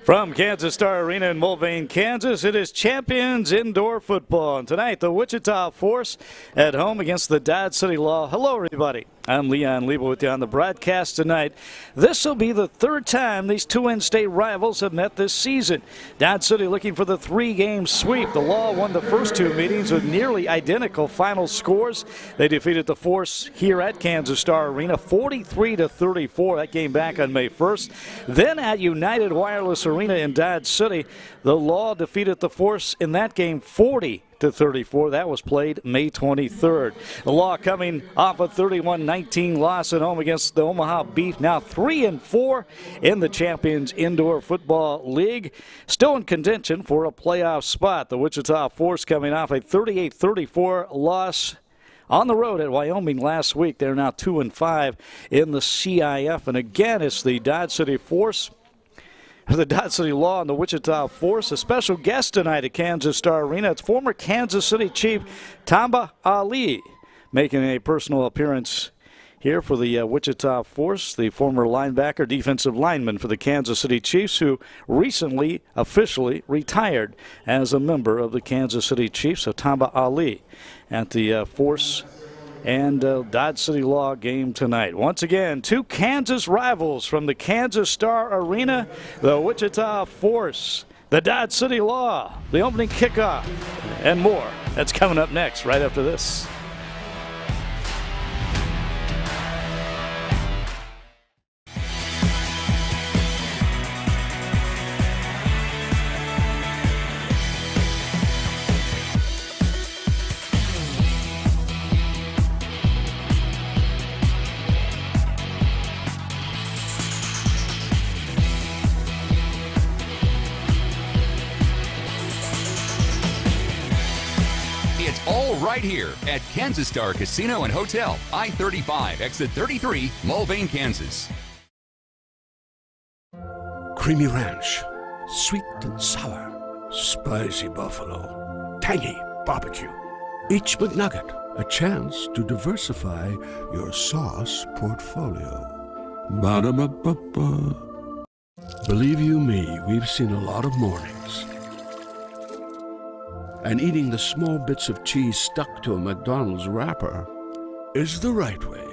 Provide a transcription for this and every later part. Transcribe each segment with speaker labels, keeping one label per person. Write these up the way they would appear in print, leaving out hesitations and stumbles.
Speaker 1: From Kansas Star Arena in Mulvane, Kansas, it is Champions Indoor Football. And tonight, the Wichita Force at home against the Dodge City Law. Hello, everybody. I'm Leon Liebel with you on the broadcast tonight. This will be the third time these two in-state rivals have met this season. Dodge City looking for the three-game sweep. The Law won the first two meetings with nearly identical final scores. They defeated the Force here at Kansas Star Arena 43-34. That game back on May 1st. Then at United Wireless Arena in Dodge City, the Law defeated the Force in that game 40-34. That was played May 23rd. The Law coming off a 31-19 loss at home against the Omaha Beef. Now 3-4 in the Champions Indoor Football League. Still in contention for a playoff spot. The Wichita Force coming off a 38-34 loss on the road at Wyoming last week. They're now 2-5 in the CIF. And again, it's the Dodge City Force, the Dodge City Law, and the Wichita Force. A special guest tonight at Kansas Star Arena. It's former Kansas City Chief Tamba Ali making a personal appearance here for the Wichita Force, the former linebacker, defensive lineman for the Kansas City Chiefs, who recently officially retired as a member of the Kansas City Chiefs. So Tamba Ali at the Force and Dodge City Law game tonight. Once again, two Kansas rivals from the Kansas Star Arena, the Wichita Force, the Dodge City Law, the opening kickoff, and more. That's coming up next, right after this.
Speaker 2: Right here at Kansas Star Casino and Hotel, I-35, exit 33, Mulvane, Kansas.
Speaker 3: Creamy ranch, sweet and sour, spicy buffalo, tangy barbecue. Each McNugget, a chance to diversify your sauce portfolio. Ba-da-ba-ba-ba. Believe you me, we've seen a lot of mornings. And eating the small bits of cheese stuck to a McDonald's wrapper is the right way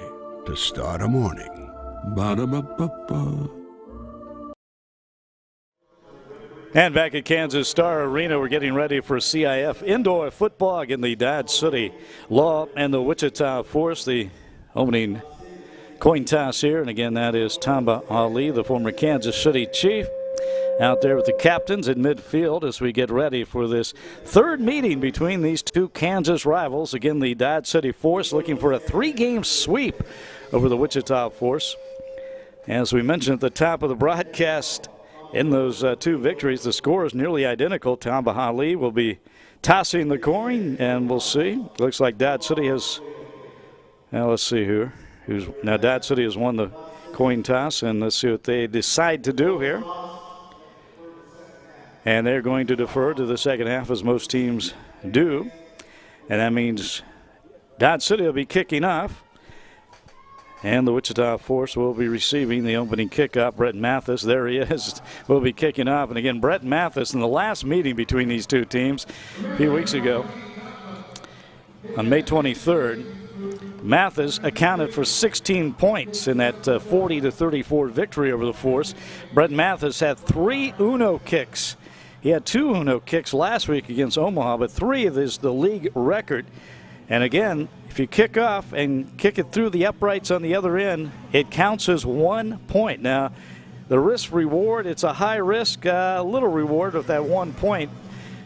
Speaker 3: to start a morning. Ba-da-ba-ba-ba.
Speaker 1: And back at Kansas Star Arena, we're getting ready for CIF indoor football. Again, the Dodge City Law and the Wichita Force, the opening coin toss here. And again, that is Tamba Ali, the former Kansas City Chief, out there with the captains in midfield as we get ready for this third meeting between these two Kansas rivals. Again, the Dodge City Force looking for a three-game sweep over the Wichita Force. As we mentioned at the top of the broadcast, in those two victories, the score is nearly identical. Tamba Ali will be tossing the coin, and we'll see. Looks like Dodge City has, now let's see here. Now Dodge City has won the coin toss, and let's see what they decide to do here. And they're going to defer to the second half, as most teams do. And that means Dodge City will be kicking off. And the Wichita Force will be receiving the opening kickoff. Brett Mathis, there he is, will be kicking off. And again, Brett Mathis, in the last meeting between these two teams a few weeks ago, on May 23rd, Mathis accounted for 16 points in that 40-34 victory over the Force. Brett Mathis had 3 Uno kicks. He had 2 Uno kicks last week against Omaha, but 3 is the league record. And again, if you kick off and kick it through the uprights on the other end, it counts as 1 point. Now, the risk reward, it's a high risk, little reward with that 1 point.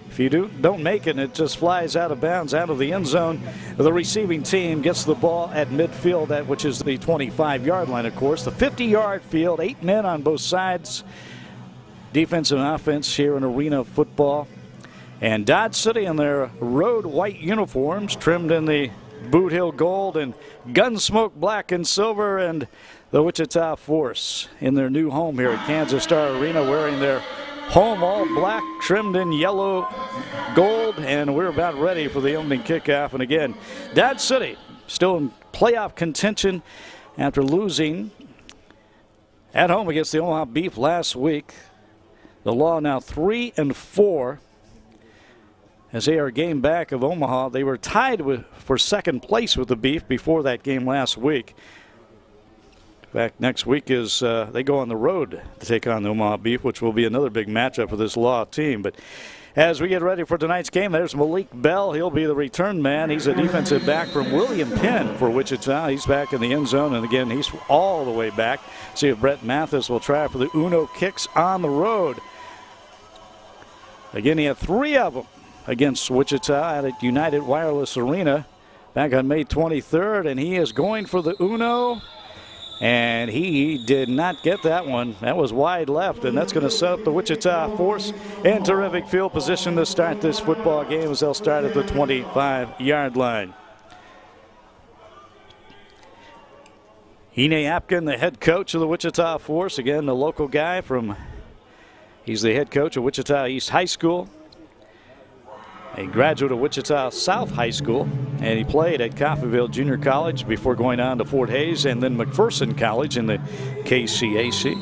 Speaker 1: If you don't make it and it just flies out of bounds, out of the end zone, the receiving team gets the ball at midfield, which is the 25-yard line, of course. The 50-yard field, 8 men on both sides. Defense and offense here in arena football. And Dodge City in their road white uniforms, trimmed in the Boot Hill gold and Gunsmoke black and silver, and the Wichita Force in their new home here at Kansas Star Arena wearing their home all black, trimmed in yellow gold, and we're about ready for the opening kickoff. And again, Dodge City still in playoff contention after losing at home against the Omaha Beef last week. The Law now 3-4 as they are a game back of Omaha. They were tied for second place with the Beef before that game last week. In fact, next week is they go on the road to take on the Omaha Beef, which will be another big matchup for this Law team. But as we get ready for tonight's game, there's Malik Bell. He'll be the return man. He's a defensive back from William Penn for Wichita. He's back in the end zone, and again, he's all the way back. See if Brett Mathis will try for the Uno kicks on the road. Again, he had 3 of them against Wichita at United Wireless Arena back on May 23rd, and he is going for the Uno. And he did not get that one. That was wide left, and that's going to set up the Wichita Force in terrific field position to start this football game as they'll start at the 25-yard line. Hine Apkin, the head coach of the Wichita Force, again, the local guy he's the head coach of Wichita East High School, a graduate of Wichita South High School, and he played at Coffeyville Junior College before going on to Fort Hays and then McPherson College in the KCAC.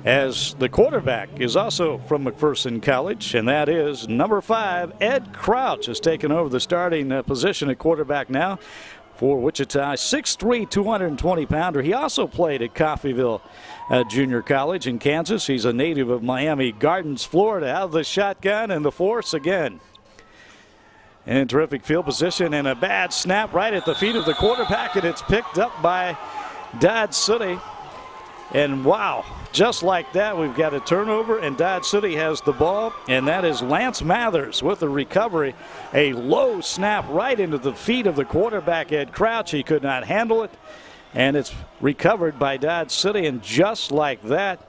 Speaker 1: As the quarterback is also from McPherson College, and that is number 5, Ed Crouch, has taken over the starting position at quarterback now for Wichita. 6'3", 220-pounder. He also played at Coffeyville Junior College in Kansas. He's a native of Miami Gardens, Florida. Out of the shotgun, and the Force again in terrific field position, and a bad snap right at the feet of the quarterback, and it's picked up by Dodge City. And wow, just like that, we've got a turnover, and Dodge City has the ball, and that is Lance Mathers with the recovery. A low snap right into the feet of the quarterback, Ed Crouch. He could not handle it, and it's recovered by Dodge City, and just like that,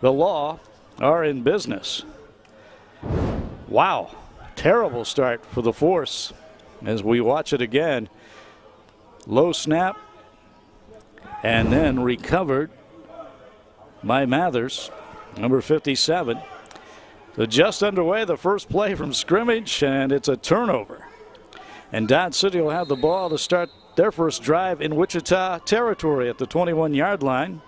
Speaker 1: the Law are in business. Wow, terrible start for the Force as we watch it again. Low snap, and then recovered by Mathers, number 57. So just underway, the first play from scrimmage, and it's a turnover. And Dodge City will have the ball to start their first drive in Wichita territory at the 21-yard line.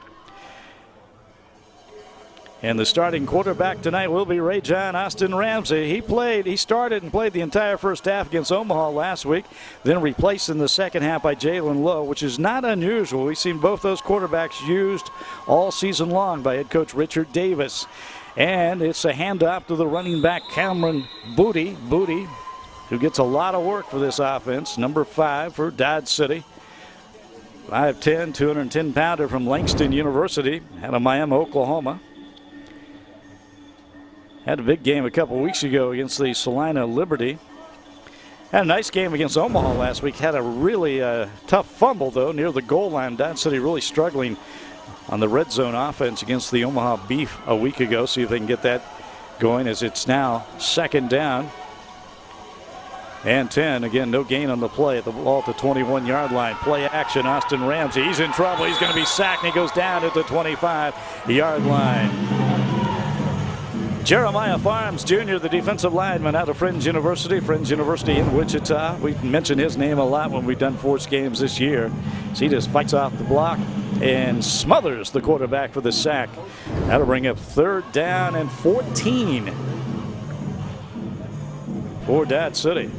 Speaker 1: And the starting quarterback tonight will be Ray John Austin Ramsey. He started and played the entire first half against Omaha last week, then replaced in the second half by Jalen Lowe, which is not unusual. We've seen both those quarterbacks used all season long by head coach Richard Davis. And it's a handoff to the running back Cameron Booty, who gets a lot of work for this offense. Number 5 for Dodge City. 5'10", 210-pounder from Langston University out of Miami, Oklahoma. Had a big game a couple weeks ago against the Salina Liberty. Had a nice game against Omaha last week. Had a really tough fumble, though, near the goal line. Dodge City really struggling on the red zone offense against the Omaha Beef a week ago. See if they can get that going as it's now second down and 10. Again, no gain on the play at the ball at the 21-yard line. Play action, Austin Ramsey. He's in trouble. He's going to be sacked, and he goes down at the 25-yard line. Jeremiah Farms Jr., the defensive lineman out of Friends University in Wichita. We've mentioned his name a lot when we've done Force games this year. So he just fights off the block and smothers the quarterback for the sack. That'll bring up 3rd down and 14 for Dodge City.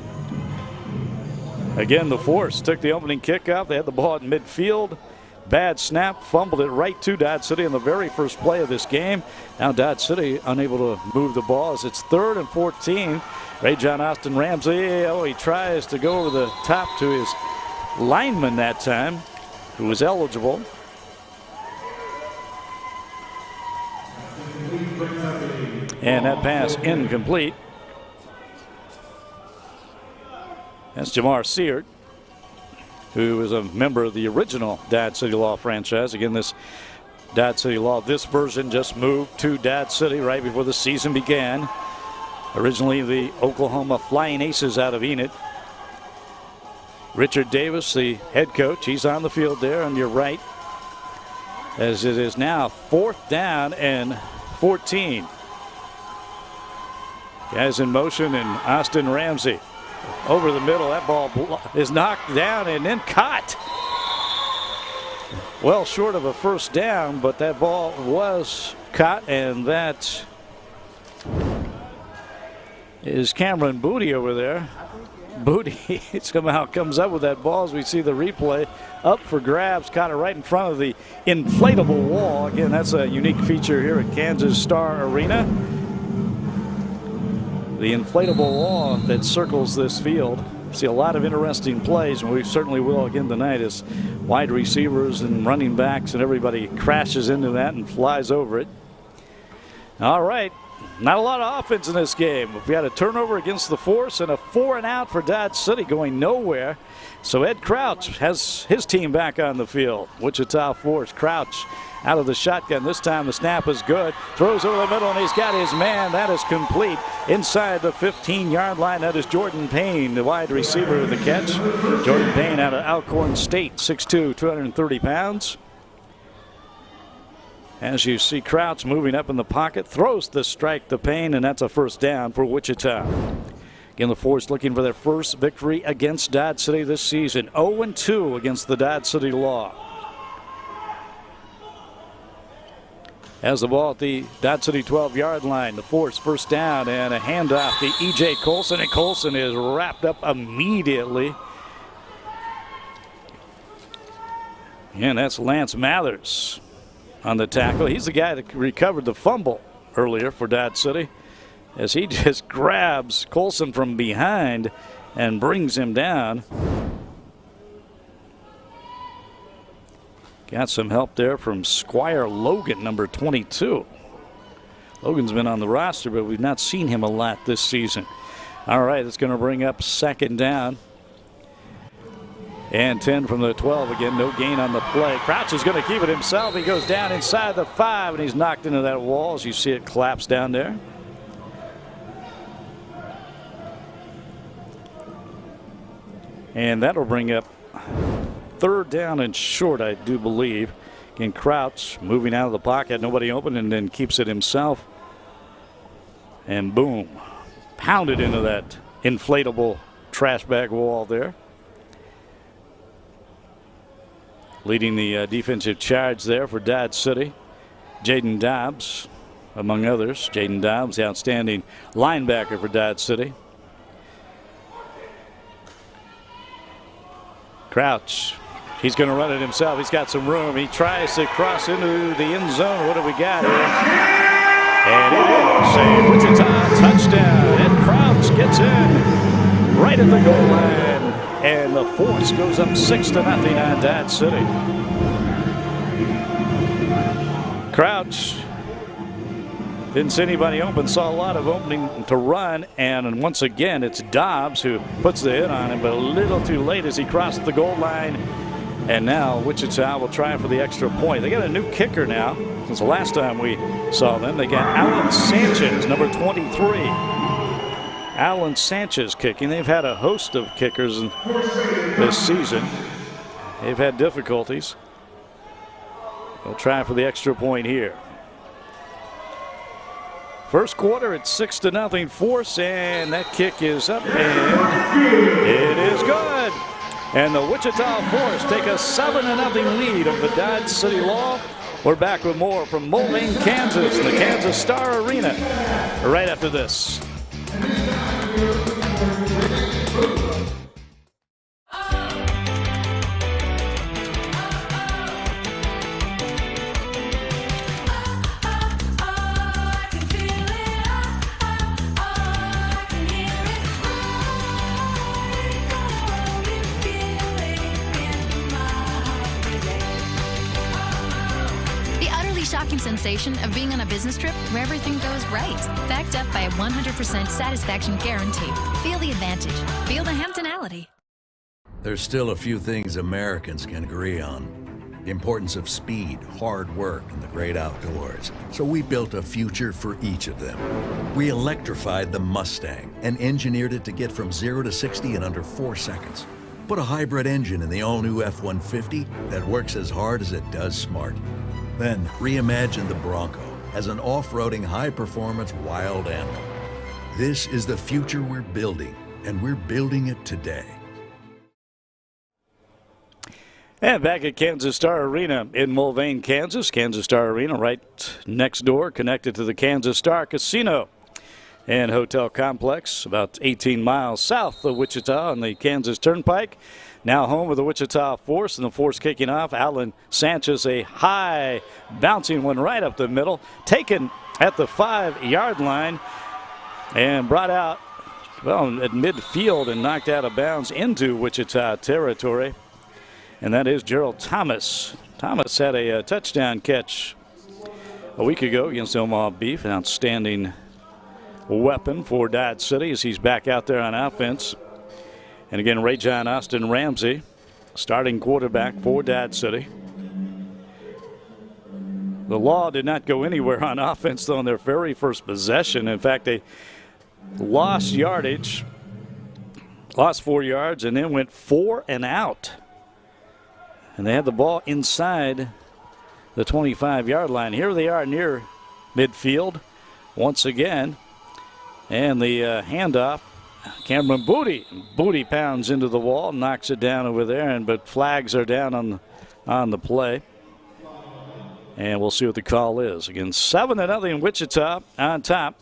Speaker 1: Again, the Force took the opening kickoff. They had the ball at midfield. Bad snap, fumbled it right to Dodge City on the very first play of this game. Now Dodge City unable to move the ball as it's 3rd and 14. Ray John Austin Ramsey, he tries to go over the top to his lineman that time, who was eligible. And that pass incomplete. That's Jamar Seard, who is a member of the original Dodge City Law franchise. Again, this Dodge City Law, this version just moved to Dodge City right before the season began. Originally the Oklahoma Flying Aces out of Enid. Richard Davis, the head coach, he's on the field there on your right, as it is now 4th down and 14. Guys in motion, and Austin Ramsey over the middle. That ball is knocked down and then caught. well short of a first down, but that ball was caught, and that is Cameron Booty over there. Booty somehow comes up with that ball as we see the replay. Up for grabs, caught it right in front of the inflatable wall. Again, that's a unique feature here at Kansas Star Arena. The inflatable wall that circles this field. See a lot of interesting plays, and we certainly will again tonight as wide receivers and running backs and everybody crashes into that and flies over it. All right. Not a lot of offense in this game. We've got a turnover against the Force and a 4-and-out for Dodge City going nowhere. So Ed Crouch has his team back on the field. Wichita Force. Crouch out of the shotgun. This time the snap is good. Throws over the middle, and he's got his man. That is complete. Inside the 15-yard line, that is Jordan Payne, the wide receiver with the catch. Jordan Payne out of Alcorn State, 6'2", 230 pounds. As you see Crouch moving up in the pocket, throws the strike to Payne, and that's a first down for Wichita. Again, the Force looking for their first victory against Dodge City this season. 0-2 against the Dodge City Law. As the ball at the Dodge City 12-yard line, the Force first down and a handoff to E.J. Colson, and Colson is wrapped up immediately. And that's Lance Mathers on the tackle. He's the guy that recovered the fumble earlier for Dodge City, as he just grabs Colson from behind and brings him down. Got some help there from Squire Logan, number 22. Logan's been on the roster, but we've not seen him a lot this season. All right, it's going to bring up second down. And 10 from the 12 again. No gain on the play. Crouch is going to keep it himself. He goes down inside the 5, and he's knocked into that wall as you see it collapse down there. And that'll bring up third down and short, I do believe. Again, Crouch moving out of the pocket. Nobody open, and then keeps it himself. And boom. Pounded into that inflatable trash bag wall there. Leading the defensive charge there for Dodge City, Jaden Dobbs, among others. Jaden Dobbs, the outstanding linebacker for Dodge City. Crouch, he's going to run it himself. He's got some room. He tries to cross into the end zone. What do we got here? And it is a Wichita touchdown. And Crouch gets in right at the goal line. And the Force goes up 6-0 on Dodge City. Crouch didn't see anybody open, saw a lot of opening to run, and once again it's Dobbs who puts the hit on him, but a little too late as he crossed the goal line. And now Wichita will try for the extra point. They got a new kicker now since the last time we saw them. They got Alan Sanchez, number 23. Alan Sanchez kicking. They've had a host of kickers this season. They've had difficulties. They'll try for the extra point here. First quarter, it's 6-0 Force, and that kick is up, and it is good. And the Wichita Force take a 7-0 lead of the Dodge City Law. We're back with more from Mulvane, Kansas, the Kansas Star Arena, right after this.
Speaker 4: Shocking sensation of being on a business trip where everything goes right. Backed up by a 100% satisfaction guarantee. Feel the advantage. Feel the Hamptonality.
Speaker 5: There's still a few things Americans can agree on. The importance of speed, hard work, and the great outdoors. So we built a future for each of them. We electrified the Mustang and engineered it to get from 0 to 60 in under 4 seconds. Put a hybrid engine in the all-new F-150 that works as hard as it does smart. Then reimagine the Bronco as an off-roading, high-performance wild animal. This is the future we're building, and we're building it today.
Speaker 1: And back at Kansas Star Arena in Mulvane, Kansas. Kansas Star Arena right next door, connected to the Kansas Star Casino and Hotel Complex, about 18 miles south of Wichita on the Kansas Turnpike. Now home of the Wichita Force, and the Force kicking off. Alan Sanchez, a high bouncing one right up the middle, taken at the 5-yard line and brought out, well, at midfield and knocked out of bounds into Wichita territory. And that is Gerald Thomas. Thomas had a touchdown catch a week ago against Omaha Beef, an outstanding weapon for Dodge City as he's back out there on offense. And again, Ray John Austin Ramsey, starting quarterback for Dodge City. The Law did not go anywhere on offense, though, in their very first possession. In fact, they lost yardage, lost 4 yards, and then went 4 and out. And they had the ball inside the 25-yard line. Here they are near midfield once again. And the handoff, Cameron Booty. Booty pounds into the wall, knocks it down over there, but flags are down on the play. And we'll see what the call is. Again, 7-0 Wichita on top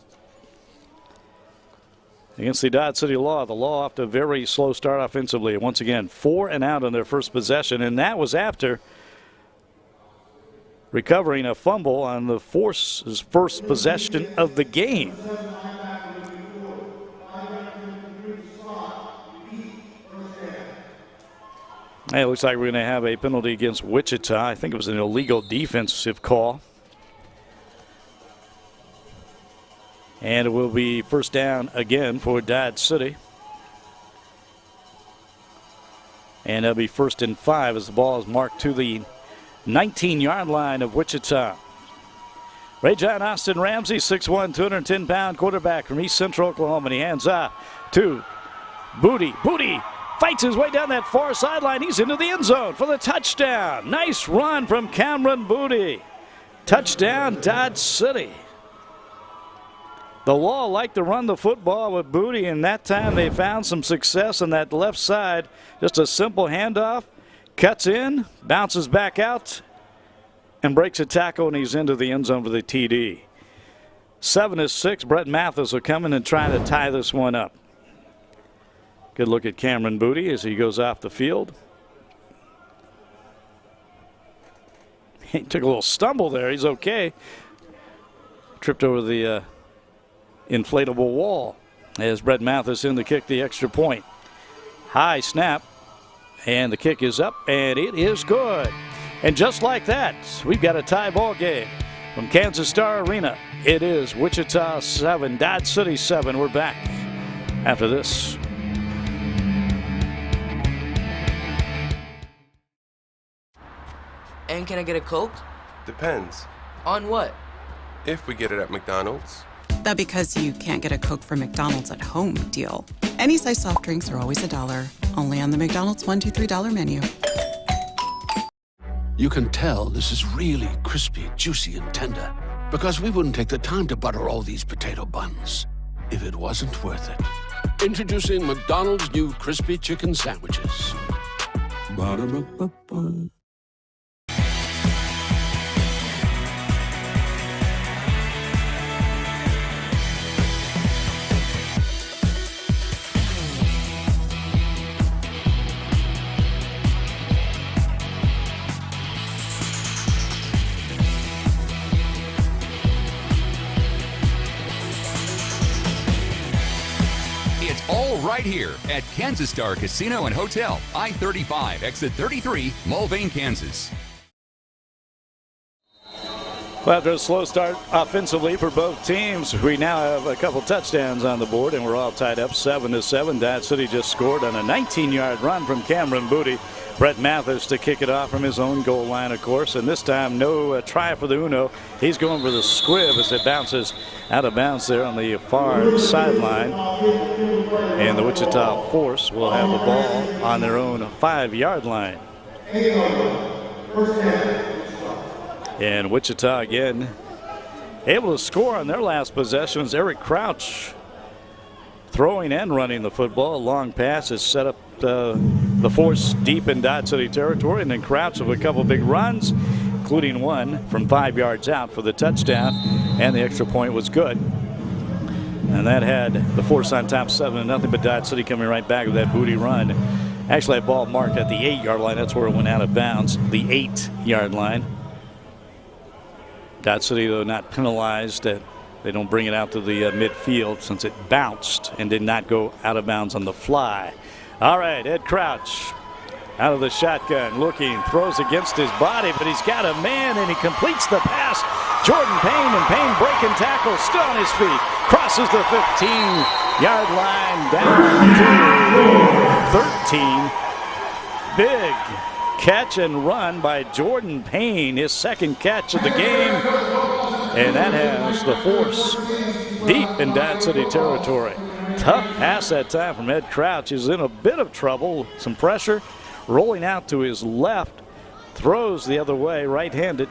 Speaker 1: against the Dodge City Law. The Law off to a very slow start offensively. Once again, 4 and out on their first possession, and that was after recovering a fumble on the Force's first possession of the game. Hey, it looks like we're going to have a penalty against Wichita. I think it was an illegal defensive call. And it will be first down again for Dodge City. And it'll be 1st and 5 as the ball is marked to the 19-yard line of Wichita. Ray John Austin Ramsey, 6'1", 210-pound quarterback from East Central Oklahoma. And he hands off to Booty. Booty fights his way down that far sideline. He's into the end zone for the touchdown. Nice run from Cameron Booty. Touchdown, Dodge City. The Law liked to run the football with Booty, and that time they found some success on that left side. Just a simple handoff, cuts in, bounces back out, and breaks a tackle, and he's into the end zone for the TD. 7-6. Brett Mathis will come in and try to tie this one up. Good look at Cameron Booty as he goes off the field. He took a little stumble there. He's okay. Tripped over the inflatable wall as Brett Mathis in to kick the extra point. High snap, and the kick is up, and it is good. And just like that, we've got a tie ball game from Kansas Star Arena. It is Wichita 7, Dodge City 7. We're back after this.
Speaker 6: And can I get a Coke?
Speaker 7: Depends.
Speaker 6: On what?
Speaker 7: If we get it at McDonald's.
Speaker 8: That because you can't get a Coke from McDonald's at home deal. Any size soft drinks are always $1. Only on the McDonald's $1, $2, $3 menu.
Speaker 3: You can tell this is really crispy, juicy, and tender. Because we wouldn't take the time to butter all these potato buns if it wasn't worth it. Introducing McDonald's new crispy chicken sandwiches. Ba-da-ba-ba-ba.
Speaker 2: All right here at Kansas Star Casino and Hotel, I-35, exit 33, Mulvane, Kansas.
Speaker 1: Well, after a slow start offensively for both teams, we now have a couple touchdowns on the board, and we're all tied up 7-7. Dodge City just scored on a 19-yard run from Cameron Booty. Brett Mathis to kick it off from his own goal line, of course, and this time no try for the Uno. He's going for the squib as it bounces out of bounds there on the far sideline. And the Wichita Force will have the ball on their own 5-yard line. And Wichita again able to score on their last possession was Eric Crouch. throwing and running the football. A long pass has set up the force deep in Dodge City territory, and then Crouch with a couple big runs, including one from 5 yards out for the touchdown, and the extra point was good. And that had the force on top 7-0, but Dodge City coming right back with that booty run. Actually, that ball marked at the 8-yard line. That's where it went out of bounds, the 8-yard line. Dodge City, though, not penalized. They don't bring it out to the midfield since it bounced and did not go out of bounds on the fly. All right, Ed Crouch out of the shotgun, looking, throws against his body, but he's got a man, and he completes the pass. Jordan Payne, and Payne breaking tackle, still on his feet, crosses the 15-yard line down to 13. Big catch and run by Jordan Payne, his second catch of the game, and that has the force deep in Dodge City territory. Tough pass that time from Ed Crouch. He's in a bit of trouble, some pressure, rolling out to his left, throws the other way, right-handed,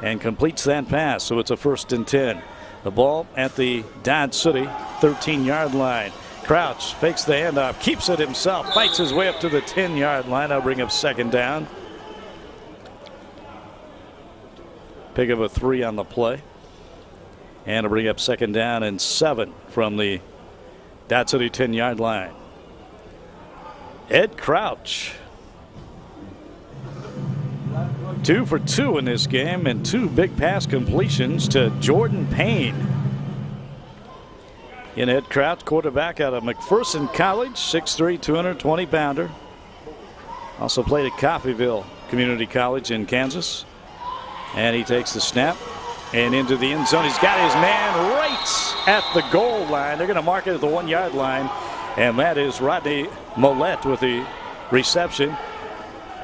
Speaker 1: and completes that pass. So it's a 1st and 10. The ball at the Dodge City 13-yard line. Crouch fakes the handoff, keeps it himself, fights his way up to the 10-yard line. That'll bring up 2nd down. Pick up a 3 on the play. And it'll bring up 2nd down and 7 from the Dodge City 10-yard line. Ed Crouch, 2 for 2 in this game, and 2 big pass completions to Jordan Payne. In Ed Crouch, quarterback out of McPherson College, 6'3", 220-pounder. Also played at Coffeyville Community College in Kansas. And he takes the snap and into the end zone. He's got his man right at the goal line. They're going to mark it at the 1-yard line. And that is Rodney Millette with the reception.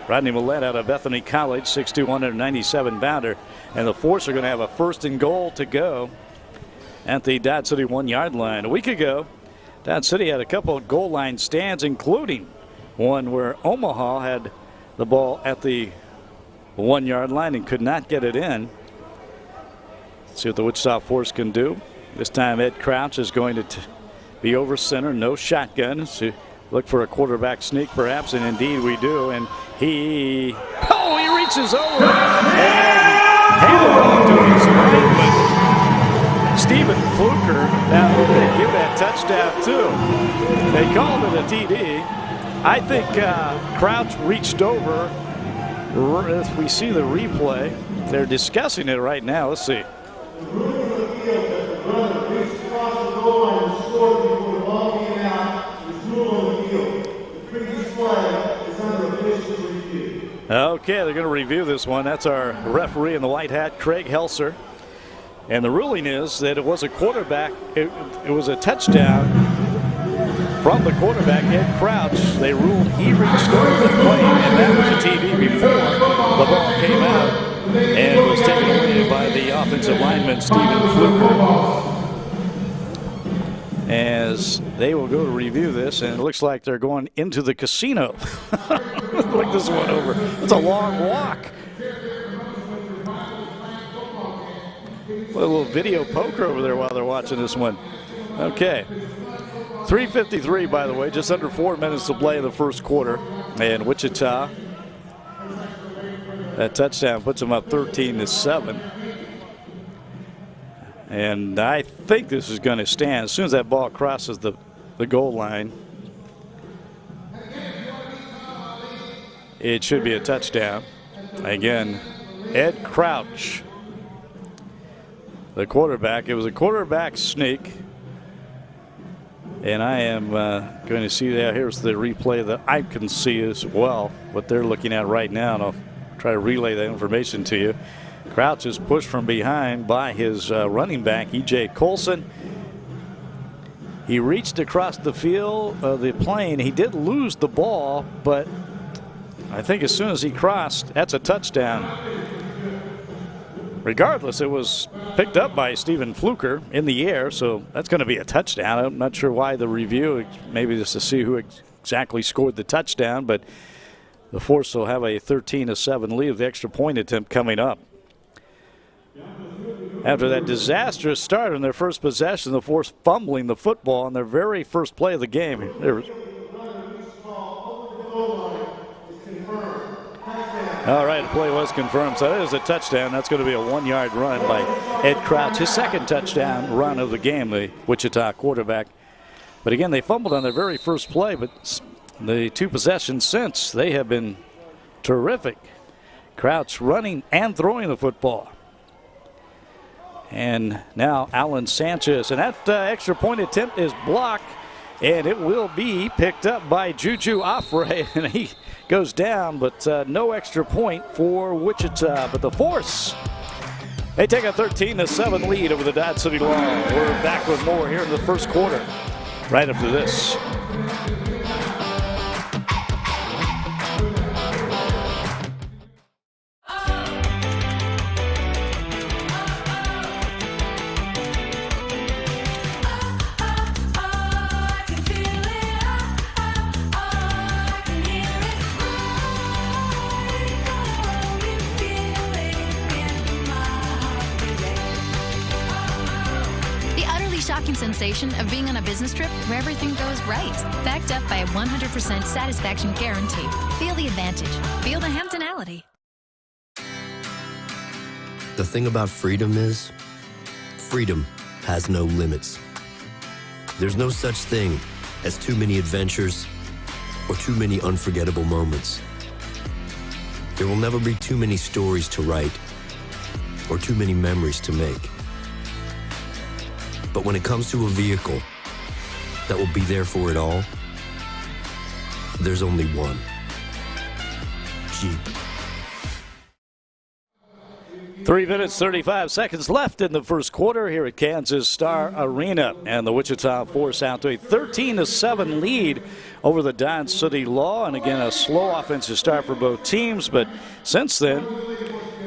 Speaker 1: Rodney Millette out of Bethany College, 6'2", 197-pounder. And the Force are going to have a 1st and goal to go at the Dodge City 1-yard line. A week ago, Dodge City had a couple of goal line stands, including one where Omaha had the ball at the 1-yard line and could not get it in. Let's see what the Wichita Force can do. This time Ed Crouch is going to be over center, no shotgun. So look for a quarterback sneak perhaps, and indeed we do. And he reaches over and handed off to his right. Stephen Fluker, now they give that touchdown too. They called it a TD. I think Crouch reached over. If we see the replay, they're discussing it right now. Let's see. Okay, they're going to review this one. That's our referee in the white hat, Craig Helser. And the ruling is that it was a quarterback. It was a touchdown from the quarterback, Ed Crouch. They ruled he reached over the plane, and that was a TD before the ball came out and was taken away by the offensive lineman, Stephen Fluker. As they will go to review this, and it looks like they're going into the casino. Look this one over. It's a long walk. A little video poker over there while they're watching this one. Okay. 3:53, by the way, just under 4 minutes to play in the first quarter. And Wichita, that touchdown puts them up 13-7. And I think this is going to stand as soon as that ball crosses the goal line. It should be a touchdown. Again, Ed Crouch, the quarterback. It was a quarterback sneak. And I am going to see that. Here's the replay that I can see as well, what they're looking at right now. And I'll try to relay that information to you. Crouch is pushed from behind by his running back, E.J. Colson. He reached across the field of the plane. He did lose the ball, but I think as soon as he crossed, that's a touchdown. Regardless, it was picked up by Stephen Fluker in the air, so that's going to be a touchdown. I'm not sure why the review, maybe just to see who exactly scored the touchdown, but the Force will have a 13-7 lead with the extra point attempt coming up. after that disastrous start in their first possession, the Force fumbling the football on their very first play of the game. All right, the play was confirmed, so that is a touchdown. That's going to be a 1-yard run by Ed Crouch, his second touchdown run of the game, the Wichita quarterback. But again, they fumbled on their very first play, but the 2 possessions since, they have been terrific. Crouch running and throwing the football. And now Alan Sanchez, and that extra point attempt is blocked, and it will be picked up by Juju Offray, and he goes down, but no extra point for Wichita. But the Force, they take a 13-7 lead over the Dodge City Law. We're back with more here in the first quarter, right after this.
Speaker 4: Sensation of being on a business trip where everything goes right. Backed up by a 100% satisfaction guarantee. Feel the advantage. Feel the Hamptonality.
Speaker 6: The thing about freedom is, freedom has no limits. There's no such thing as too many adventures or too many unforgettable moments. There will never be too many stories to write or too many memories to make. But when it comes to a vehicle that will be there for it all, there's only one. Jeep.
Speaker 1: 3 minutes, 35 seconds left in the first quarter here at Kansas Star Arena. And the Wichita Force out to a 13-7 lead over the Dodge City Law. And again, a slow offensive start for both teams. But since then,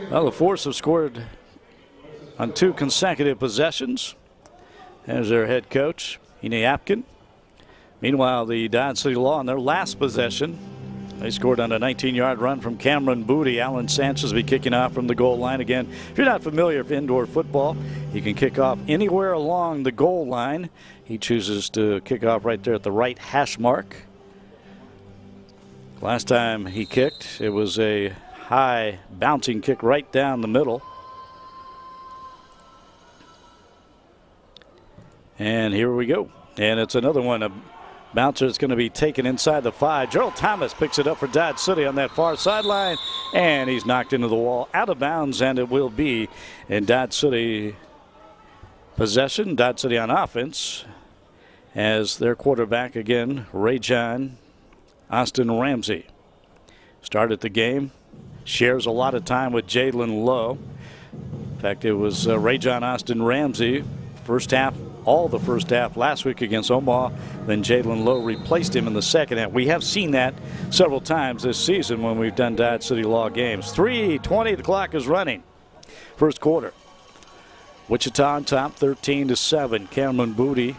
Speaker 1: well, the Force have scored on 2 consecutive possessions. There's their head coach, Ine Apkin. Meanwhile, the Dodge City Law, in their last possession, they scored on a 19-yard run from Cameron Booty. Alan Sanchez will be kicking off from the goal line. Again, if you're not familiar with indoor football, you can kick off anywhere along the goal line. He chooses to kick off right there at the right hash mark. Last time he kicked, it was a high bouncing kick right down the middle. And here we go. And it's another one, a bouncer that's going to be taken inside the 5. Gerald Thomas picks it up for Dodge City on that far sideline. And he's knocked into the wall, out of bounds, and it will be in Dodge City possession. Dodge City on offense as their quarterback again, Ray-John Austin Ramsey. Started the game, shares a lot of time with Jalen Lowe. In fact, it was Ray-John Austin Ramsey, first half, all the first half last week against Omaha. Then Jalen Lowe replaced him in the second half. We have seen that several times this season when we've done Dodge City Law games. 3:20, the clock is running. First quarter. Wichita on top, 13-7. Cameron Booty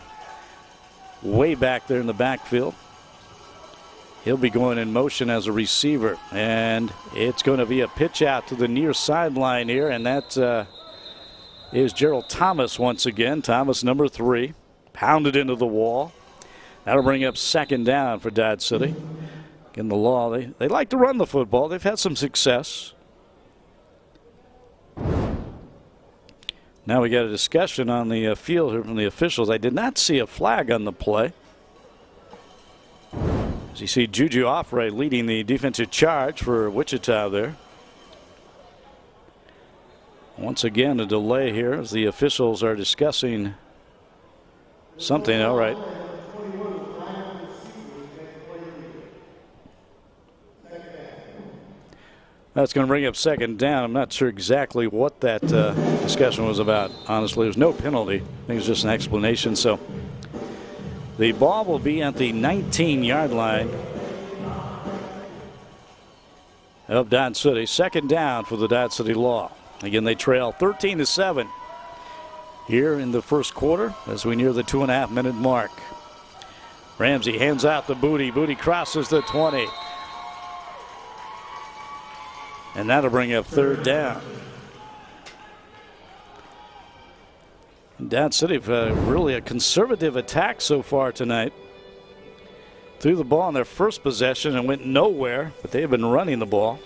Speaker 1: way back there in the backfield. He'll be going in motion as a receiver. And it's going to be a pitch out to the near sideline here, and that is Gerald Thomas once again. Thomas, number 3, pounded into the wall. That'll bring up second down for Dodge City. Again, the Law, they like to run the football. They've had some success. Now we got a discussion on the field here from the officials. I did not see a flag on the play. As you see Juju Offray leading the defensive charge for Wichita there. Once again, a delay here as the officials are discussing something. All right. That's going to bring up second down. I'm not sure exactly what that discussion was about. Honestly, there's no penalty. I think it's just an explanation. So the ball will be at the 19-yard line of Dodge City. Second down for the Dodge City Law. Again, they trail 13-7 here in the first quarter as we near the 2.5-minute mark. Ramsey hands out to Booty. Booty crosses the 20. And that'll bring up third down. Dad City really a conservative attack so far tonight. Threw the ball on their first possession and went nowhere, but they've been running the ball.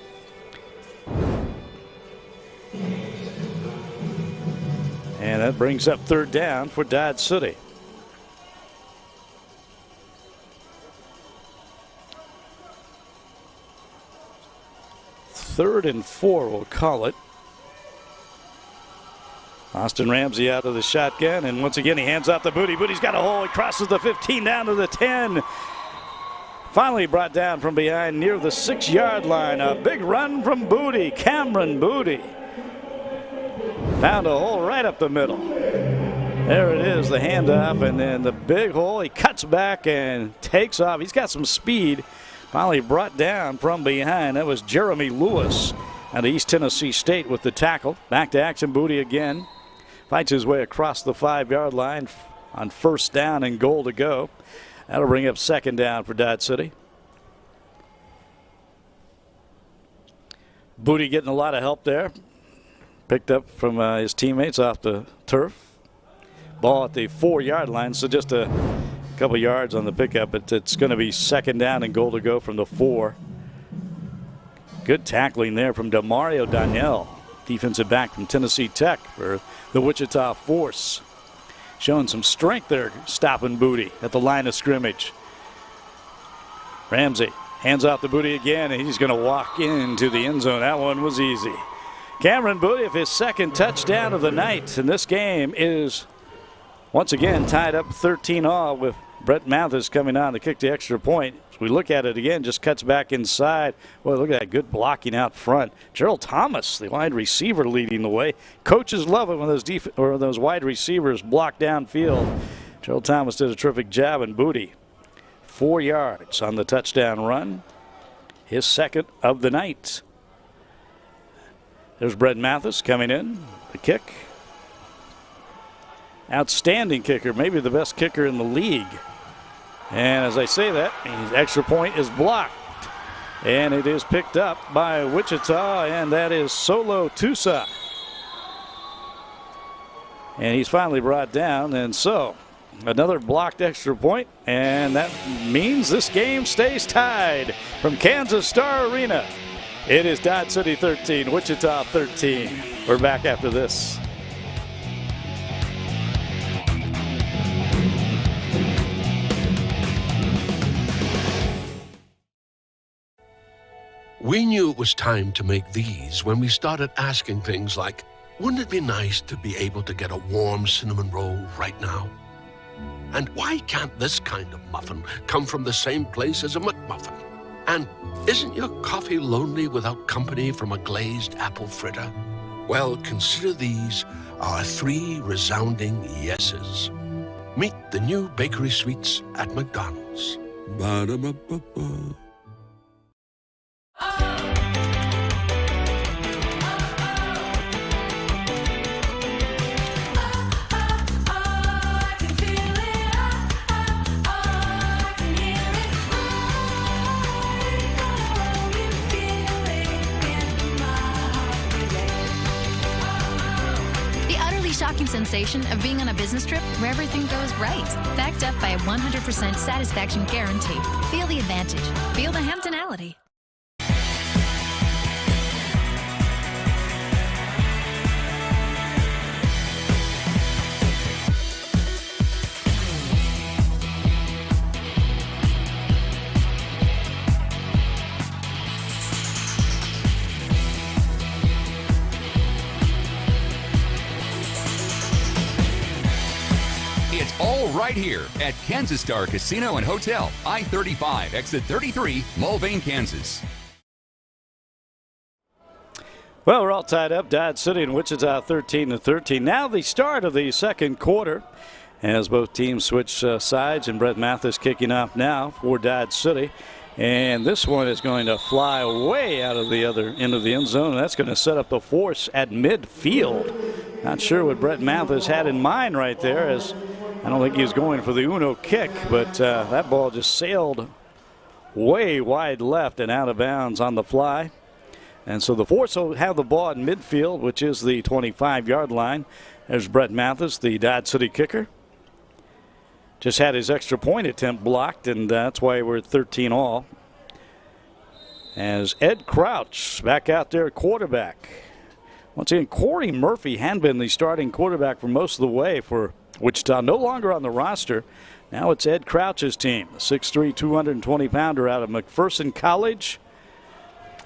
Speaker 1: And that brings up third down for Dodge City. Third and 4, we'll call it. Austin Ramsey out of the shotgun, and once again he hands out the Booty. Booty's got a hole. He crosses the 15 down to the 10. Finally brought down from behind near the 6-yard line. A big run from Booty. Cameron Booty found a hole right up the middle. There it is, the handoff, and then the big hole. He cuts back and takes off. He's got some speed. Finally brought down from behind. That was Jeremy Lewis out of East Tennessee State with the tackle. Back to action, Booty again. Fights his way across the 5-yard line on first down and goal to go. That'll bring up second down for Dodge City. Booty getting a lot of help there. Picked up from his teammates off the turf. Ball at the 4-yard line, so just a couple yards on the pickup. It's going to be second down and goal to go from the 4. Good tackling there from Demario Donnell, defensive back from Tennessee Tech for the Wichita Force. Showing some strength there, stopping Booty at the line of scrimmage. Ramsey hands out the Booty again, and he's going to walk into the end zone. That one was easy. Cameron Booty, his second touchdown of the night, and this game is once again tied up 13-all with Brett Mathis coming on to kick the extra point. As we look at it again, just cuts back inside. Boy, look at that good blocking out front. Gerald Thomas, the wide receiver, leading the way. Coaches love it when those wide receivers block downfield. Gerald Thomas did a terrific job, and Booty 4 yards on the touchdown run. His second of the night. There's Brett Mathis coming in. The kick. Outstanding kicker, maybe the best kicker in the league. And as I say that, his extra point is blocked. And it is picked up by Wichita, and that is Solo Tusa. And he's finally brought down, and so another blocked extra point, and that means this game stays tied from Kansas Star Arena. It is Dodge City 13, Wichita 13. We're back after this.
Speaker 3: We knew it was time to make these when we started asking things like, wouldn't it be nice to be able to get a warm cinnamon roll right now? And why can't this kind of muffin come from the same place as a McMuffin? And isn't your coffee lonely without company from a glazed apple fritter? Well, consider these our 3 resounding yeses. Meet the new bakery sweets at McDonald's. Ba-da-ba-ba-ba.
Speaker 4: Shocking sensation of being on a business trip where everything goes right. Backed up by a 100% satisfaction guarantee. Feel the advantage. Feel the Hamptonality.
Speaker 2: All right here at Kansas Star Casino and Hotel, I-35, exit 33, Mulvane, Kansas.
Speaker 1: Well, we're all tied up. Dodge City and Wichita 13-13. Now the start of the second quarter as both teams switch sides, and Brett Mathis kicking off now for Dodge City. And this one is going to fly way out of the other end of the end zone, and that's going to set up the force at midfield. Not sure what Brett Mathis had in mind right there, as I don't think he was going for the Uno kick, but that ball just sailed way wide left and out of bounds on the fly. And so the Force will have the ball in midfield, which is the 25-yard line. There's Brett Mathis, the Dodge City kicker. Just had his extra point attempt blocked, and that's why we're at 13 all. As Ed Crouch back out there at quarterback. Once again, Corey Murphy had been the starting quarterback for most of the way for Wichita. No longer on the roster. Now it's Ed Crouch's team. A 6'3", 220-pounder out of McPherson College.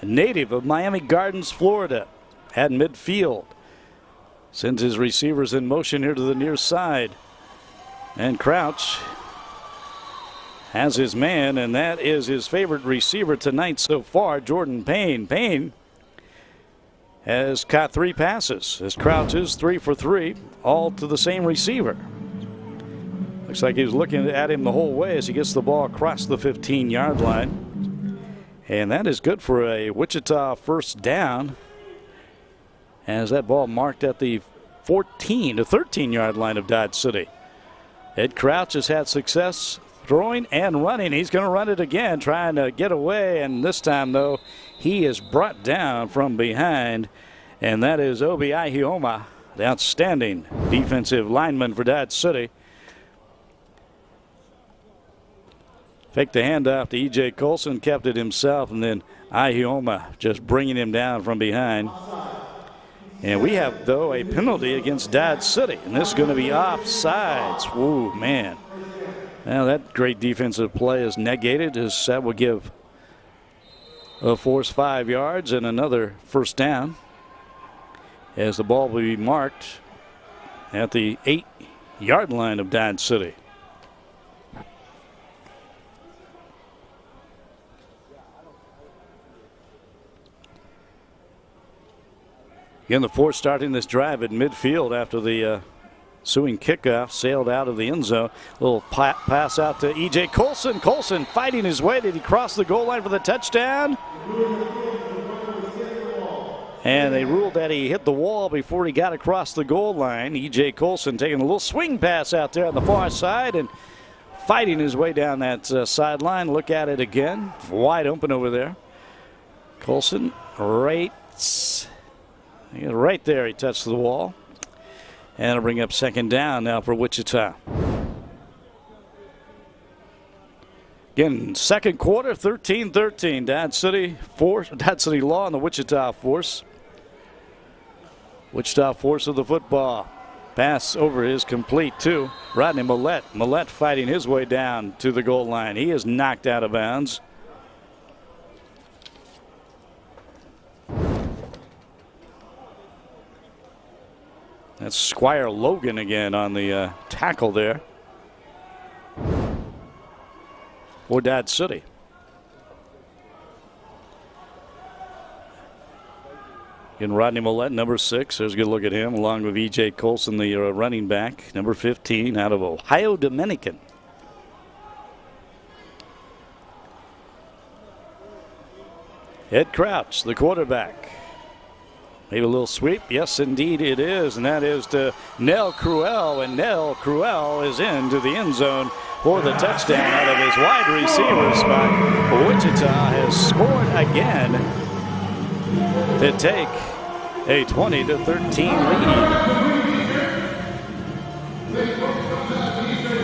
Speaker 1: A native of Miami Gardens, Florida. At midfield. Sends his receivers in motion here to the near side. And Crouch has his man, and that is his favorite receiver tonight so far, Jordan Payne. Payne has caught 3 passes, as Crouch is 3 for 3, all to the same receiver. Looks like he was looking at him the whole way as he gets the ball across the 15-yard line. And that is good for a Wichita first down, as that ball marked at the 14 to 13-yard line of Dodge City. Ed Crouch has had success throwing and running. He's going to run it again, trying to get away, and this time, though, he is brought down from behind, and that is Obi Ahioma, the outstanding defensive lineman for Dodge City. Faked the handoff to E.J. Colson, kept it himself, and then Ahioma just bringing him down from behind. And we have, though, a penalty against Dodge City, and this is going to be offsides. Whoa, man. Now that great defensive play is negated, as that will give a Force 5 yards and another first down, as the ball will be marked at the 8-yard line of Dodge City. Again, the Force starting this drive at midfield after the ensuing kickoff sailed out of the end zone. Little pass out to E.J. Colson. Colson fighting his way. Did he cross the goal line for the touchdown? And they ruled that he hit the wall before he got across the goal line. E.J. Colson taking a little swing pass out there on the far side and fighting his way down that sideline. Look at it again. Wide open over there. Colson right there, he touched the wall. And it'll bring up second down now for Wichita. Again, second quarter, 13-13. Dodge City Law and the Wichita Force. Wichita Force of the football. Pass over is complete to Rodney Millette. Millette fighting his way down to the goal line. He is knocked out of bounds. That's Squire Logan again on the tackle there for Dodge City. And Rodney Millette, number 6. There's a good look at him, along with E.J. Colson, the running back, number 15, out of Ohio Dominican. Ed Crouch, the quarterback. Maybe a little sweep. Yes, indeed it is. And that is to Nell Cruel. And Nell Cruel is into the end zone for the touchdown out of his wide receiver spot. Wichita has scored again to take a 20-13 lead.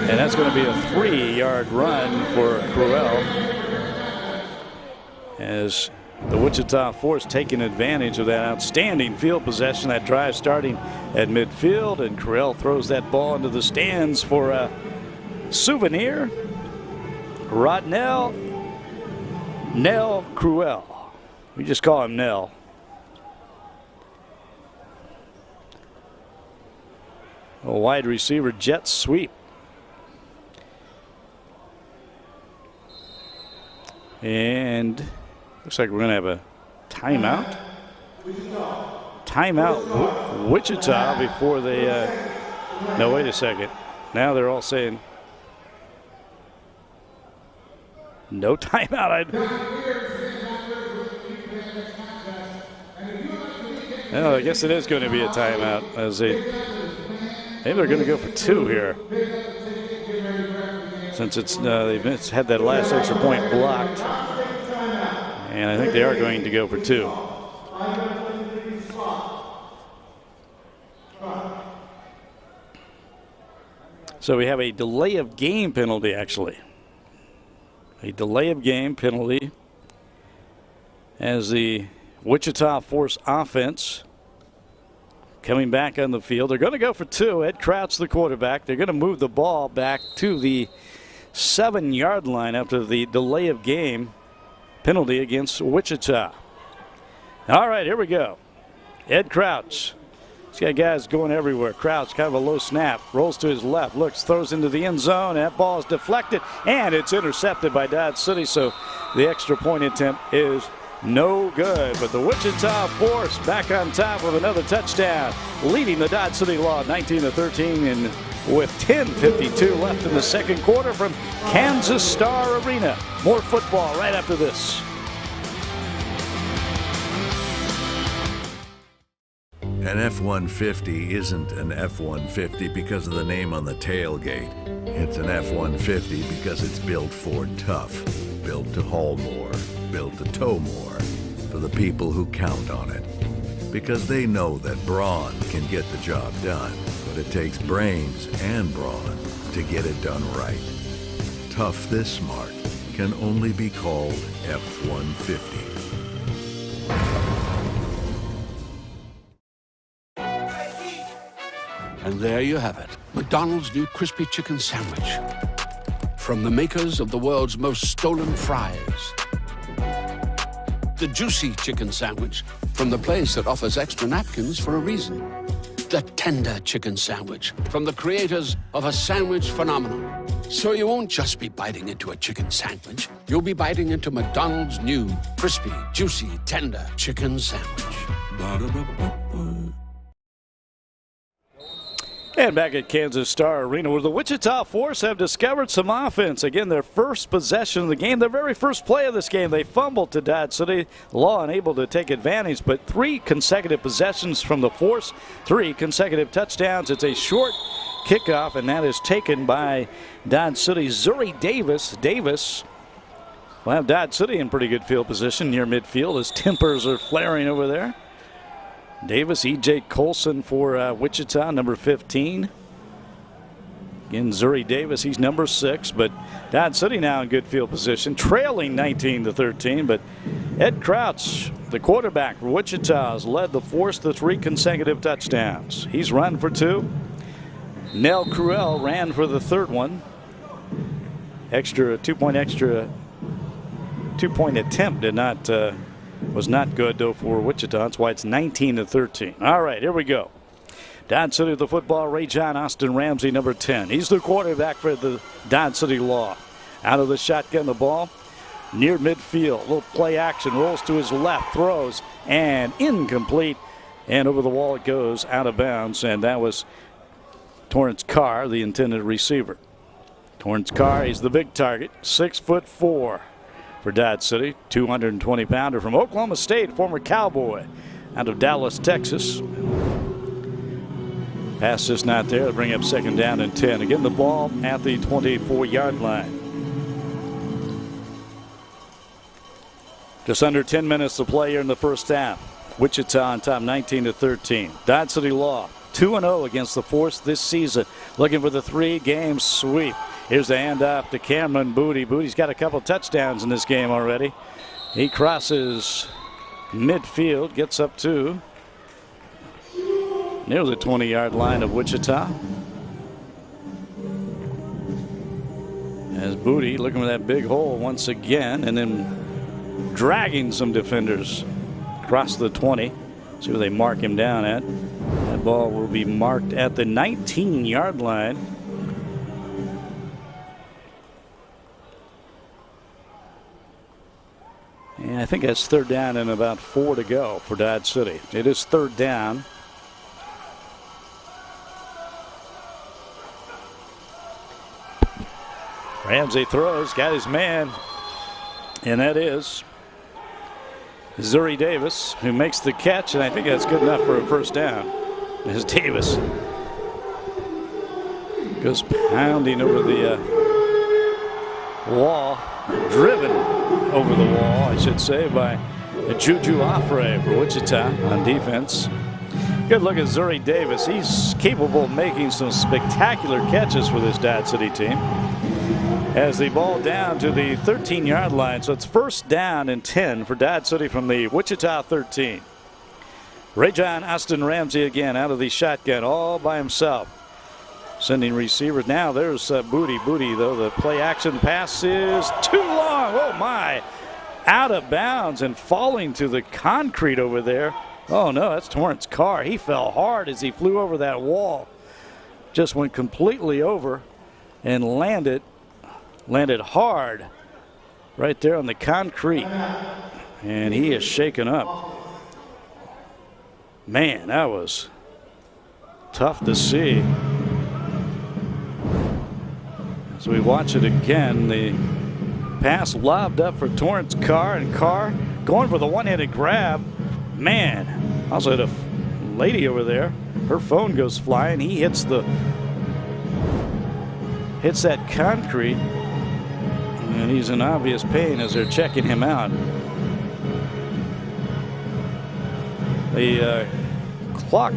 Speaker 1: And that's going to be a 3-yard run for Cruel, as the Wichita Force taking advantage of that outstanding field possession. That drive starting at midfield, and Cruel throws that ball into the stands for a souvenir. Rodnell Nell Cruel. We just call him Nell. A wide receiver jet sweep. And looks like we're going to have a timeout. Timeout Wichita before they no, wait a second. Now they're all saying no timeout. I guess it is going to be a timeout, as maybe they're going to go for 2 here, since it's they've had that last extra point blocked, and I think they are going to go for 2. So we have a delay of game penalty, actually. A delay of game penalty as the Wichita Force offense coming back on the field. They're going to go for two. Ed Crouch, the quarterback. They're going to move the ball back to the 7-yard line after the delay of game penalty against Wichita. All right, here we go. Ed Crouch. He's got guys going everywhere. Crouch, kind of a low snap, rolls to his left, looks, throws into the end zone. That ball is deflected, and it's intercepted by Dodge City, so the extra point attempt is no good. But the Wichita Force back on top with another touchdown, leading the Dodge City Law 19-13, and with 10:52 left in the second quarter from Kansas Star Arena. More football right after this.
Speaker 5: An F-150 isn't an F-150 because of the name on the tailgate. It's an F-150 because it's built for tough, built to haul more, built to tow more, for the people who count on it. Because they know that brawn can get the job done, but it takes brains and brawn to get it done right. Tough this smart can only be called F-150.
Speaker 3: And there you have it, McDonald's new crispy chicken sandwich. From the makers of the world's most stolen fries. The juicy chicken sandwich from the place that offers extra napkins for a reason. The tender chicken sandwich from the creators of a sandwich phenomenon. So you won't just be biting into a chicken sandwich. You'll be biting into McDonald's new crispy, juicy, tender chicken sandwich. Ba-da-ba-ba-ba.
Speaker 1: And back at Kansas Star Arena, where the Wichita Force have discovered some offense. Again, their first possession of the game, their very first play of this game, they fumbled to Dodge City. Law unable to take advantage, but 3 consecutive possessions from the Force, 3 consecutive touchdowns. It's a short kickoff, and that is taken by Dodge City's Zuri Davis. Davis will have Dodge City in pretty good field position near midfield as tempers are flaring over there. Davis, E.J. Colson for Wichita, number 15. Again, Zuri Davis, he's number 6, but Dodge City now in good field position, trailing 19-13. But Ed Crouch, the quarterback for Wichita, has led the Force to 3 consecutive touchdowns. He's run for 2. Nell Cruel ran for the 3rd one. Two-point attempt was not good, though, for Wichita. That's why it's 19-13. All right, here we go. Dodge City with the football. Ray John Austin Ramsey, number 10. He's the quarterback for the Dodge City Law. Out of the shotgun, the ball near midfield. A little play action. Rolls to his left, throws, and incomplete. And over the wall it goes, out of bounds. And that was Torrance Carr, the intended receiver. Torrance Carr, he's the big target, 6'4". For Dodge City, 220-pounder from Oklahoma State, former Cowboy out of Dallas, Texas. Pass is not there to bring up 2nd down and 10. Again, the ball at the 24-yard line. Just under 10 minutes to play here in the first half. Wichita on top, 19-13. Dodge City Law, 2-0 against the Force this season, looking for the 3-game sweep. Here's the handoff to Cameron Booty. Booty's got a couple touchdowns in this game already. He crosses midfield, gets up to near the 20-yard line of Wichita. As Booty looking for that big hole once again, and then dragging some defenders across the 20. See where they mark him down at. That ball will be marked at the 19-yard line. And I think that's 3rd down and about 4 to go for Dodge City. It is 3rd down. Ramsey throws, got his man, and that is Zuri Davis, who makes the catch, and I think that's good enough for a 1st down. As Davis goes pounding over the wall, driven over the wall, I should say, by Juju Afre for Wichita on defense. Good look at Zuri Davis. He's capable of making some spectacular catches for this Dad City team. As the ball down to the 13-yard line, so it's first down and 10 for Dad City from the Wichita 13. Rajon Austin Ramsey again out of the shotgun all by himself. Sending receivers. Now there's Booty. Booty, though, the play action pass is too long. Oh, my. Out of bounds and falling to the concrete over there. Oh, no, that's Torrance Carr. He fell hard as he flew over that wall. Just went completely over and landed hard right there on the concrete. And he is shaken up. Man, that was tough to see. As we watch it again, the pass lobbed up for Torrance Carr, and Carr going for the one-handed grab. Man, also had a lady over there. Her phone goes flying. He hits that concrete, and he's in obvious pain as they're checking him out. The clock,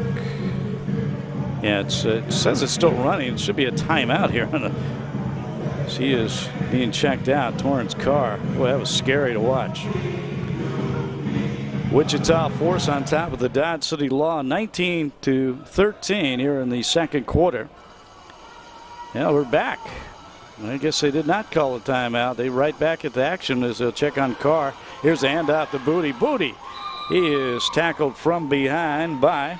Speaker 1: yeah, it says it's still running. It should be a timeout here. She is being checked out, Torrance Carr. Boy, that was scary to watch. Wichita force on top of the Dodge City Law, 19-13 here in the second quarter. Yeah, we're back. I guess they did not call a timeout. They right back at the action as they'll check on Carr. Here's the handout to Booty. Booty. He is tackled from behind by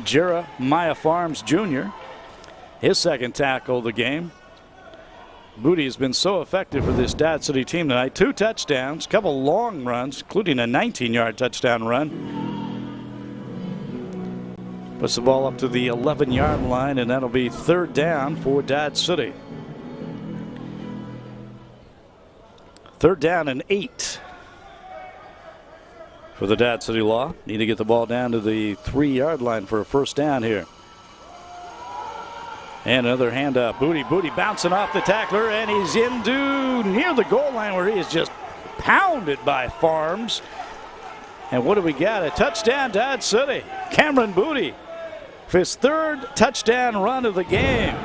Speaker 1: Jeremiah Farms Jr. His second tackle of the game. Booty has been so effective for this Dodge City team tonight. 2 touchdowns, a couple long runs, including a 19-yard touchdown run. Puts the ball up to the 11-yard line, and that'll be third down for Dodge City. Third down and 8 for the Dodge City Law. Need to get the ball down to the 3-yard line for a first down here. And another handoff. Booty bouncing off the tackler, and he's into near the goal line where he is just pounded by Farms. And what do we got? A touchdown, Dodge City. Cameron Booty, for his third touchdown run of the game,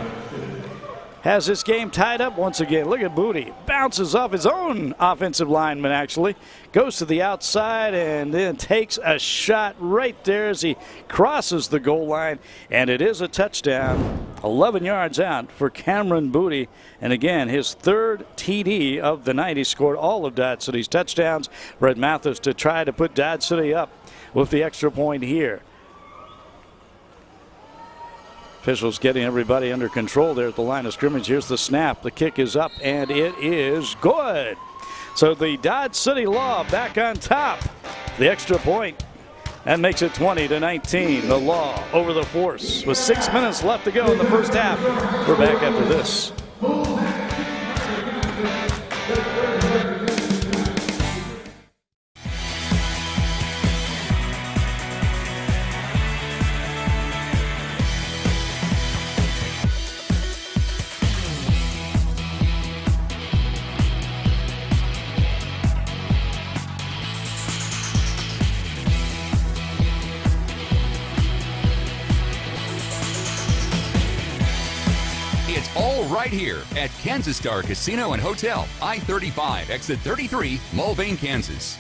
Speaker 1: has this game tied up once again. Look at Booty. Bounces off his own offensive lineman, actually. Goes to the outside and then takes a shot right there as he crosses the goal line. And it is a touchdown. 11 yards out for Cameron Booty. And again, his third TD of the night. He scored all of Dodge City's touchdowns. Brett Mathis to try to put Dodge City up with the extra point here. Officials getting everybody under control there at the line of scrimmage. Here's the snap. The kick is up, and it is good. So the Dodge City Law back on top. The extra point. That makes it 20-19. The Law over the Force with 6 minutes left to go in the first half. We're back after this.
Speaker 2: Right here at Kansas Star Casino and Hotel, I-35, exit 33, Mulvane, Kansas.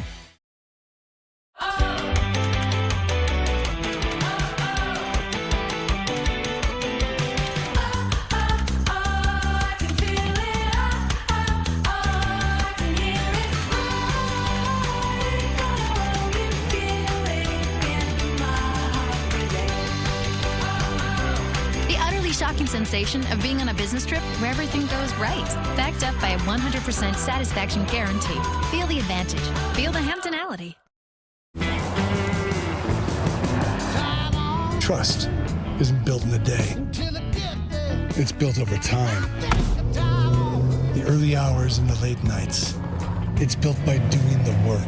Speaker 4: Shocking sensation of being on a business trip where everything goes right. Backed up by a 100% satisfaction guarantee. Feel the advantage. Feel the Hamptonality.
Speaker 9: Trust isn't built in a day. It's built over time. The early hours and the late nights. It's built by doing the work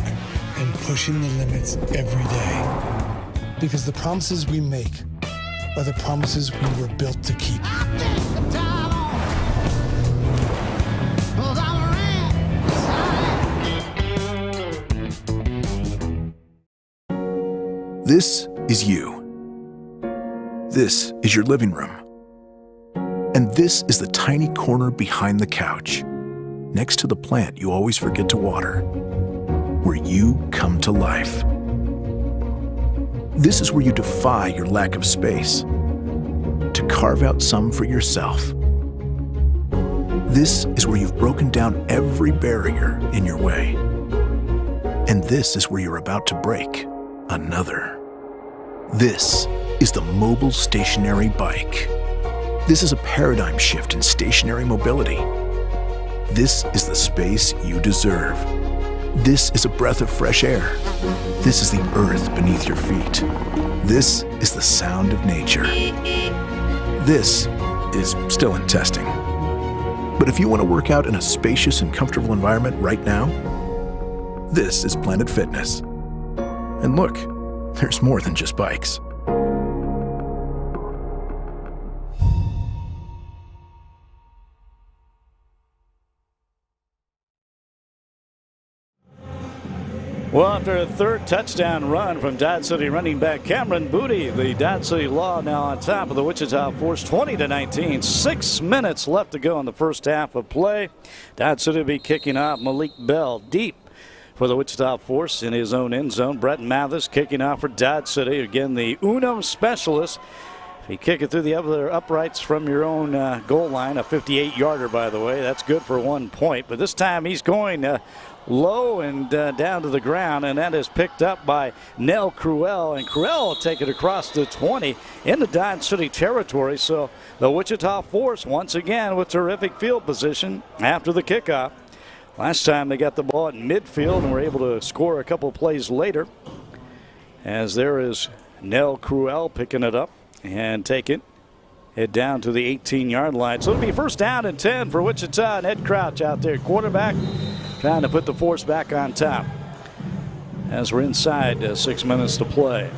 Speaker 9: and pushing the limits every day. Because the promises we make are the promises we were built to keep.
Speaker 10: This is you. This is your living room. And this is the tiny corner behind the couch, next to the plant you always forget to water, where you come to life. This is where you defy your lack of space to carve out some for yourself. This is where you've broken down every barrier in your way. And this is where you're about to break another. This is the mobile stationary bike. This is a paradigm shift in stationary mobility. This is the space you deserve. This is a breath of fresh air. This is the earth beneath your feet. This is the sound of nature. This is still in testing. But if you want to work out in a spacious and comfortable environment right now, this is Planet Fitness. And look, there's more than just bikes.
Speaker 1: Well, after a third touchdown run from Dodge City running back Cameron Booty, the Dodge City Law now on top of the Wichita Force 20-19. 6 minutes left to go in the first half of play. Dodge City will be kicking off. Malik Bell deep for the Wichita Force in his own end zone. Brett Mathis kicking off for Dodge City. Again, the Uno specialist. If you kick it through the other uprights from your own goal line, a 58-yarder, by the way. That's good for 1 point. But this time he's going low and down to the ground, and that is picked up by Nell Cruel, and Cruel will take it across the 20 into Dodge City territory. So the Wichita Force once again with terrific field position after the kickoff. Last time they got the ball at midfield and were able to score a couple plays later, as there is Nell Cruel picking it up and take it. Head down to the 18-yard line. So it'll be first down and 10 for Wichita, and Ed Crouch out there, quarterback, trying to put the Force back on top as we're inside 6 minutes to play.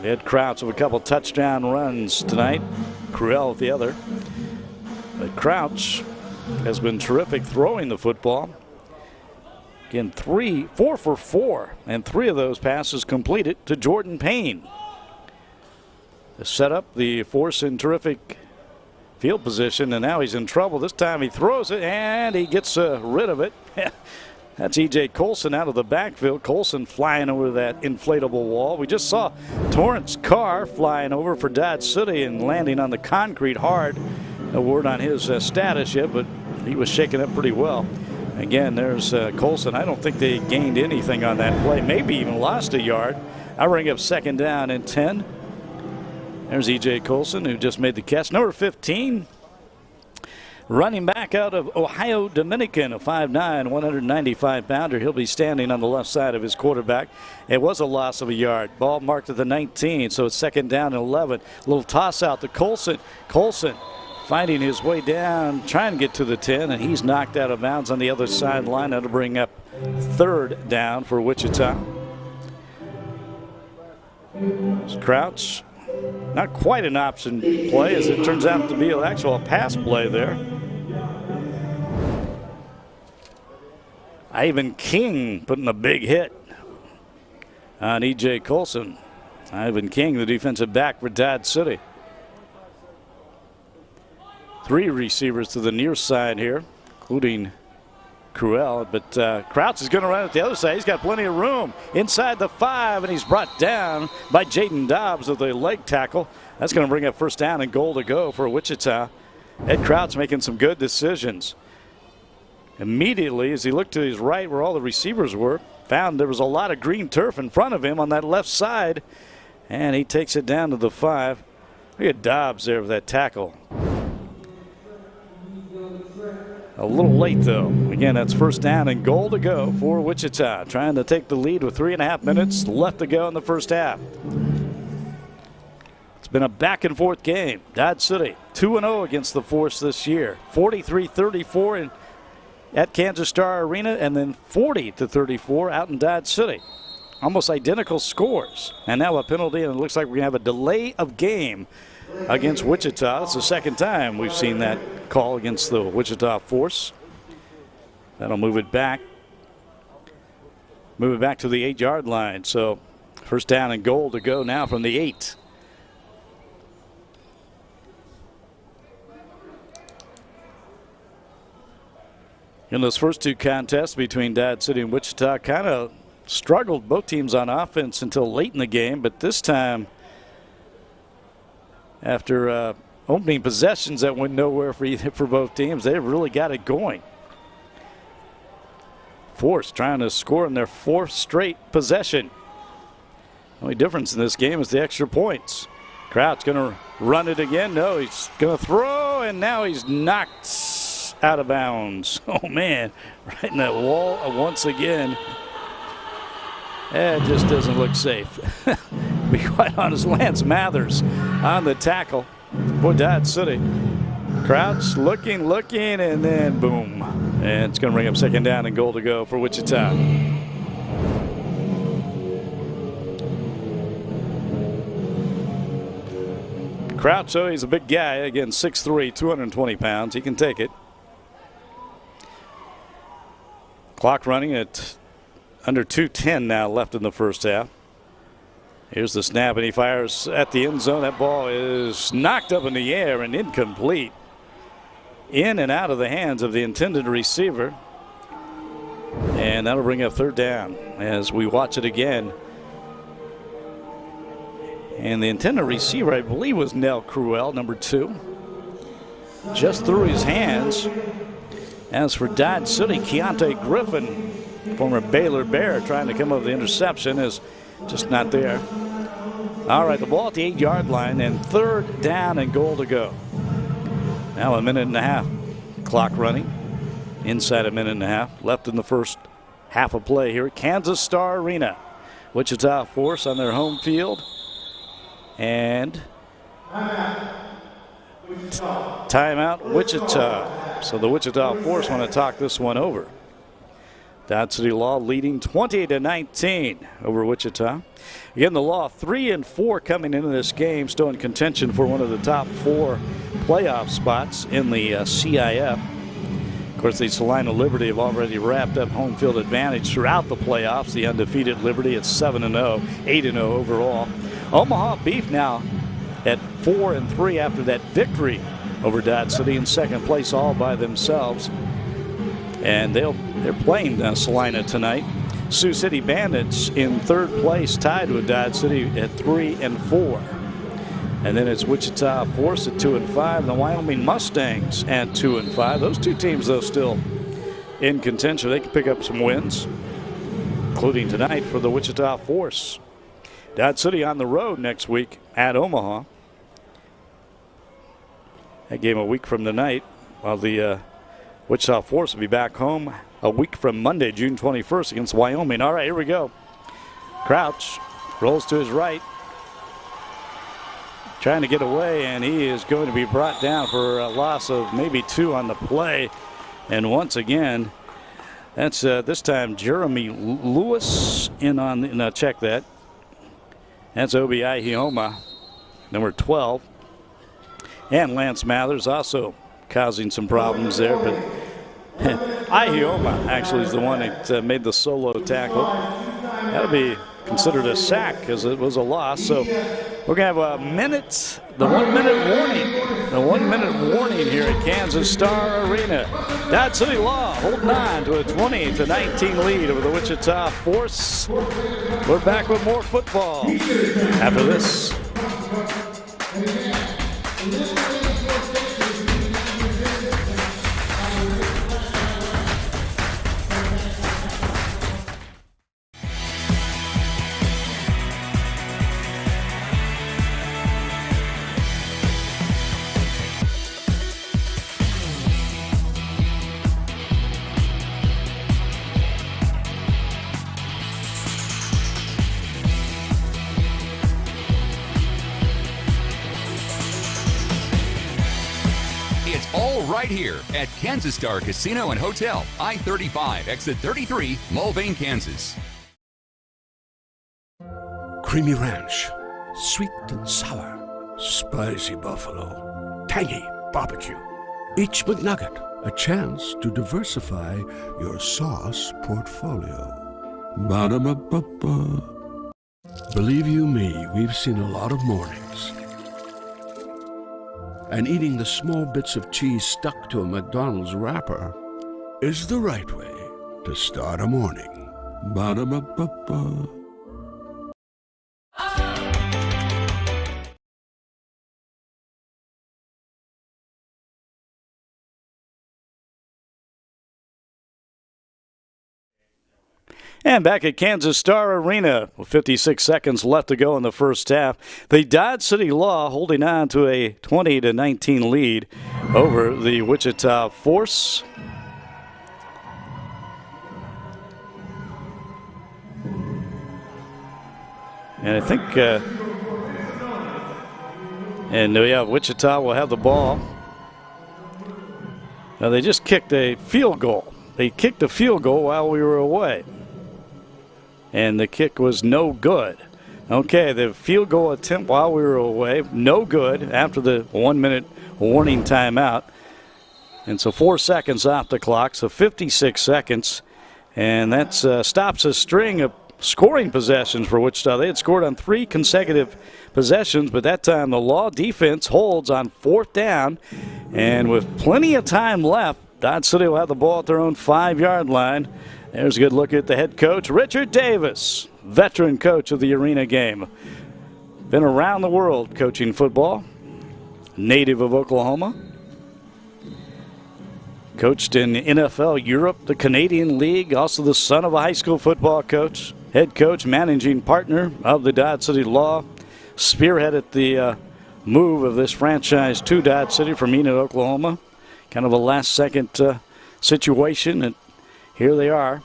Speaker 1: Ed Crouch with a couple touchdown runs tonight. Cruel with the other. But Crouch has been terrific throwing the football. Again, 4 for 4, and 3 of those passes completed to Jordan Payne. To set up the Force in terrific field position, and now he's in trouble. This time he throws it, and he gets rid of it. That's E.J. Colson out of the backfield. Colson flying over that inflatable wall. We just saw Torrance Carr flying over for Dodge City and landing on the concrete hard. No word on his status yet, but he was shaken up pretty well. Again, there's Colson. I don't think they gained anything on that play, maybe even lost a yard. I bring up second down and 10. There's E.J. Colson, who just made the catch. Number 15, running back out of Ohio Dominican, a 5'9", 195-pounder. He'll be standing on the left side of his quarterback. It was a loss of a yard. Ball marked at the 19, so it's second down and 11. A little toss out to Colson. Colson finding his way down, trying to get to the 10, and he's knocked out of bounds on the other sideline. That'll bring up third down for Wichita. Crouch. Not quite an option play, as it turns out to be an actual pass play there. Ivan King putting a big hit on E.J. Colson. Ivan King, the defensive back for Dodge City. 3 receivers to the near side here, including Cruel, but Crouch is going to run at the other side. He's got plenty of room inside the 5, and he's brought down by Jaden Dobbs with a leg tackle. That's going to bring up first down and goal to go for Wichita. Ed Crouch making some good decisions. Immediately, as he looked to his right where all the receivers were, found there was a lot of green turf in front of him on that left side, and he takes it down to the 5. Look at Dobbs there with that tackle. A little late, though. Again, that's first down and goal to go for Wichita, trying to take the lead with 3.5 minutes left to go in the first half. It's been a back-and-forth game. Dodge City 2-0 against the Force this year. 43-34 at Kansas Star Arena, and then 40-34 out in Dodge City. Almost identical scores. And now a penalty, and it looks like we're going to have a delay of game against Wichita. It's the second time we've seen that call against the Wichita Force. That'll move it back. Move it back to the 8-yard line. So First down and goal to go now from the 8. In those first two contests between Dodge City and Wichita, kind of struggled both teams on offense until late in the game, but this time, after opening possessions that went nowhere for both teams, they've really got it going. Force trying to score in their 4th straight possession. The only difference in this game is the extra points. Crouch going to run it again. No, he's going to throw, and now he's knocked out of bounds. Oh, man, right in that wall once again. It just doesn't look safe. To be quite honest, Lance Mathers on the tackle for Dodge City. Crouch looking, and then boom. And it's going to bring up second down and goal to go for Wichita. Crouch, so he's a big guy. Again, 6'3", 220 pounds. He can take it. Clock running at under 2:10 now left in the first half. Here's the snap, and he fires at the end zone. That ball is knocked up in the air and incomplete. In and out of the hands of the intended receiver. And that'll bring up third down as we watch it again. And the intended receiver, I believe, was Nell Cruel, number 2. Just through his hands. As for Dodge City, Keontae Griffin, former Baylor Bear, trying to come up with the interception, is just not there. All right, the ball at the 8-yard line, and third down and goal to go. Now a minute and a half clock running. Inside a minute and a half left in the first half of play here at Kansas Star Arena. Wichita Force on their home field. And timeout Wichita. So the Wichita Force want to talk this one over. Dodge City Law leading 20-19 over Wichita. Again, the Law 3-4 coming into this game, still in contention for one of the top 4 playoff spots in the CIF. Of course, the Salina Liberty have already wrapped up home field advantage throughout the playoffs. The undefeated Liberty at 7-0, 8-0 overall. Omaha Beef now at 4-3 after that victory over Dodge City in second place all by themselves. And they're playing Salina tonight. Sioux City Bandits in third place, tied with Dodge City at 3-4. And then it's Wichita Force at 2-5. The Wyoming Mustangs at 2-5. Those two teams, though, still in contention. They can pick up some wins, including tonight for the Wichita Force. Dodge City on the road next week at Omaha. That game a week from tonight, while the Wichita Force will be back home a week from Monday, June 21st against Wyoming. All right, here we go. Crouch rolls to his right, trying to get away, and he is going to be brought down for a loss of maybe 2 on the play. And once again, that's this time Jeremy Lewis in on. Now check that. That's Obi Ihioma, number 12. And Lance Mathers also causing some problems there, but Ihioma actually is the one that made the solo tackle. That'll be considered a sack because it was a loss. So we're going to have a minute, the 1 minute warning. The 1 minute warning here at Kansas Star Arena. Dodge City Law holding on to a 20-19 lead over the Wichita Force. We're back with more football after this.
Speaker 2: Right here at Kansas Star Casino and Hotel, I-35, exit 33, Mulvane, Kansas.
Speaker 3: Creamy Ranch, sweet and sour, spicy buffalo, tangy barbecue. Each McNugget, a chance to diversify your sauce portfolio. Ba-da-ba-ba-ba. Believe you me, we've seen a lot of mornings. And eating the small bits of cheese stuck to a McDonald's wrapper is the right way to start a morning. Ba-da-ba-ba-ba.
Speaker 1: And back at Kansas Star Arena, with 56 seconds left to go in the first half, the Dodge City Law holding on to a 20-19 lead over the Wichita Force. And I think, Wichita will have the ball. Now they just kicked a field goal. They kicked a field goal while we were away. And the kick was no good. Okay, the field goal attempt while we were away, no good after the 1 minute warning timeout. And so 4 seconds off the clock, so 56 seconds. And that stops a string of scoring possessions for Wichita. They had scored on 3 consecutive possessions, but that time the Law defense holds on 4th down. And with plenty of time left, Dodge City will have the ball at their own 5-yard line. There's a good look at the head coach, Richard Davis, veteran coach of the arena game. Been around the world coaching football, native of Oklahoma. Coached in NFL Europe, the Canadian League, also the son of a high school football coach. Head coach, managing partner of the Dodge City Law. Spearheaded the move of this franchise to Dodge City from Enid, Oklahoma. Kind of a last-second situation, and here they are,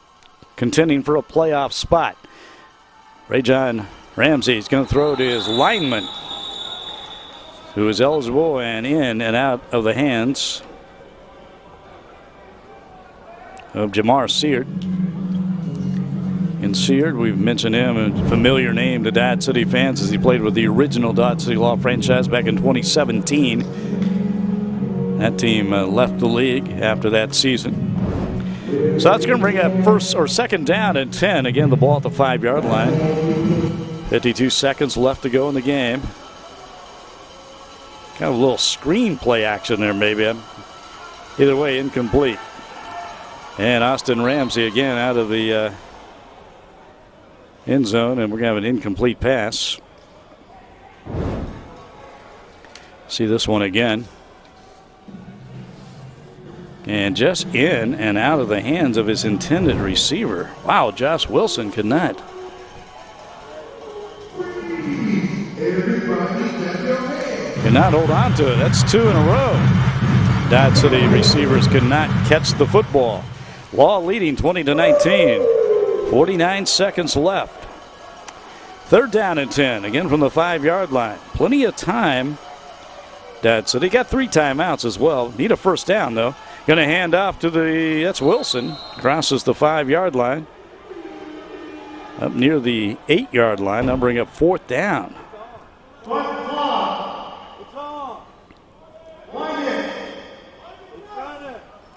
Speaker 1: contending for a playoff spot. Rajon Ramsey is going to throw to his lineman, who is eligible and in and out of the hands of Jamar Seard. And Seard, we've mentioned him, a familiar name to Dodge City fans as he played with the original Dodge City Law franchise back in 2017. That team left the league after that season. So that's going to bring up second down and 10. Again, the ball at the 5-yard line. 52 seconds left to go in the game. Kind of a little screen play action there, maybe. Either way, incomplete. And Austin Ramsey again out of the end zone, and we're going to have an incomplete pass. See this one again. And just in and out of the hands of his intended receiver. Wow, Josh Wilson could not. Cannot hold on to it. That's 2 in a row. Dodge City receivers could not catch the football. Law leading 20-19. 49 seconds left. 3rd down and 10. Again from the 5-yard line. Plenty of time. Dodge City got 3 timeouts as well. Need a first down though. Going to hand off to that's Wilson. Crosses the 5-yard line. Up near the 8-yard line. That'll bring up 4th down.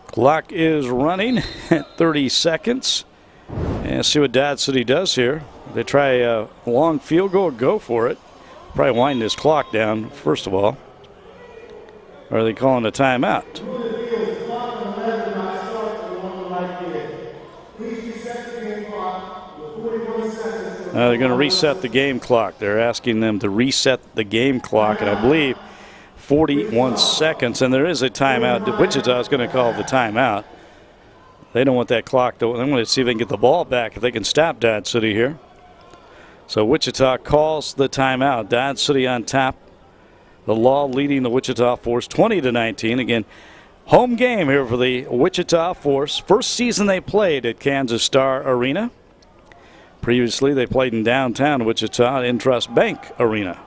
Speaker 1: Clock is running at 30 seconds. And see what Dodge City does here. They try a long field goal, go for it. Probably wind this clock down, first of all. Or are they calling a timeout? They're going to reset the game clock. They're asking them to reset the game clock, and I believe 41 seconds. And there is a timeout. Wichita is going to call the timeout. They don't want that clock. They want to see if they can get the ball back, if they can stop Dodge City here. So Wichita calls the timeout. Dodge City on top. The Law leading the Wichita Force 20-19. Again, home game here for the Wichita Force. First season they played at Kansas Star Arena. Previously, they played in downtown Wichita at Intrust Bank Arena.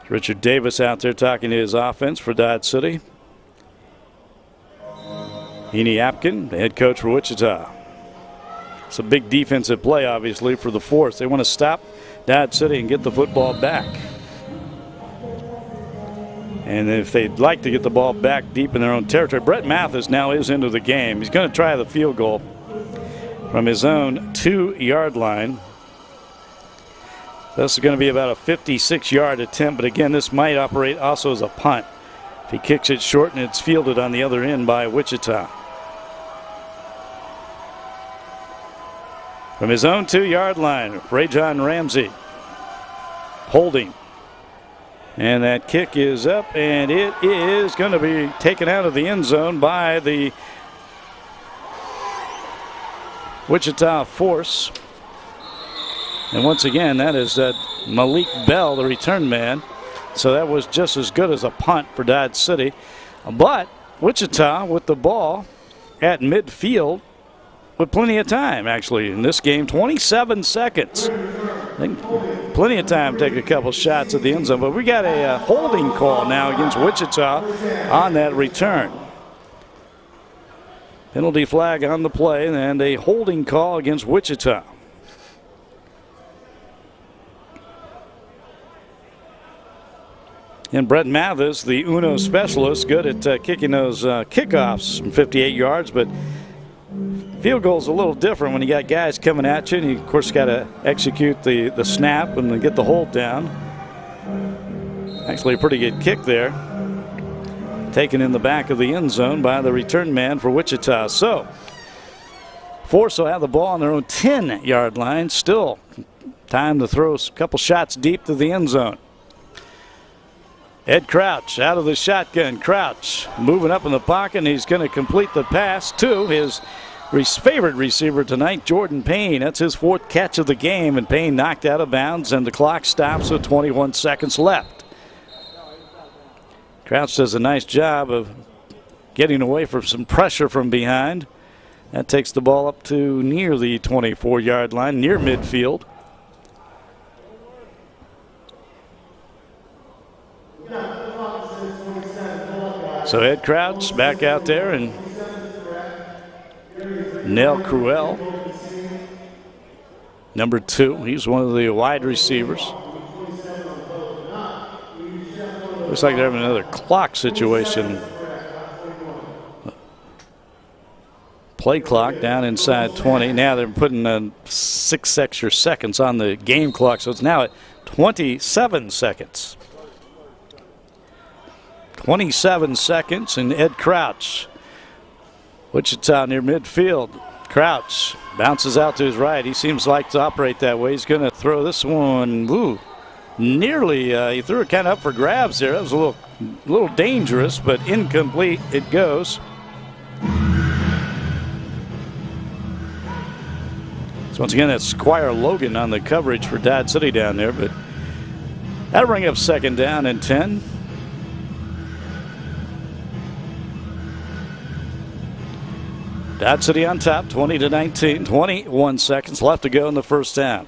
Speaker 1: Richard Davis out there talking to his offense for Dodge City. Heaney Apkin, the head coach for Wichita. It's a big defensive play, obviously, for the Force. They want to stop Dodge City and get the football back. And if they'd like to get the ball back deep in their own territory, Brett Mathis now is into the game. He's going to try the field goal. from his own 2-yard line. This is going to be about a 56-yard attempt, but again, this might operate also as a punt. If he kicks it short and it's fielded on the other end by Wichita. From his own 2-yard line, Rajon Ramsey holding. And that kick is up, and it is going to be taken out of the end zone by the Wichita Force. And once again, that is Malik Bell, the return man. So that was just as good as a punt for Dodge City. But Wichita with the ball at midfield with plenty of time, actually, in this game. 27 seconds. I think plenty of time to take a couple shots at the end zone. But we got a holding call now against Wichita on that return. Penalty flag on the play, and a holding call against Wichita. And Brett Mathis, the Uno specialist, good at kicking those kickoffs from 58 yards, but field goal's a little different when you got guys coming at you, and you, of course, got to execute the snap and then get the hold down. Actually, a pretty good kick there. Taken in the back of the end zone by the return man for Wichita. So, Force will have the ball on their own 10-yard line. Still time to throw a couple shots deep to the end zone. Ed Crouch out of the shotgun. Crouch moving up in the pocket, and he's going to complete the pass to his favorite receiver tonight, Jordan Payne. That's his 4th catch of the game, and Payne knocked out of bounds, and the clock stops with 21 seconds left. Crouch does a nice job of getting away from some pressure from behind. That takes the ball up to near the 24-yard line, near midfield. So Ed Crouch back out there, and Nell Cruel, number 2. He's one of the wide receivers. Looks like they're having another clock situation. Play clock down inside 20. Now they're putting 6 extra seconds on the game clock, so it's now at 27 seconds. 27 seconds, and Ed Crouch. Wichita near midfield. Crouch bounces out to his right. He seems like to operate that way. He's going to throw this one. Ooh, nearly. He threw it kind of up for grabs there. That was a little dangerous, but incomplete it goes. So once again, that's Squire Logan on the coverage for Dodge City down there, but that'll bring up 2nd down and 10. Dodge City on top, 20-19, 21 seconds left to go in the first half.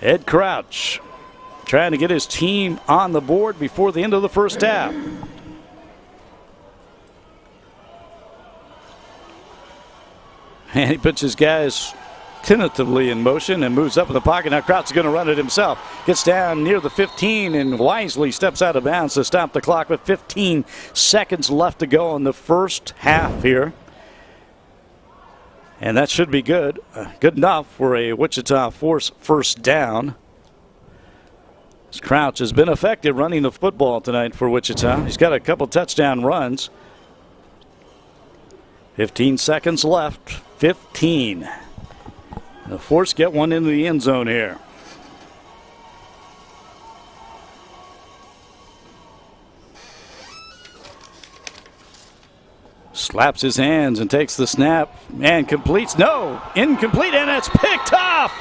Speaker 1: Ed Crouch trying to get his team on the board before the end of the first half. And he puts his guys tentatively in motion and moves up in the pocket. Now Crouch is going to run it himself. Gets down near the 15 and wisely steps out of bounds to stop the clock with 15 seconds left to go in the first half here. And that should be good. Good enough for a Wichita Force first down. As Crouch has been effective running the football tonight for Wichita. He's got a couple touchdown runs. 15 seconds left. 15. The Force get one into the end zone here. Slaps his hands and takes the snap and completes. No, incomplete, and it's picked off.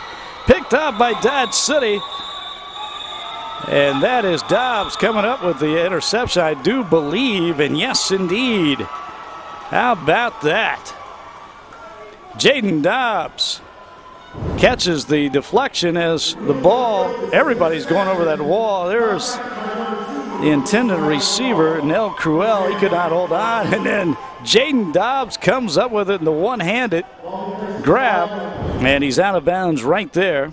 Speaker 1: Picked off by Dodge City. And that is Dobbs coming up with the interception, I do believe, and yes, indeed. How about that? Jaden Dobbs catches the deflection as the ball, everybody's going over that wall. There's the intended receiver, Nell Cruel. He could not hold on, and then Jaden Dobbs comes up with it in the one-handed grab, and he's out of bounds right there.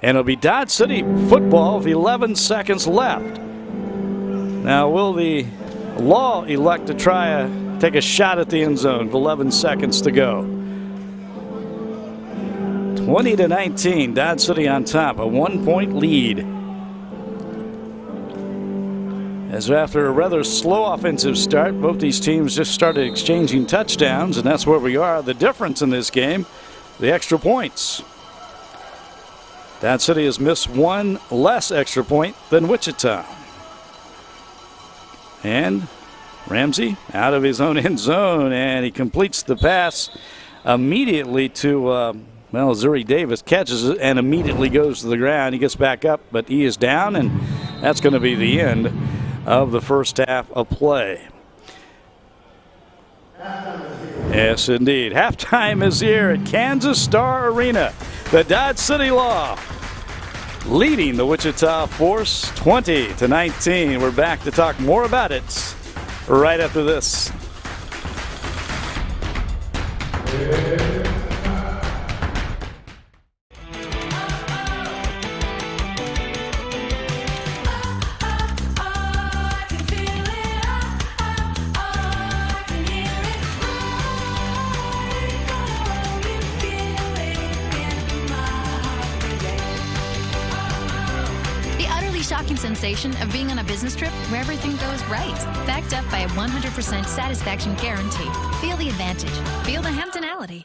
Speaker 1: And it'll be Dodge City football with 11 seconds left. Now, will the Law elect to try take a shot at the end zone with 11 seconds to go? 20-19. Dodge City on top, a 1-point lead. As after a rather slow offensive start, both these teams just started exchanging touchdowns, and that's where we are. The difference in this game, the extra points. Dodge City has missed one less extra point than Wichita. And Ramsey out of his own end zone, and he completes the pass immediately to, Zuri Davis catches it and immediately goes to the ground. He gets back up, but he is down, and that's going to be the end of the first half of play. Yes, indeed. Halftime is here at Kansas Star Arena. The Dodge City Law leading the Wichita Force 20-19. We're back to talk more about it right after this.
Speaker 4: Shocking sensation of being on a business trip where everything goes right. Backed up by a 100% satisfaction guarantee. Feel the advantage. Feel the Hamptonality.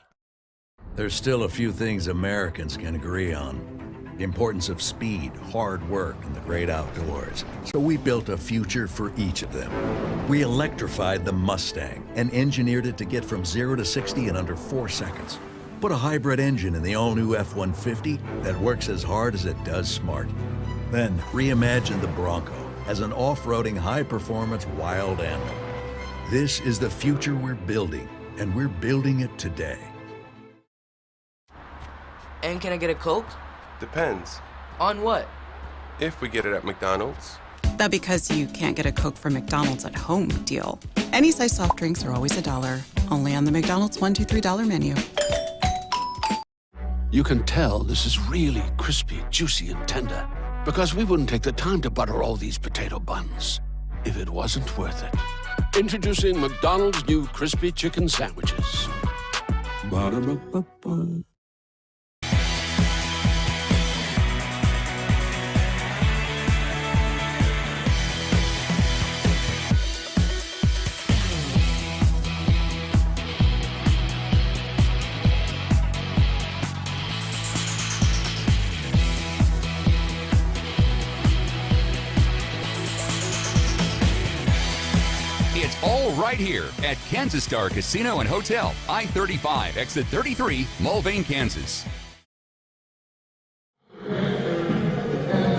Speaker 5: There's still a few things Americans can agree on. The importance of speed, hard work, and the great outdoors. So we built a future for each of them. We electrified the Mustang and engineered it to get from 0 to 60 in under 4 seconds. Put a hybrid engine in the all-new F-150 that works as hard as it does smart. Then reimagine the Bronco as an off-roading, high-performance wild animal. This is the future we're building, and we're building it today.
Speaker 11: And can I get a Coke?
Speaker 7: Depends.
Speaker 11: On what?
Speaker 7: If we get it at McDonald's.
Speaker 8: The because you can't get a Coke from McDonald's at home deal. Any size soft drinks are always $1, only on the McDonald's $1, $2, $3 menu.
Speaker 3: You can tell this is really crispy, juicy, and tender. Because we wouldn't take the time to butter all these potato buns if it wasn't worth it. Introducing McDonald's new crispy chicken sandwiches. Ba-da-ba-ba-ba.
Speaker 2: All right here at Kansas Star Casino and Hotel, I-35, exit 33, Mulvane, Kansas.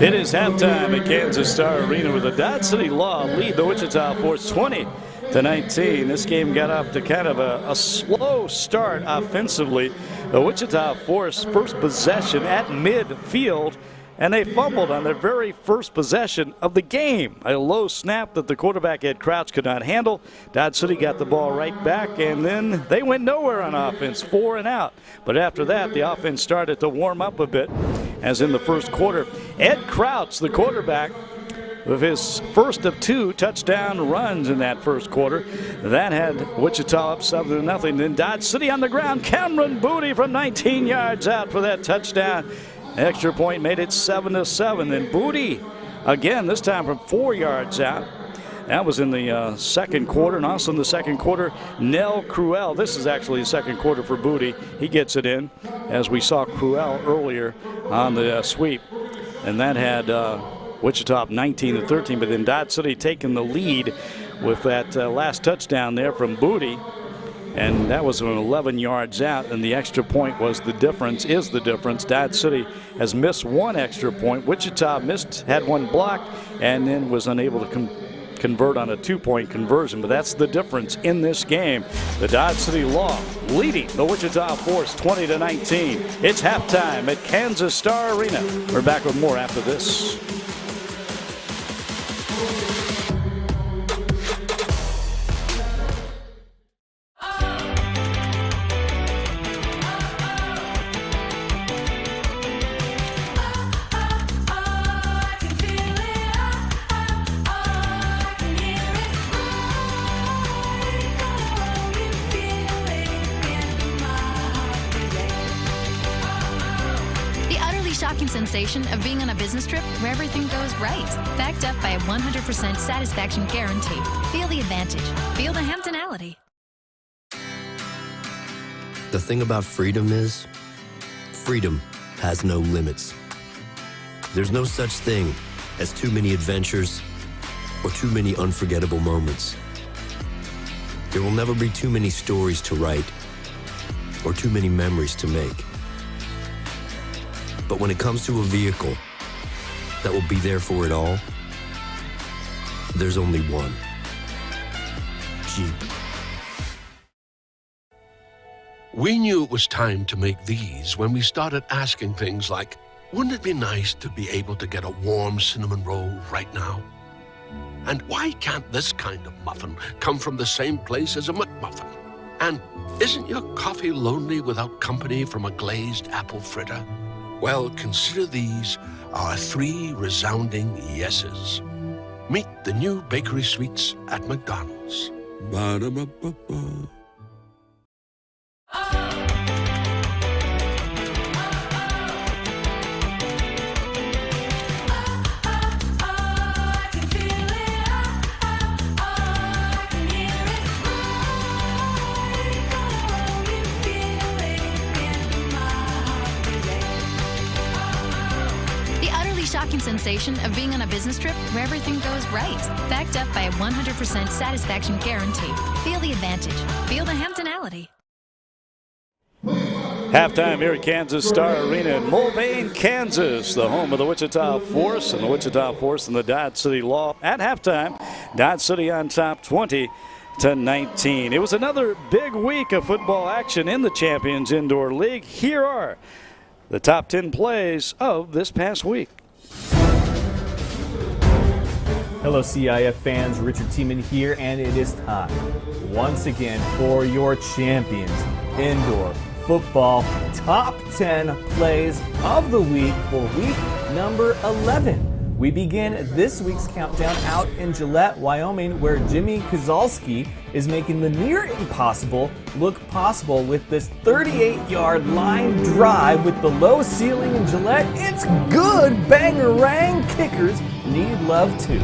Speaker 1: It is halftime at Kansas Star Arena with the Dodge City Law lead the Wichita Force 20-19. This game got off to kind of a slow start offensively. The Wichita Force first possession at midfield, and they fumbled on their very first possession of the game. A low snap that the quarterback Ed Crouch could not handle. Dodge City got the ball right back, and then they went nowhere on offense, 4 and out. But after that, the offense started to warm up a bit, as in the first quarter. Ed Crouch, the quarterback, with his first of 2 touchdown runs in that first quarter. That had Wichita up 7-0. Then Dodge City on the ground. Cameron Booty from 19 yards out for that touchdown. Extra point made it 7-7. Then Booty again, this time from 4 yards out. That was in the second quarter, and also in the second quarter, Nell Cruel. This is actually the second quarter for Booty. He gets it in, as we saw Cruel earlier on the sweep. And that had Wichita up 19-13, but then Dodge City taking the lead with that last touchdown there from Booty. And that was 11 yards out, and the extra point was the difference, is the difference. Dodge City has missed 1 extra point. Wichita had 1 blocked, and then was unable to convert on a 2-point conversion. But that's the difference in this game. The Dodge City Law leading the Wichita Force 20-19. It's halftime at Kansas Star Arena. We're back with more after this.
Speaker 4: shocking sensation of being on a business trip where everything goes right. Backed up by a 100% satisfaction guarantee. Feel the advantage. Feel the Hamptonality.
Speaker 6: The thing about freedom is, freedom has no limits. There's no such thing as too many adventures or too many unforgettable moments. There will never be too many stories to write or too many memories to make. But when it comes to a vehicle that will be there for it all, there's only one. Jeep.
Speaker 3: We knew it was time to make these when we started asking things like, wouldn't it be nice to be able to get a warm cinnamon roll right now? And why can't this kind of muffin come from the same place as a McMuffin? And isn't your coffee lonely without company from a glazed apple fritter? Well, consider these our 3 resounding yeses. Meet the new bakery sweets at McDonald's. Ba-da-ba-ba-ba.
Speaker 4: Shocking sensation of being on a business trip where everything goes right. Backed up by a 100% satisfaction guarantee. Feel the advantage. Feel the Hamptonality.
Speaker 1: Halftime here at Kansas Star Arena in Mulvane, Kansas, the home of the Wichita Force and the Wichita Force and the Dodge City Law. At halftime, Dodge City on top 20-19. It was another big week of football action in the Champions Indoor League. Here are the top 10 plays of this past week.
Speaker 12: Hello CIF fans, Richard Tiemann here, and it is time once again for your Champions Indoor Football Top 10 Plays of the Week for week number 11. We begin this week's countdown out in Gillette, Wyoming, where Jimmy Kozalski is making the near impossible look possible with this 38-yard line drive with the low ceiling in Gillette. It's good! Bangarang! Kickers need love too.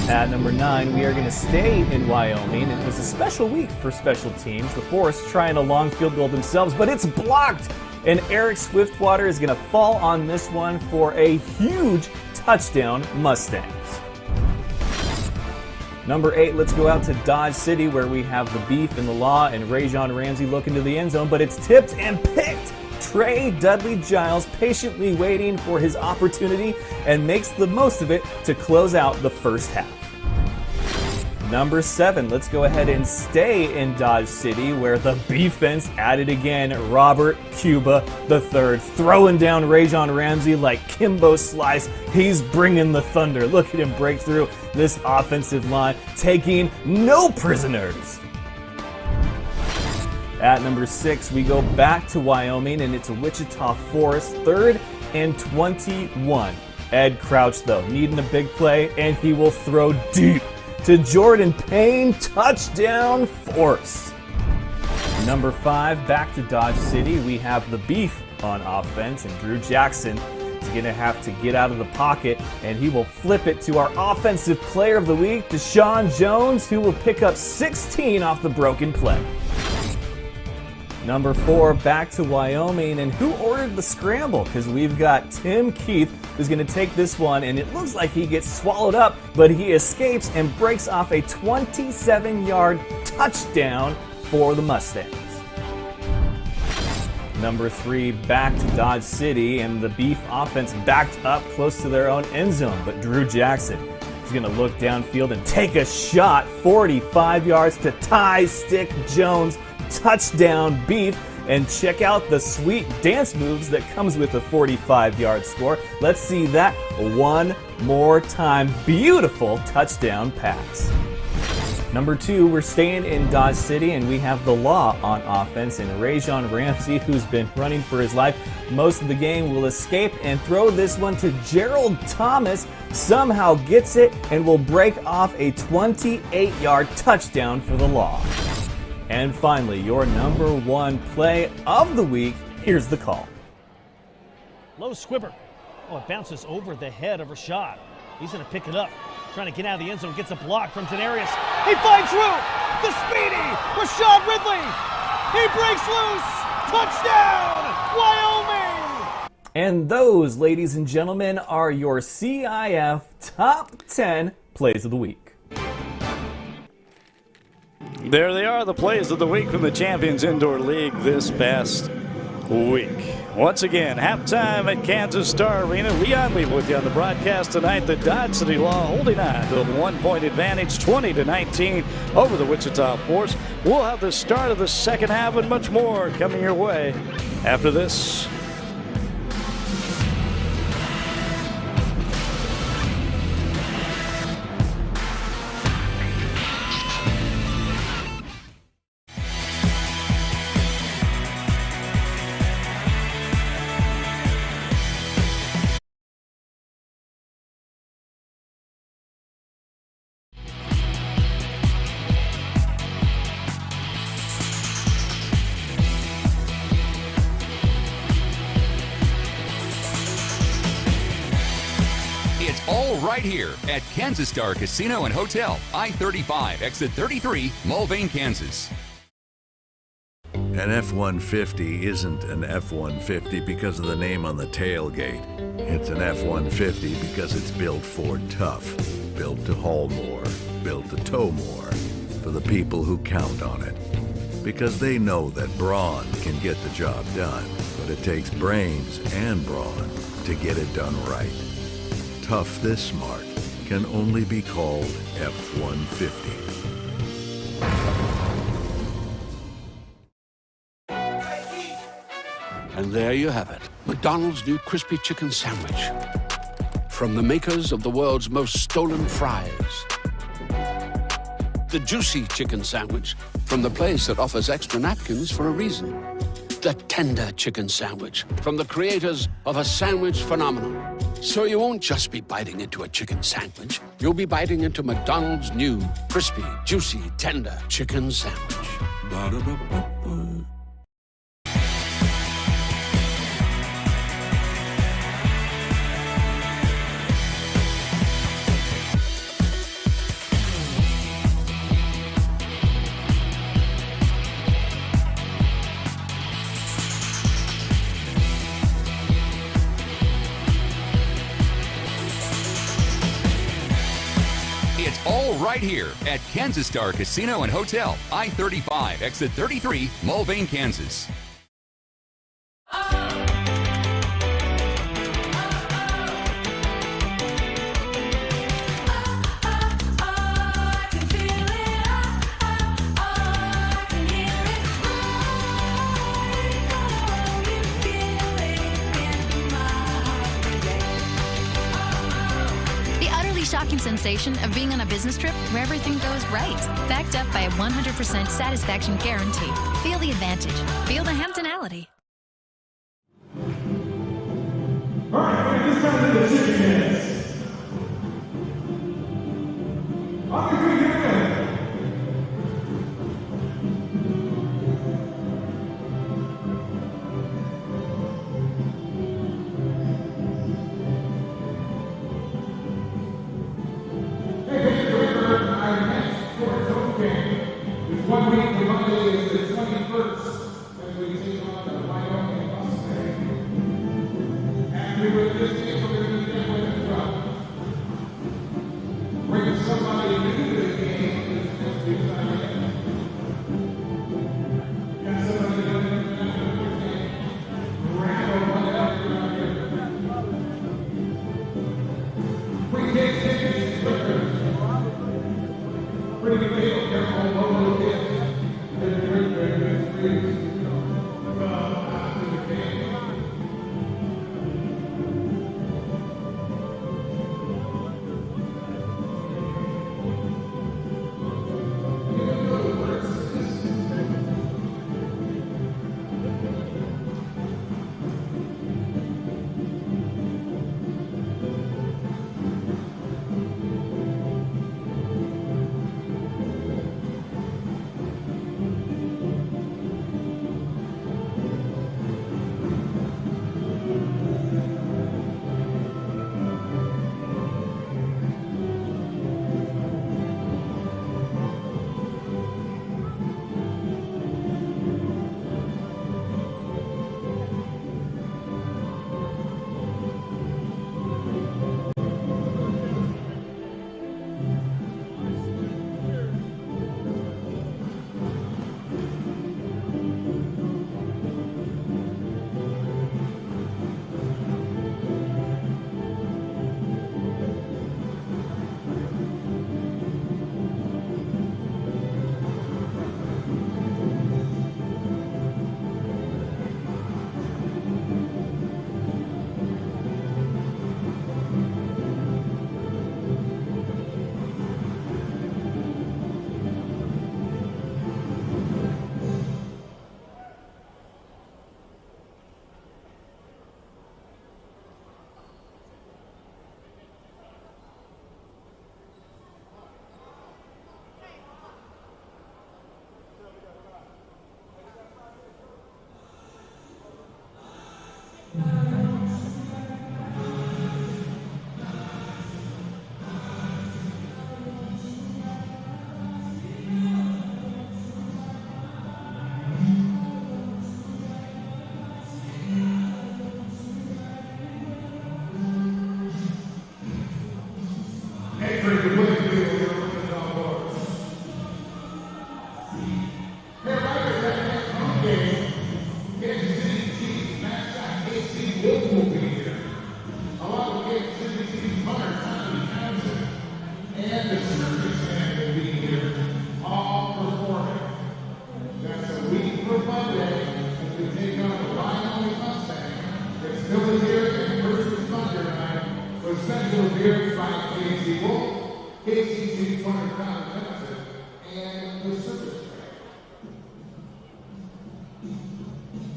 Speaker 12: At number 9, we are going to stay in Wyoming. It was a special week for special teams. The Forest trying a long field goal themselves, but it's blocked. And Eric Swiftwater is going to fall on this one for a huge touchdown, Mustangs. Number 8, let's go out to Dodge City, where we have the Beef and the Law and Rajon Ramsey looking to the end zone, but it's tipped and picked. Trey Dudley Giles patiently waiting for his opportunity and makes the most of it to close out the first half. Number 7, let's go ahead and stay in Dodge City, where the defense at it again. Robert Cuba III throwing down Rajon Ramsey like Kimbo Slice. He's bringing the thunder. Look at him break through this offensive line, taking no prisoners. At number 6, we go back to Wyoming, and it's a Wichita Forest, 3rd and 21. Ed Crouch, though, needing a big play, and he will throw deep to Jordan Payne. Touchdown, Force. Number 5, back to Dodge City. We have the Beef on offense, and Drew Jackson is going to have to get out of the pocket, and he will flip it to our Offensive Player of the Week, Deshaun Jones, who will pick up 16 off the broken play. Number 4, back to Wyoming, and who ordered the scramble? Because we've got Tim Keith, who's going to take this one, and it looks like he gets swallowed up, but he escapes and breaks off a 27-yard touchdown for the Mustangs. Number 3, back to Dodge City, and the Beef offense backed up close to their own end zone, but Drew Jackson is going to look downfield and take a shot, 45 yards to Ty Stick Jones. Touchdown, Beef. And check out the sweet dance moves that comes with a 45-yard score. Let's see that one more time. Beautiful touchdown pass. Number 2, we're staying in Dodge City, and we have the Law on offense, and Rajon Ramsey, who's been running for his life most of the game, will escape and throw this one to Gerald Thomas. Somehow gets it and will break off a 28-yard touchdown for the Law. And finally, your number 1 play of the week. Here's the call.
Speaker 13: Low Squibber Oh, it bounces over the head of Rashad. He's going to pick it up. Trying to get out of the end zone. Gets a block from Denarius. He finds room. The speedy Rashad Ridley. He breaks loose. Touchdown, Wyoming!
Speaker 12: And those, ladies and gentlemen, are your CIF Top 10 Plays of the Week.
Speaker 1: There they are, the plays of the week from the Champions Indoor League this past week. Once again, halftime at Kansas Star Arena. Leon Leva with you on the broadcast tonight. The Dodge City Law holding on to a 1-point advantage, 20-19 over the Wichita Force. We'll have the start of the second half and much more coming your way after this.
Speaker 2: All right here at Kansas Star Casino and Hotel, I-35, exit 33, Mulvane, Kansas.
Speaker 5: An F-150 isn't an F-150 because of the name on the tailgate. It's an F-150 because it's built Ford tough, built to haul more, built to tow more, for the people who count on it. Because they know that brawn can get the job done, but it takes brains and brawn to get it done right. Tough this smart can only be called F-150.
Speaker 3: And there you have it, McDonald's new crispy chicken sandwich. From the makers of the world's most stolen fries. The juicy chicken sandwich from the place that offers extra napkins for a reason. The tender chicken sandwich from the creators of a sandwich phenomenon. So you won't just be biting into a chicken sandwich. You'll be biting into McDonald's new crispy, juicy, tender chicken sandwich. Ba-da-ba-ba-ba.
Speaker 2: It's all right here at Kansas Star Casino and Hotel, I-35, exit 33, Mulvane, Kansas.
Speaker 4: Shocking sensation of being on a business trip where everything goes right. Backed up by a 100% satisfaction guarantee. Feel the advantage. Feel the Hamptonality.
Speaker 14: All right, this time to the chicken heads. On your feet, get ready. One week from Monday is the 21st, as we take on the Wyoming Mustang. Happy with this game, we're going to be that way as well. Bring somebody new to the game this next week's idea. Got somebody new to the game. Grab one out here. Free takes tickets, clickers. Pretty good deal, careful, low kids.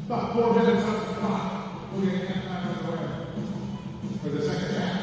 Speaker 14: About 4 minutes on the clock. We'll get halftime on the way for the second half.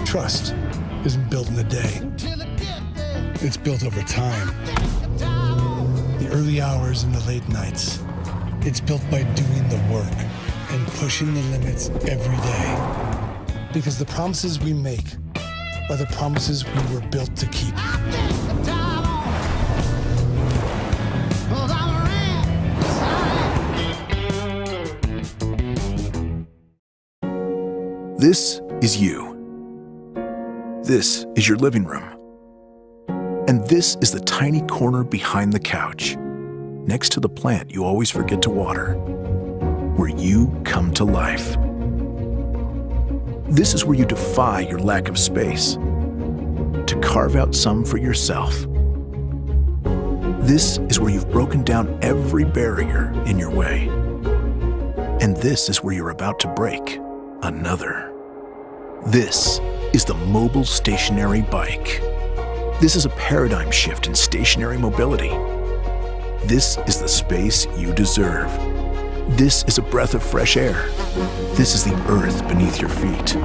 Speaker 9: Trust isn't built in a day. It's built over time. The early hours and the late nights. It's built by doing the work and pushing the limits every day. Because the promises we make are the promises we were built to keep.
Speaker 10: This is you. This is your living room. And this is the tiny corner behind the couch, next to the plant you always forget to water, where you come to life. This is where you defy your lack of space to carve out some for yourself. This is where you've broken down every barrier in your way. And this is where you're about to break another. This is the mobile stationary bike. This is a paradigm shift in stationary mobility. This is the space you deserve. This is a breath of fresh air. This is the earth beneath your feet.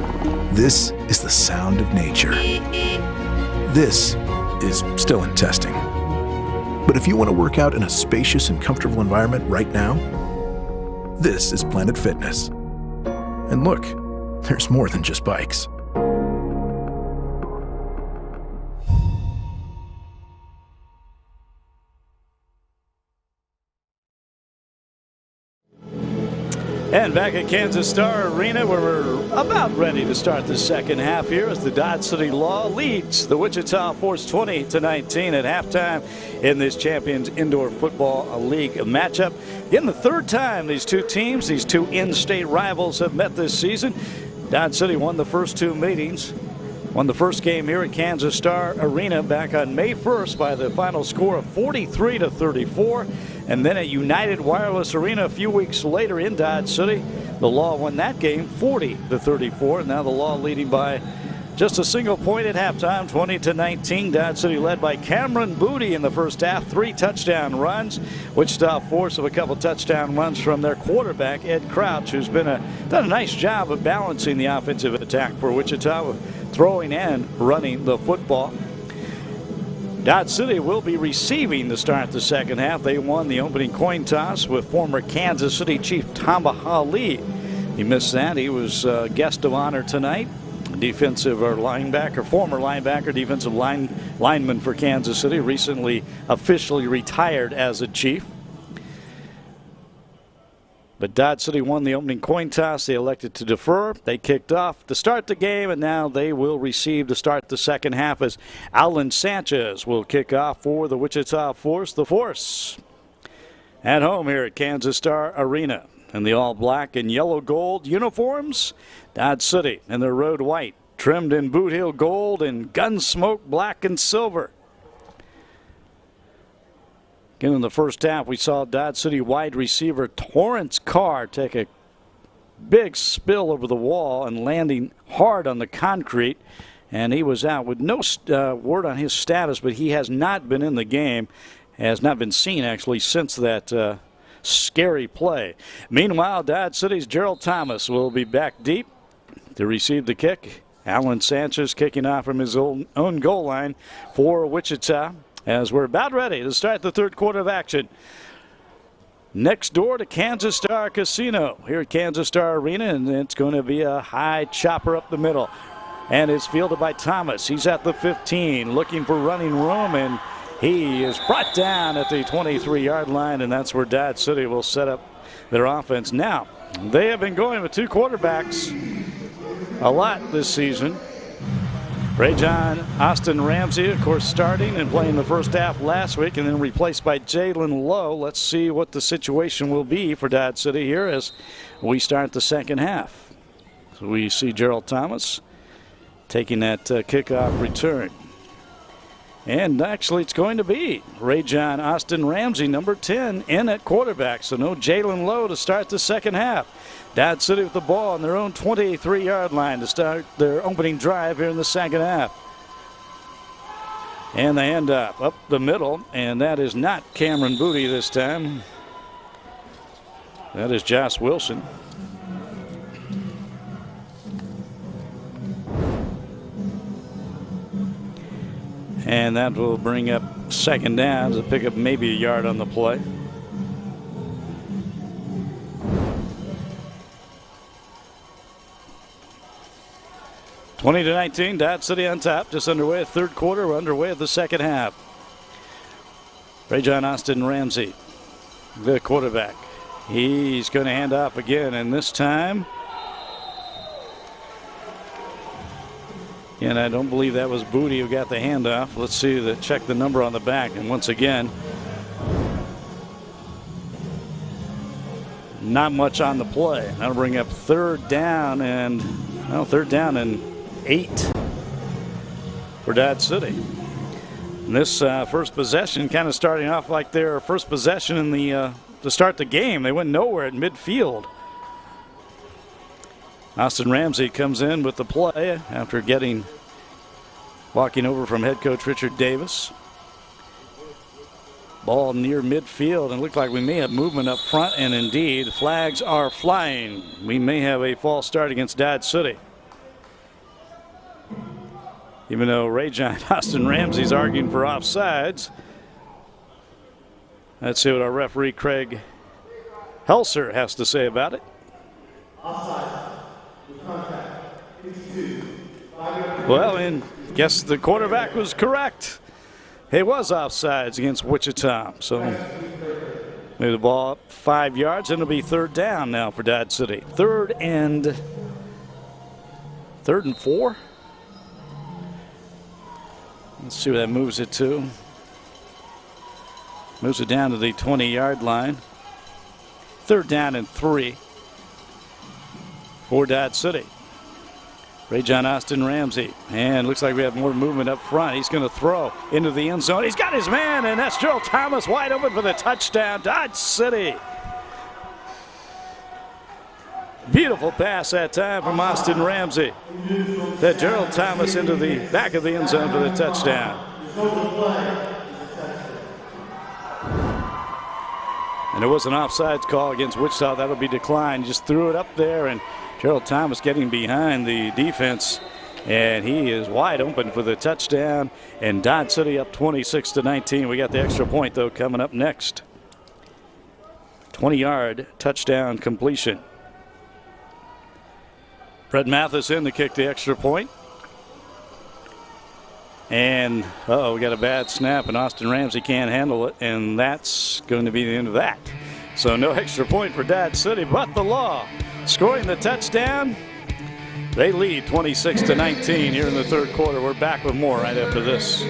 Speaker 10: This is the sound of nature. This is still in testing. But if you want to work out in a spacious and comfortable environment right now, this is Planet Fitness. And look, there's more than just bikes.
Speaker 1: And back at Kansas Star Arena, where we're about ready to start the second half here as the Dodge City Law leads the Wichita Force 20-19 at halftime in this Champions Indoor Football League matchup. Again, the third time these two teams, these two in-state rivals, have met this season. Dodge City won the first two meetings. Won the first game here at Kansas Star Arena back on May 1st by the final score of 43-34. And then at United Wireless Arena a few weeks later in Dodge City, the Law won that game 40-34. And now the Law leading by Just a single point at halftime, 20-19. Dodge City led by Cameron Booty in the first half, 3 touchdown runs. Wichita forced a couple touchdown runs from their quarterback, Ed Crouch, who's done a nice job of balancing the offensive attack for Wichita, with throwing and running the football. Dodge City will be receiving to start the second half. They won the opening coin toss with former Kansas City Chief Tamba Ali. He missed that. He was guest of honor tonight. Defensive or linebacker, former linebacker, defensive lineman for Kansas City, recently officially retired as a Chief. But Dodge City won the opening coin toss. They elected to defer. They kicked off to start the game, and now they will receive to start the second half as Alan Sanchez will kick off for the Wichita Force. The Force at home here at Kansas Star Arena in the all-black and yellow-gold uniforms. Dodge City in their road white, trimmed in boot heel gold and Gunsmoke black and silver. Again, in the first half, we saw Dodge City wide receiver Torrance Carr take a big spill over the wall and landing hard on the concrete, and he was out with no word on his status, but he has not been in the game, has not been seen actually since that scary play. Meanwhile, Dodge City's Gerald Thomas will be back deep to receive the kick. Alan Sanchez kicking off from his own goal line for Wichita, as we're about ready to start the third quarter of action. Next door to Kansas Star Casino here at Kansas Star Arena, and it's going to be a high chopper up the middle. And it's fielded by Thomas. He's at the 15, looking for running room, and he is brought down at the 23-yard line, and that's where Dodge City will set up their offense. Now, they have been going with 2 quarterbacks a lot this season. Ray-John Austin Ramsey, of course, starting and playing the first half last week, and then replaced by Jalen Lowe. Let's see what the situation will be for Dodge City here as we start the second half. So we see Gerald Thomas taking that kickoff return. And actually, it's going to be Ray-John Austin Ramsey, number 10, in at quarterback. So no Jalen Lowe to start the second half. Dodge City with the ball on their own 23-yard line to start their opening drive here in the second half. And the handoff up the middle, and that is not Cameron Booty this time. That is Josh Wilson. And that will bring up second down to pick up maybe a yard on the play. (20-19), Dodge City on top. Just underway at third quarter. We're underway at the second half. Ray-John Austin Ramsey, the quarterback. He's going to hand off again, and this time, and I don't believe that was Booty who got the handoff. Let's see, check the number on the back, and once again, not much on the play. That'll bring up third down and 8 for Dodge City. And this first possession kind of starting off like their first possession in the to start the game. They went nowhere at midfield. Austin Ramsey comes in with the play after walking over from head coach Richard Davis. Ball near midfield, and it looked like we may have movement up front, and indeed, flags are flying. We may have a false start against Dodge City. Even though Ray-John Austin Ramsey's arguing for offsides. Let's see what our referee Craig Helser has to say about it. Well, and guess the quarterback was correct. He was offsides against Wichita. So maybe the ball up 5 yards, and it'll be third down now for Dodge City. Third and 4. Let's see where that moves it to. Moves it down to the 20-yard line. Third down and 3 for Dodge City. Ray-John Austin Ramsey. And looks like we have more movement up front. He's going to throw into the end zone. He's got his man, and that's Gerald Thomas wide open for the touchdown. Dodge City. Beautiful pass that time from Austin Ramsey. That Gerald Thomas into the back of the end zone for the touchdown. And it was an offsides call against Wichita. That'll be declined. He just threw it up there, and Gerald Thomas getting behind the defense. And he is wide open for the touchdown. And Dodge City up 26-19. We got the extra point, though, coming up next. 20-yard touchdown completion. Brett Mathis in to kick the extra point. And, we got a bad snap, and Austin Ramsey can't handle it, and that's going to be the end of that. So no extra point for Dodge City, but the Law scoring the touchdown. They lead 26-19 here in the third quarter. We're back with more right after this.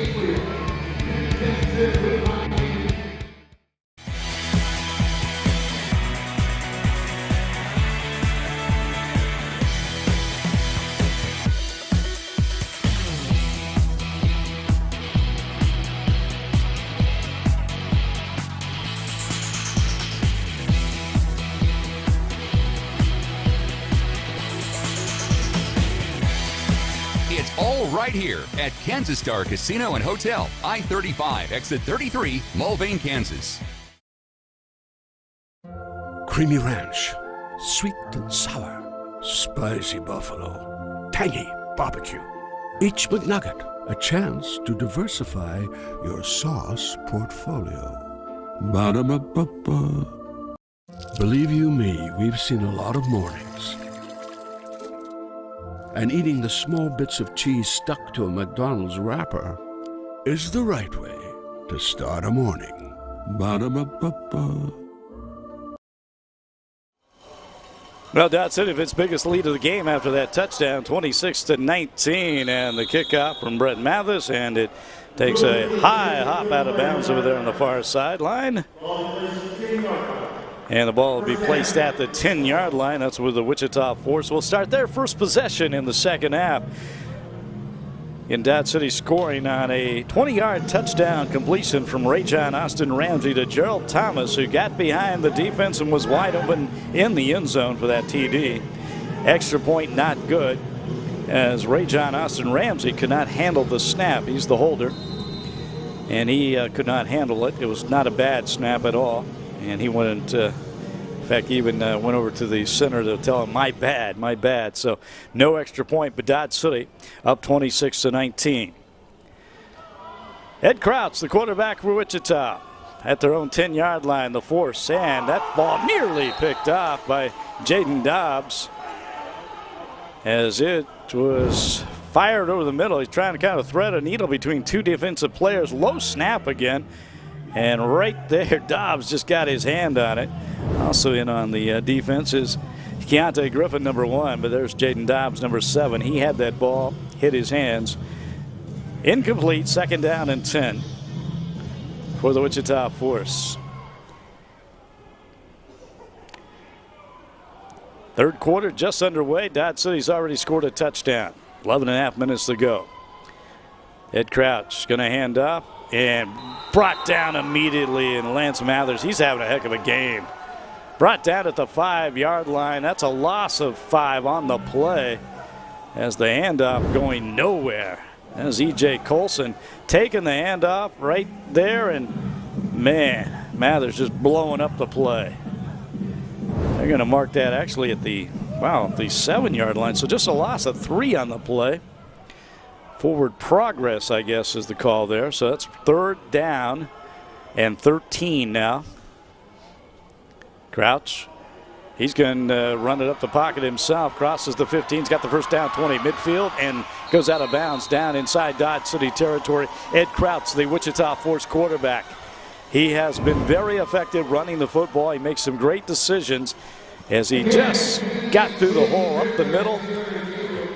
Speaker 2: Right here at Kansas Star Casino and Hotel, I-35, exit 33, Mulvane, Kansas.
Speaker 3: Creamy ranch, sweet and sour, spicy buffalo, tangy barbecue. Each McNugget, a chance to diversify your sauce portfolio. Ba-da-ba-ba-ba. Believe you me, we've seen a lot of mornings. And eating the small bits of cheese stuck to a McDonald's wrapper is the right way to start a morning. Ba-da-ba-ba-ba.
Speaker 1: Well, Dodge City, its biggest lead of the game after that touchdown, 26-19, and the kickoff from Brett Mathis, and it takes a high hop out of bounds over there on the far sideline. And the ball will be placed at the 10-yard line. That's where the Wichita Force will start their first possession in the second half. In Dodge City scoring on a 20-yard touchdown completion from Rayjon Austin Ramsey to Gerald Thomas, who got behind the defense and was wide open in the end zone for that TD. Extra point not good, as Rayjon Austin Ramsey could not handle the snap. He's the holder, and he could not handle it. It was not a bad snap at all. And he went, in fact, even went over to the center to tell him, my bad. So no extra point, but Dodge City up 26-19. Ed Crouch, the quarterback for Wichita, at their own 10-yard line, the Force. And that ball nearly picked off by Jaden Dobbs as it was fired over the middle. He's trying to kind of thread a needle between two defensive players. Low snap again. And right there, Dobbs just got his hand on it. Also in on the defense is Keontae Griffin, number 1, but there's Jaden Dobbs, number 7. He had that ball, hit his hands. Incomplete, second down and 10 for the Wichita Force. Third quarter just underway. Dodge City's already scored a touchdown. 11.5 minutes to go. Ed Crouch going to hand off. And brought down immediately, and Lance Mathers, he's having a heck of a game. Brought down at the 5-yard line. That's a loss of 5 on the play as the handoff going nowhere. As E.J. Colson taking the handoff right there, and man, Mathers just blowing up the play. They're going to mark that actually at the 7-yard line. So just a loss of 3 on the play. Forward progress, I guess, is the call there. So that's third down and 13 now. Crouch, he's going to run it up the pocket himself. Crosses the 15. He's got the first down, 20 midfield, and goes out of bounds down inside Dodge City territory. Ed Crouch, the Wichita Force quarterback. He has been very effective running the football. He makes some great decisions as he just got through the hole up the middle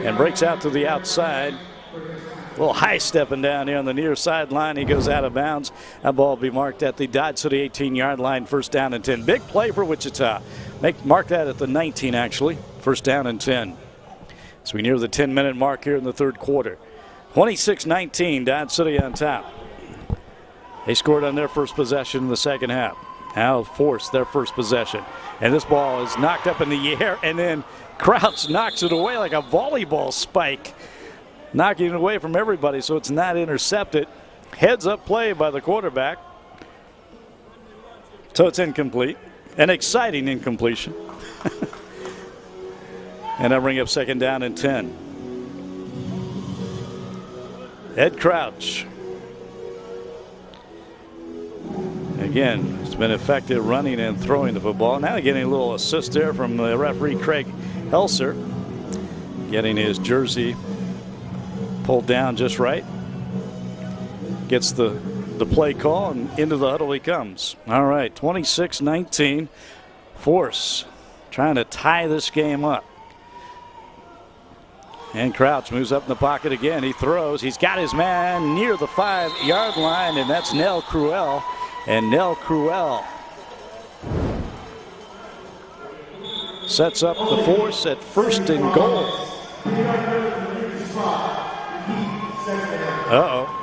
Speaker 1: and breaks out to the outside. A little high stepping down here on the near sideline. He goes out of bounds. That ball will be marked at the Dodge City 18-yard line, first down and 10. Big play for Wichita. Mark that at the 19, actually. First down and 10. So we near the 10-minute mark here in the third quarter. 26-19, Dodge City on top. They scored on their first possession in the second half. Now force their first possession. And this ball is knocked up in the air, and then Crouch knocks it away like a volleyball spike, knocking it away from everybody so it's not intercepted. Heads up play by the quarterback. So it's incomplete. An exciting incompletion. And that'll bring up second down and 10. Ed Crouch. Again, it's been effective running and throwing the football. Now getting a little assist there from the referee, Craig Helser. Getting his jersey pulled down just right. Gets the play call, and into the huddle he comes. All right, 26-19. Force trying to tie this game up. And Crouch moves up in the pocket again. He throws. He's got his man near the 5-yard line, and that's Nell Cruel. And Nell Cruel sets up the Force at first and goal. Uh-oh.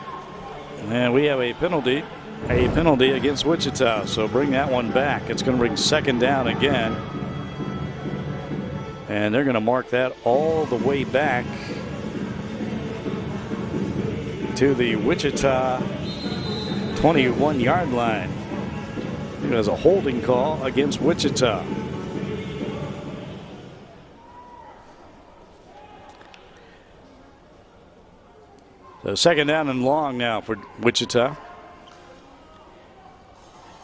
Speaker 1: And we have a penalty against Wichita, so bring that one back. It's going to bring second down again. And they're going to mark that all the way back to the Wichita 21-yard line. It was a holding call against Wichita. So second down and long now for Wichita.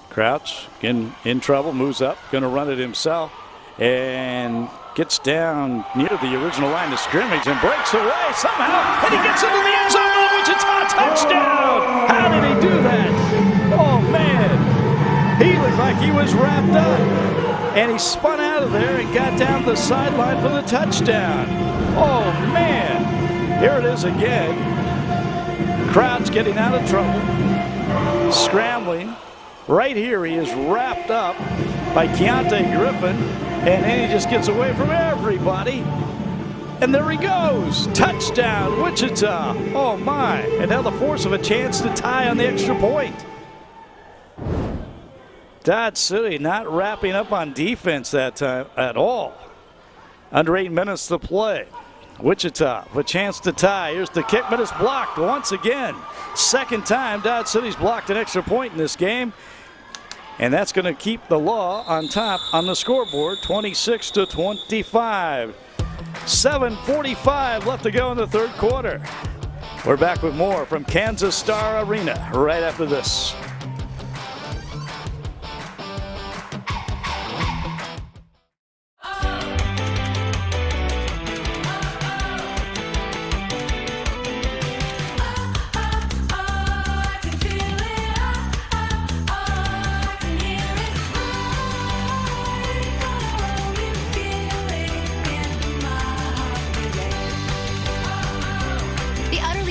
Speaker 1: Crouch again in trouble, moves up, going to run it himself, and gets down near the original line of scrimmage and breaks away somehow, and he gets into the end zone. Wichita touchdown! How did he do that? Oh man, he looked like he was wrapped up, and he spun out of there and got down the sideline for the touchdown. Oh man, here it is again. Crouch getting out of trouble, scrambling. Right here he is wrapped up by Keontae Griffin, and then he just gets away from everybody. And there he goes. Touchdown, Wichita. Oh my. And now the Force of a chance to tie on the extra point. Dodge City not wrapping up on defense that time at all. Under 8 minutes to play. Wichita with a chance to tie. Here's the kick, but it's blocked once again. Second time Dodge City's blocked an extra point in this game. And that's going to keep the Law on top on the scoreboard, 26-25. 7:45 left to go in the third quarter. We're back with more from Kansas Star Arena right after this.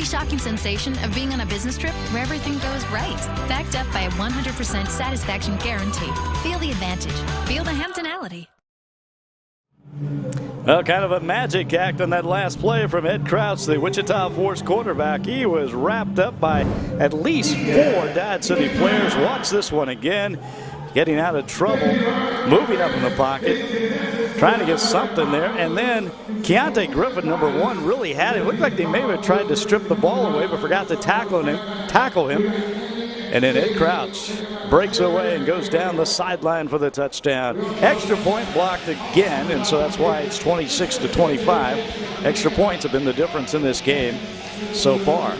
Speaker 4: Shocking sensation of being on a business trip where everything goes right. Backed up by a 100% satisfaction guarantee. Feel the advantage. Feel the Hamptonality.
Speaker 1: Well, kind of a magic act on that last play from Ed Crouch, the Wichita Force quarterback. He was wrapped up by at least 4 Dodge City players. Watch this one again. Getting out of trouble, moving up in the pocket, trying to get something there. And then Keontae Griffin, number 1, really had it. It looked like they may have tried to strip the ball away, but forgot to tackle him. And then Ed Crouch breaks away and goes down the sideline for the touchdown. Extra point blocked again, and so that's why it's 26-25. Extra points have been the difference in this game so far.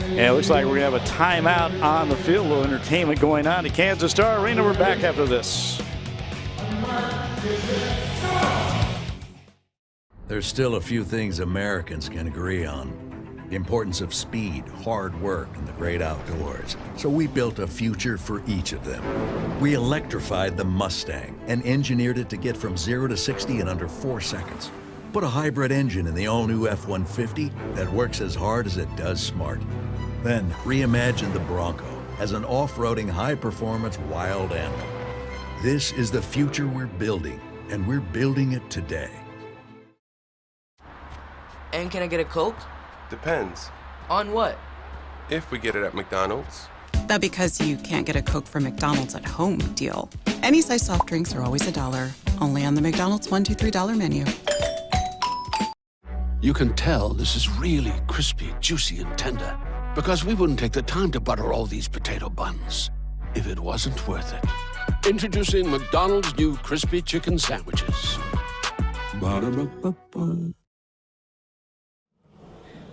Speaker 1: And it looks like we're going to have a timeout on the field. A little entertainment going on at Kansas Star Arena. We're back after this.
Speaker 5: There's still a few things Americans can agree on. The importance of speed, hard work, and the great outdoors. So we built a future for each of them. We electrified the Mustang and engineered it to get from 0 to 60 in under 4 seconds. Put a hybrid engine in the all-new F-150 that works as hard as it does smart. Then reimagine the Bronco as an off-roading, high-performance wild animal. This is the future we're building, and we're building it today.
Speaker 11: And can I get a Coke?
Speaker 7: Depends.
Speaker 11: On what?
Speaker 7: If we get it at McDonald's.
Speaker 8: The because you can't get a Coke from McDonald's at home deal. Any size soft drinks are always $1, only on the McDonald's $1, $2, $3 menu.
Speaker 3: You can tell this is really crispy, juicy, and tender because we wouldn't take the time to butter all these potato buns if it wasn't worth it. Introducing McDonald's new crispy chicken sandwiches. Ba-da-ba-ba-ba.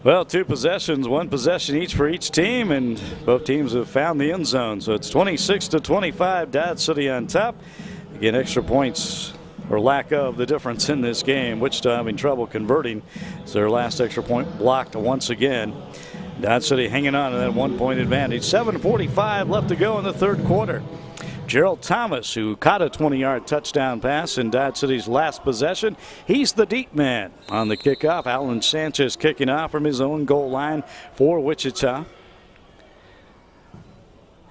Speaker 1: Well, 2 possessions, 1 possession each for each team, and both teams have found the end zone. So it's 26-25, Dodge City on top. Again, extra points or lack of the difference in this game. Wichita having trouble converting. It's their last extra point blocked once again. Dodge City hanging on to that 1-point advantage. 7:45 left to go in the third quarter. Gerald Thomas, who caught a 20-yard touchdown pass in Dodge City's last possession. He's the deep man on the kickoff. Alan Sanchez kicking off from his own goal line for Wichita.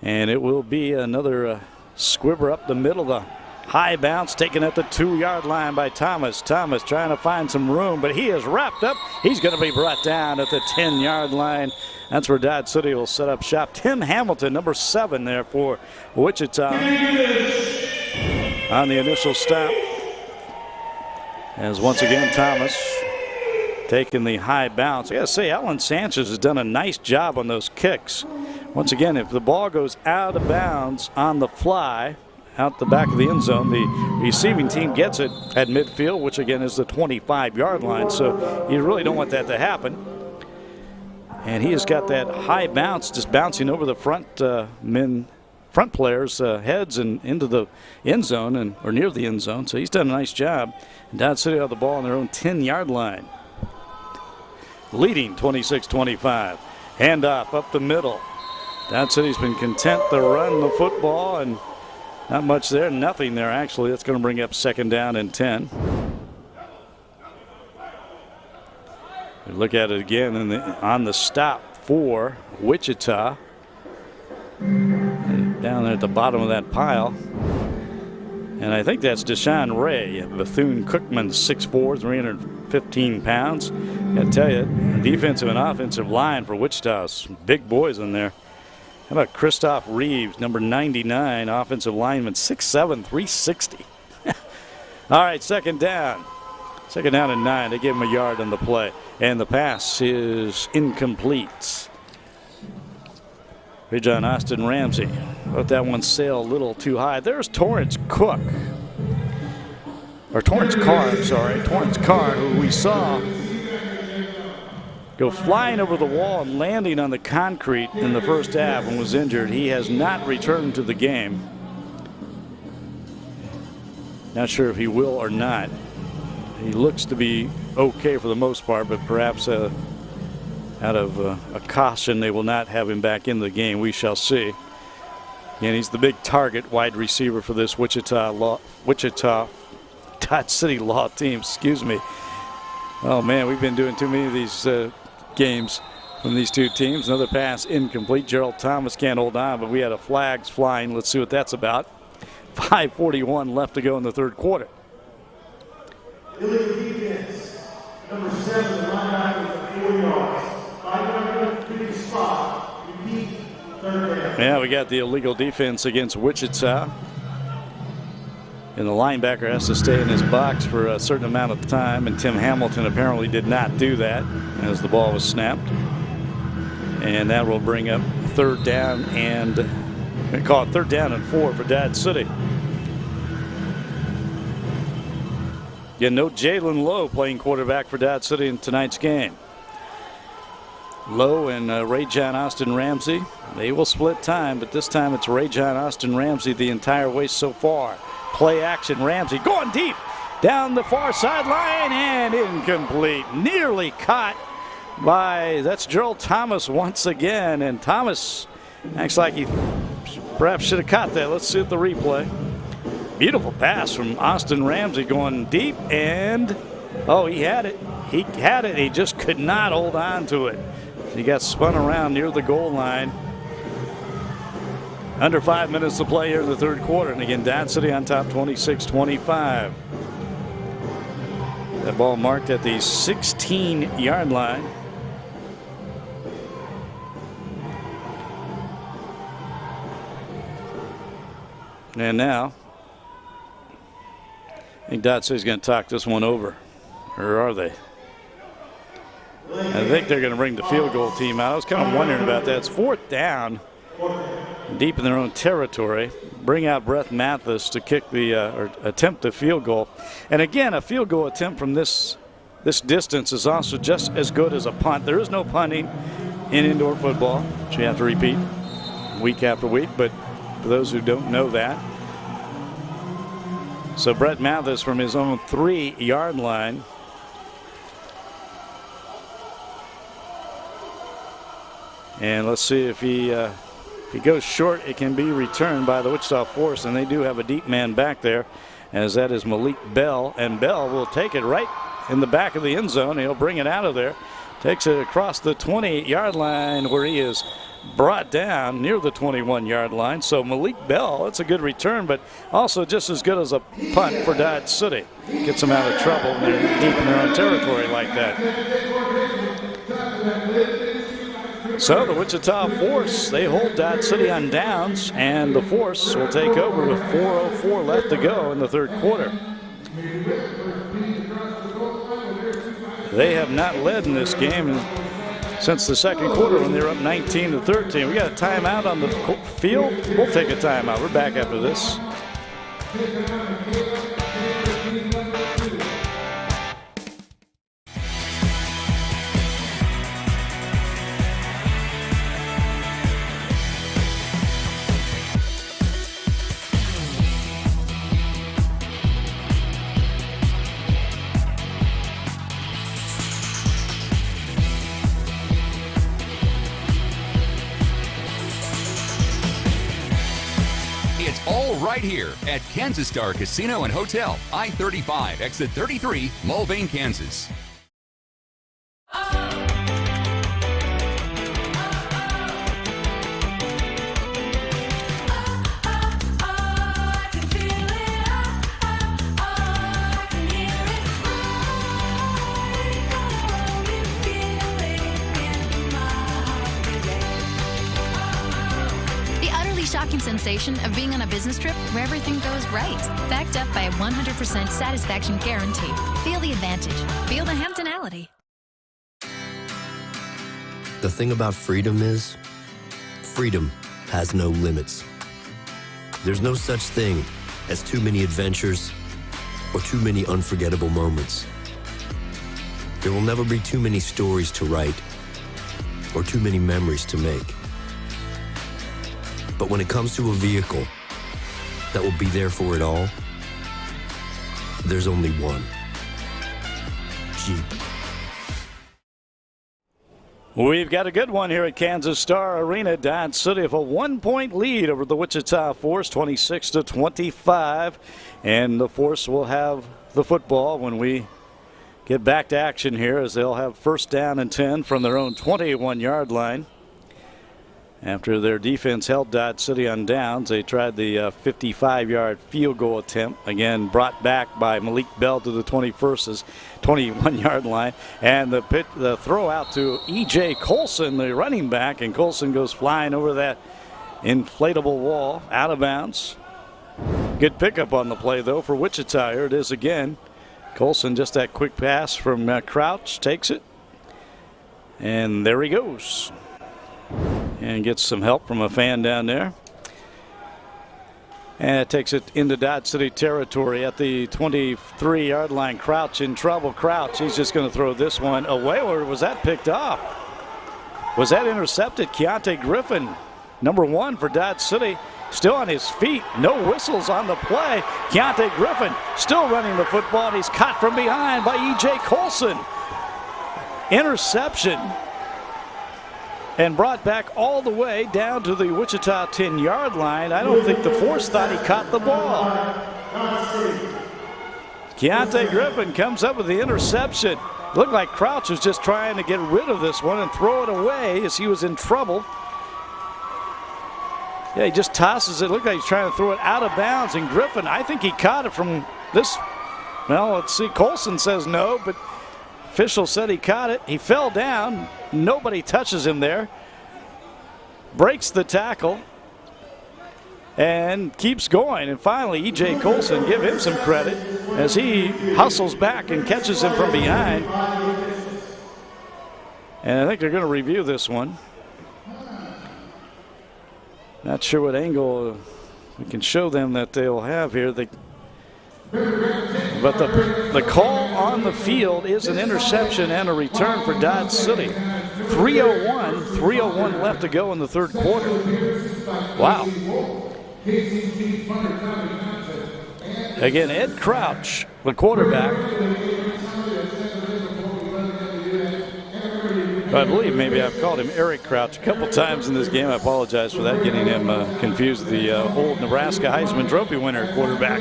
Speaker 1: And it will be another squibber up the middle. The high bounce taken at the 2-yard line by Thomas. Thomas trying to find some room, but he is wrapped up. He's going to be brought down at the 10-yard line. That's where Dodge City will set up shop. Tim Hamilton, number 7 there for Wichita on the initial stop. As once again Thomas taking the high bounce. I got to say, Alan Sanchez has done a nice job on those kicks. Once again, if the ball goes out of bounds on the fly, out the back of the end zone, the receiving team gets it at midfield, which again is the 25-yard line. So you really don't want that to happen. And he has got that high bounce just bouncing over the front players' heads and into the end zone or near the end zone. So he's done a nice job. And Dodge City have the ball on their own 10-yard line, leading 26-25. Handoff up the middle. Dodge City's been content to run the football, and not much there, nothing there actually. That's going to bring up 2nd down and 10. We look at it again on the stop for Wichita. And down there at the bottom of that pile. And I think that's Deshaun Ray. Bethune-Cookman, 6'4", 315 pounds. I tell you, defensive and offensive line for Wichita, some big boys in there. How about Christoph Reeves, number 99, offensive lineman, 6'7", 360. All right, 2nd down. 2nd down and 9. They give him a yard on the play. And the pass is incomplete. John Austin Ramsey. Let that one sail a little too high. There's Torrance Carr, who we saw go flying over the wall and landing on the concrete in the first half and was injured. He has not returned to the game. Not sure if he will or not. He looks to be okay for the most part, but perhaps out of a caution, they will not have him back in the game. We shall see. And he's the big target wide receiver for this Wichita Dodge City Law team. Excuse me. Oh man, we've been doing too many of these games from these two teams. Another pass incomplete. Gerald Thomas can't hold on, but we had a flags flying. Let's see what that's about. 5:41 left to go in the third quarter.
Speaker 14: Illegal defense, number 7, linebacker, 4 yards. 5 yards, spot. Repeat, 3rd down.
Speaker 1: Yeah, we got the illegal defense against Wichita. And the linebacker has to stay in his box for a certain amount of time, and Tim Hamilton apparently did not do that as the ball was snapped. And that will bring up 3rd down and call it 3rd down and 4 for Dodge City. Yeah, no Jalen Lowe playing quarterback for Dodge City in tonight's game. Lowe and Ray John Austin Ramsey, they will split time, but this time it's Ray John Austin Ramsey the entire way so far. Play action, Ramsey going deep down the far sideline and incomplete. Nearly caught by, that's Gerald Thomas once again, and Thomas acts like he perhaps should have caught that. Let's see the replay. Beautiful pass from Austin Ramsey going deep, and oh, he had it. He had it. He just could not hold on to it. He got spun around near the goal line. Under 5 minutes to play here in the third quarter. And again, Dodge City on top 26-25. That ball marked at the 16-yard line. And now, I think Dodge City's going to talk this one over. Or are they? I think they're going to bring the field goal team out. I was kind of wondering about that. It's 4th down, deep in their own territory. Bring out Brett Mathis to kick or attempt the field goal. And again, a field goal attempt from this distance is also just as good as a punt. There is no punting in indoor football, which you have to repeat week after week. But for those who don't know that, so Brett Mathis from his own 3-yard line. And let's see if he goes short, it can be returned by the Wichita Force, and they do have a deep man back there, as that is Malik Bell, and Bell will take it right in the back of the end zone. He'll bring it out of there, takes it across the 20-yard line where he is brought down near the 21-yard line. So Malik Bell, it's a good return, but also just as good as a punt for Dodge City. Gets them out of trouble when they're deep in their own territory like that. So the Wichita Force, they hold Dodge City on downs, and the Force will take over with 4:04 left to go in the third quarter. They have not led in this game since the second quarter when they were up 19-13. We got a timeout on the field. We'll take a timeout. We're back after this.
Speaker 2: Right here at Kansas Star Casino and Hotel, I-35, exit 33, Mulvane, Kansas.
Speaker 4: Shocking sensation of being on a business trip where everything goes right. Backed up by a 100% satisfaction guarantee. Feel the advantage. Feel the Hamptonality.
Speaker 6: The thing about freedom is, freedom has no limits. There's no such thing as too many adventures or too many unforgettable moments. There will never be too many stories to write or too many memories to make. But when it comes to a vehicle that will be there for it all, there's only one. Jeep.
Speaker 1: We've got a good one here at Kansas Star Arena. Dodge City with a 1-point lead over the Wichita Force, 26-25. And the Force will have the football when we get back to action here, as they'll have 1st down and 10 from their own 21-yard line. After their defense held Dodge City on downs, they tried the 55-yard field goal attempt. Again, brought back by Malik Bell to the 21-yard line. And the throw out to E.J. Colson, the running back, and Colson goes flying over that inflatable wall, out of bounds. Good pickup on the play, though, for Wichita. Here it is again. Colson, just that quick pass from Crouch, takes it. And there he goes. And gets some help from a fan down there. And it takes it into Dodge City territory at the 23-yard line. Crouch in trouble. Crouch, he's just going to throw this one away. Or was that picked off? Was that intercepted? Keontae Griffin, number 1 for Dodge City, still on his feet. No whistles on the play. Keontae Griffin still running the football. He's caught from behind by E.J. Colson. Interception. And brought back all the way down to the Wichita 10-yard line. I don't think the Force thought he caught the ball. Keontae Griffin comes up with the interception. Looked like Crouch was just trying to get rid of this one and throw it away as he was in trouble. Yeah, he just tosses it. Looked like he's trying to throw it out of bounds. And Griffin, I think he caught it from this. Well, let's see. Colson says no, but official said he caught it. He fell down. Nobody touches him there. Breaks the tackle. and keeps going. And finally, E.J. Colson, give him some credit as he hustles back and catches him from behind. And I think they're going to review this one. Not sure what angle we can show them that they'll have here. But the call on the field is an interception and a return for Dodge City. 3:01 left to go in the third quarter. Wow. Again, Ed Crouch, the quarterback. I believe maybe I've called him Eric Crouch a couple times in this game. I apologize for that, getting him confused. The old Nebraska Heisman Trophy winner quarterback.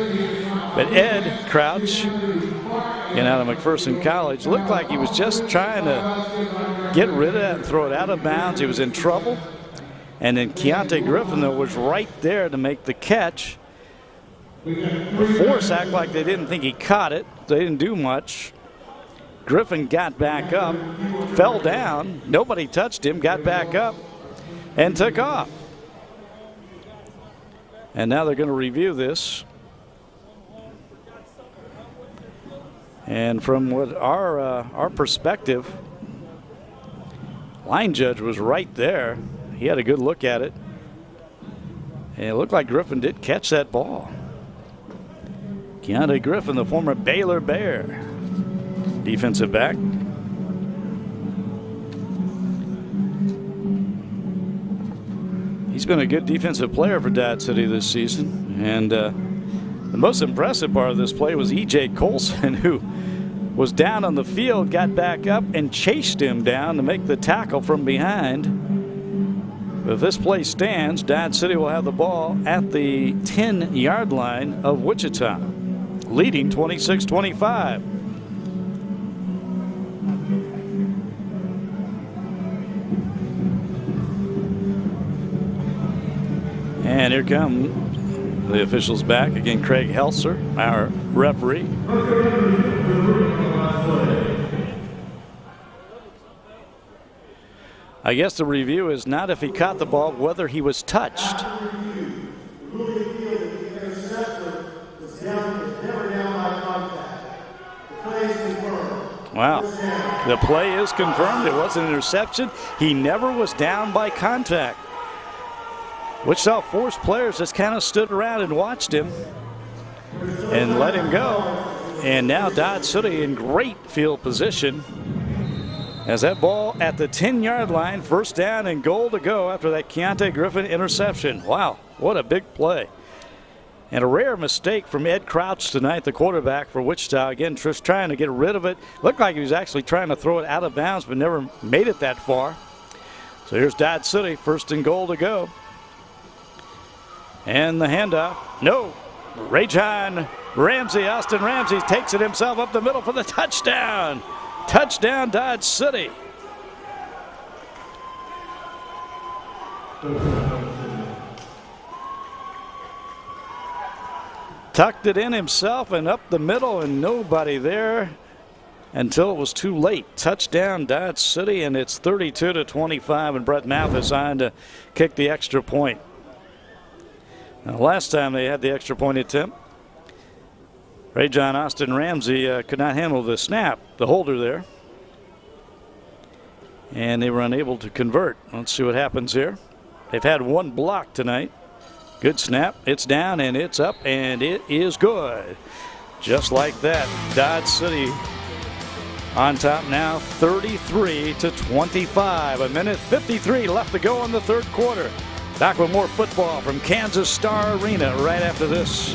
Speaker 1: But Ed Crouch, getting out of McPherson College, looked like he was just trying to get rid of that and throw it out of bounds. He was in trouble. And then Keontae Griffin, though, was right there to make the catch. The Force act like they didn't think he caught it. They didn't do much. Griffin got back up, fell down. Nobody touched him, got back up, and took off. And now they're going to review this. And from what our perspective, line judge was right there. He had a good look at it. And it looked like Griffin did catch that ball. Keontae Griffin, the former Baylor Bear, defensive back. He's been a good defensive player for Dodge City this season. And the most impressive part of this play was E.J. Colson, who was down on the field, got back up, and chased him down to make the tackle from behind. If this play stands, Dodge City will have the ball at the 10-yard line of Wichita, leading 26-25. And here come the officials back. Again, Craig Helser, our referee. I guess the review is not if he caught the ball, whether he was touched. Wow. The play is confirmed. It was an interception. He never was down by contact. Wichita Force players just kind of stood around and watched him and let him go. And now Dodge City in great field position as that ball at the 10-yard line, first down and goal to go after that Keontae Griffin interception. Wow, what a big play. And a rare mistake from Ed Crouch tonight, the quarterback for Wichita. Again, just trying to get rid of it. Looked like he was actually trying to throw it out of bounds, but never made it that far. So here's Dodge City, first and goal to go. And the handoff. No. Rajon Ramsey, Austin Ramsey takes it himself up the middle for the touchdown. Touchdown, Dodge City. Tucked it in himself and up the middle, and nobody there until it was too late. Touchdown, Dodge City, and it's 32-25, and Brett Mathis on to kick the extra point. Now, last time they had the extra point attempt, Rajon Austin Ramsey could not handle the snap, the holder there, and they were unable to convert. Let's see what happens here. They've had one block tonight. Good snap. It's down and it's up and it is good. Just like that, Dodge City on top now, 33-25. A minute 53 left to go in the third quarter. Back with more football from Kansas Star Arena right after this.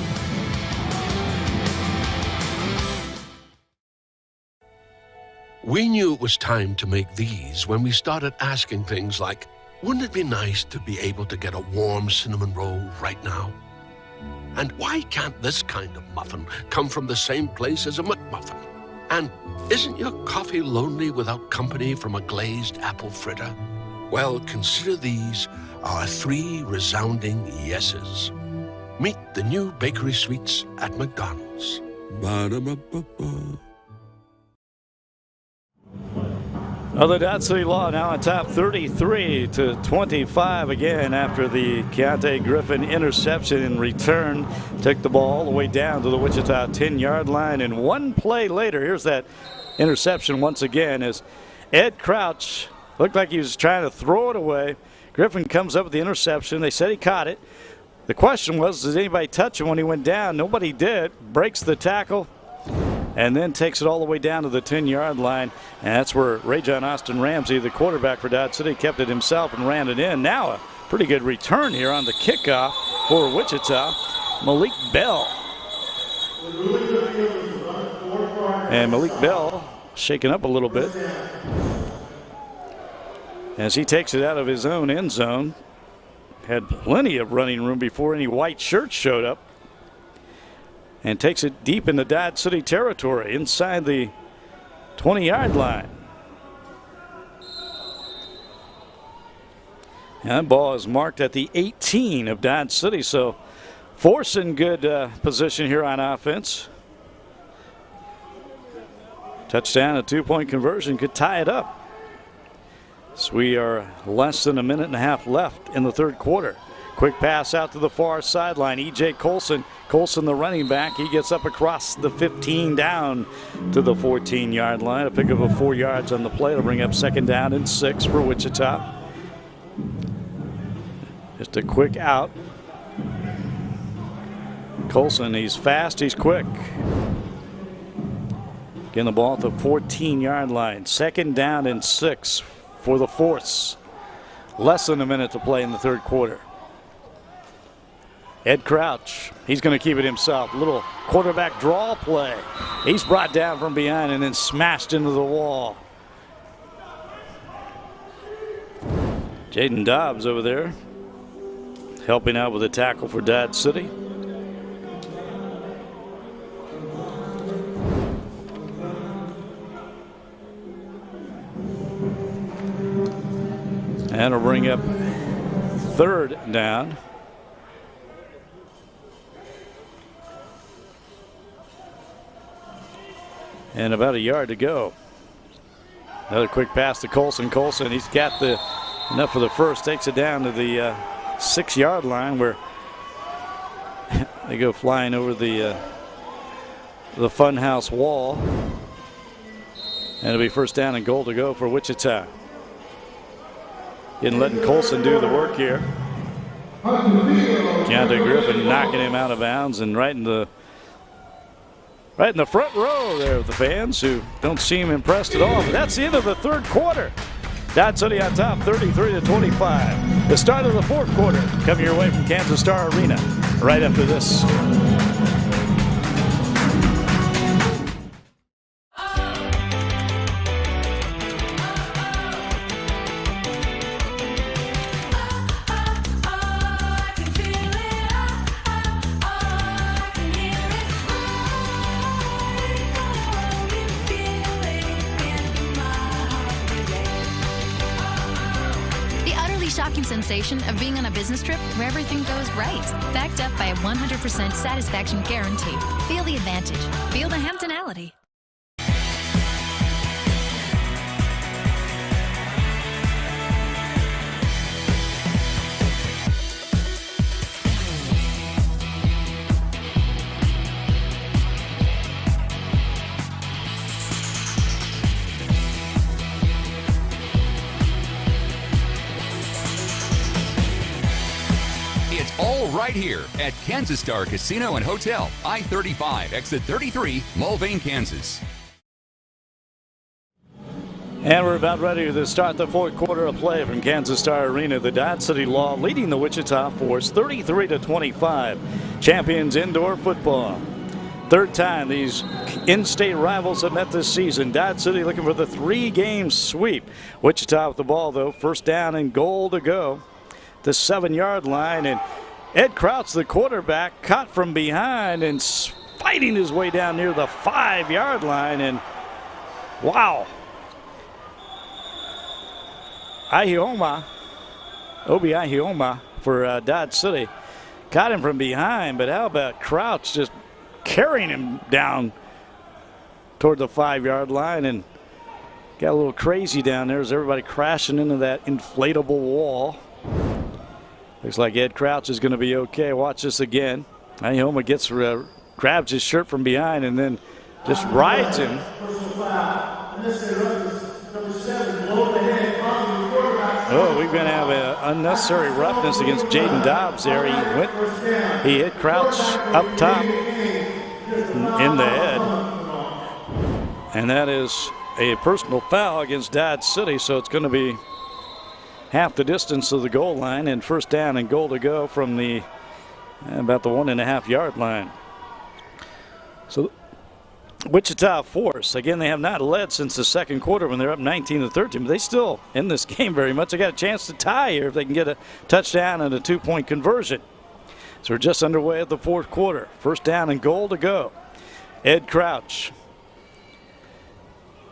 Speaker 3: We knew it was time to make these when we started asking things like, wouldn't it be nice to be able to get a warm cinnamon roll right now? And why can't this kind of muffin come from the same place as a McMuffin? And isn't your coffee lonely without company from a glazed apple fritter? Well, consider these our 3 resounding yeses. Meet the new bakery sweets at McDonald's. Ba-da-ba-ba-ba.
Speaker 1: Well, the Dodge City Law now on top 33-25 again after the Keontae Griffin interception in return. Took the ball all the way down to the Wichita 10-yard line. And one play later, here's that interception once again as Ed Crouch looked like he was trying to throw it away. Griffin comes up with the interception. They said he caught it. The question was, did anybody touch him when he went down? Nobody did. Breaks the tackle and then takes it all the way down to the 10-yard line. And that's where Ray-John Austin Ramsey, the quarterback for Dodge City, kept it himself and ran it in. Now a pretty good return here on the kickoff for Wichita. Malik Bell. And Malik Bell shaken up a little bit as he takes it out of his own end zone. Had plenty of running room before any white shirts showed up. And takes it deep into Dodge City territory inside the 20-yard line. And that ball is marked at the 18 of Dodge City, so Force in good position here on offense. Touchdown, a two-point conversion could tie it up. So we are less than a minute and a half left in the third quarter. Quick pass out to the far sideline. E.J. Colson, the running back, he gets up across the 15 down to the 14-yard line. A pick up of 4 yards on the play to bring up second down and 6 for Wichita. Just a quick out. Colson, he's fast, he's quick. Getting the ball at the 14-yard line. Second down and 6 for the Force. Less than a minute to play in the third quarter. Ed Crouch, he's going to keep it himself. Little quarterback draw play. He's brought down from behind and then smashed into the wall. Jaden Dobbs over there helping out with a tackle for Dodge City. And it'll bring up third down. And about a yard to go. Another quick pass to Colson. Colson, he's got enough for the first. Takes it down to the 6-yard line where they go flying over the funhouse wall. And it'll be first down and goal to go for Wichita. Letting Colson do the work here. Keontae Griffin knocking him out of bounds and right in the front row there of the fans who don't seem impressed at all. But that's the end of the third quarter. Dodge City on top 33-25. The start of the fourth quarter coming your way from Kansas Star Arena right after this.
Speaker 4: Sensation of being on a business trip where everything goes right. Backed up by a 100% satisfaction guarantee. Feel the advantage. Feel the Hamptonality.
Speaker 2: Right here at Kansas Star Casino and Hotel, I-35, exit 33, Mulvane, Kansas.
Speaker 1: And we're about ready to start the fourth quarter of play from Kansas Star Arena. The Dodge City Law leading the Wichita Force 33-25. Champions indoor football. Third time these in-state rivals have met this season. Dodge City looking for the 3-game sweep. Wichita with the ball, though. First down and goal to go. The 7-yard line, and Ed Crouch, the quarterback, caught from behind and fighting his way down near the 5-yard line. And wow. Obi Ahioma for Dodge City. Caught him from behind, but how about Crouch just carrying him down toward the 5-yard line and got a little crazy down there as everybody crashing into that inflatable wall. Looks like Ed Crouch is going to be okay. Watch this again. Ioma gets grabs his shirt from behind and then just rides him. Oh, we're going to have an unnecessary roughness against Jaden Dobbs there. He hit Crouch up top in the head. And that is a personal foul against Dodge City, so it's going to be half the distance of the goal line and first down and goal to go from the about the 1.5 yard line. So Wichita Force, again, they have not led since the second quarter when they're up 19-13, but they still in this game very much. They got a chance to tie here if they can get a touchdown and a 2-point conversion. So we're just underway at the fourth quarter. First down and goal to go. Ed Crouch.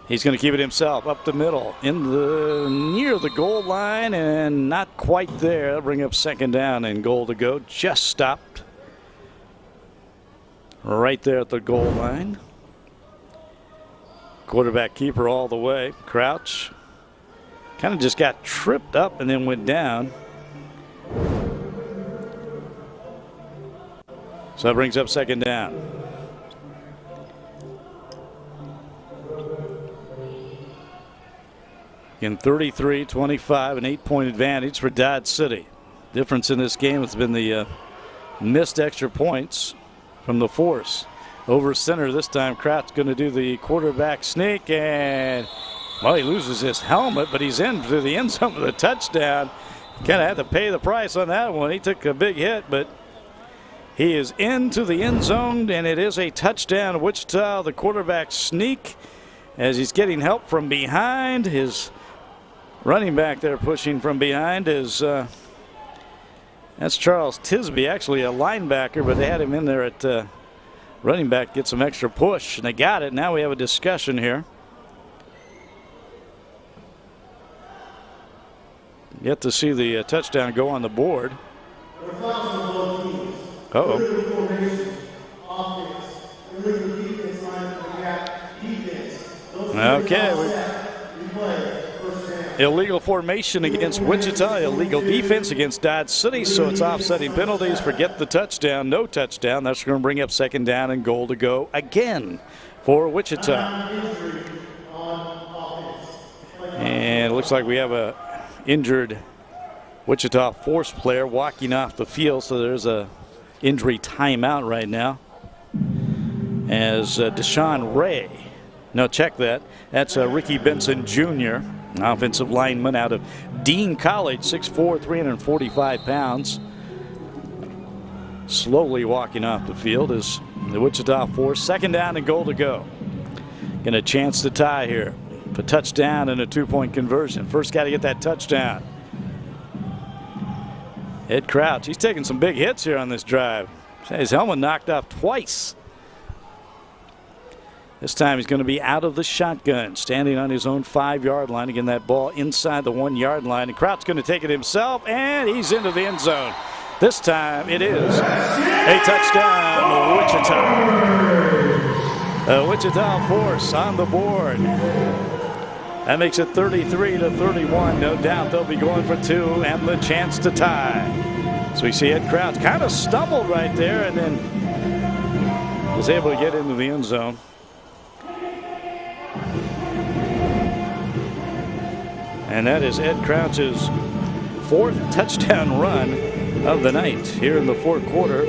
Speaker 1: He's going to keep it himself up the middle near the goal line and not quite there. That'll bring up second down and goal to go. Just stopped right there at the goal line. Quarterback keeper all the way. Crouch kind of just got tripped up and then went down. So that brings up second down. In 33-25, an 8-point advantage for Dodge City. Difference in this game has been the missed extra points from the Force. Over center this time, Crouch going to do the quarterback sneak, and well, he loses his helmet, but he's into the end zone with a touchdown. Kind of had to pay the price on that one. He took a big hit, but he is into the end zone, and it is a touchdown. Wichita, the quarterback sneak, as he's getting help from behind. His running back there pushing from behind is that's Charles Tisby, actually a linebacker, but they had him in there at running back, get some extra push, and they got it. Now we have a discussion here. Yet to see the touchdown go on the board. Okay. Illegal formation against Wichita, illegal defense against Dodge City, so it's offsetting penalties. Forget the touchdown, no touchdown. That's going to bring up second down and goal to go again for Wichita. And it looks like we have a injured Wichita Force player walking off the field, so there's a injury timeout right now. As Deshaun Ray, no, check that. That's Ricky Benson Jr., offensive lineman out of Dean College, 6'4", 345 pounds. Slowly walking off the field as the Wichita Force. Second down and goal to go. Get a chance to tie here. A touchdown and a 2-point conversion. First got to get that touchdown. Ed Crouch, he's taking some big hits here on this drive. His helmet knocked off twice. This time he's going to be out of the shotgun, standing on his own 5-yard line. Again, that ball inside the 1-yard line. And Crouch going to take it himself, and he's into the end zone. This time it is a touchdown, Wichita. Wichita Force on the board. That makes it 33-31. No doubt they'll be going for 2 and the chance to tie. So we see Ed Crouch kind of stumbled right there and then was able to get into the end zone. And that is Ed Crouch's 4th touchdown run of the night here in the fourth quarter.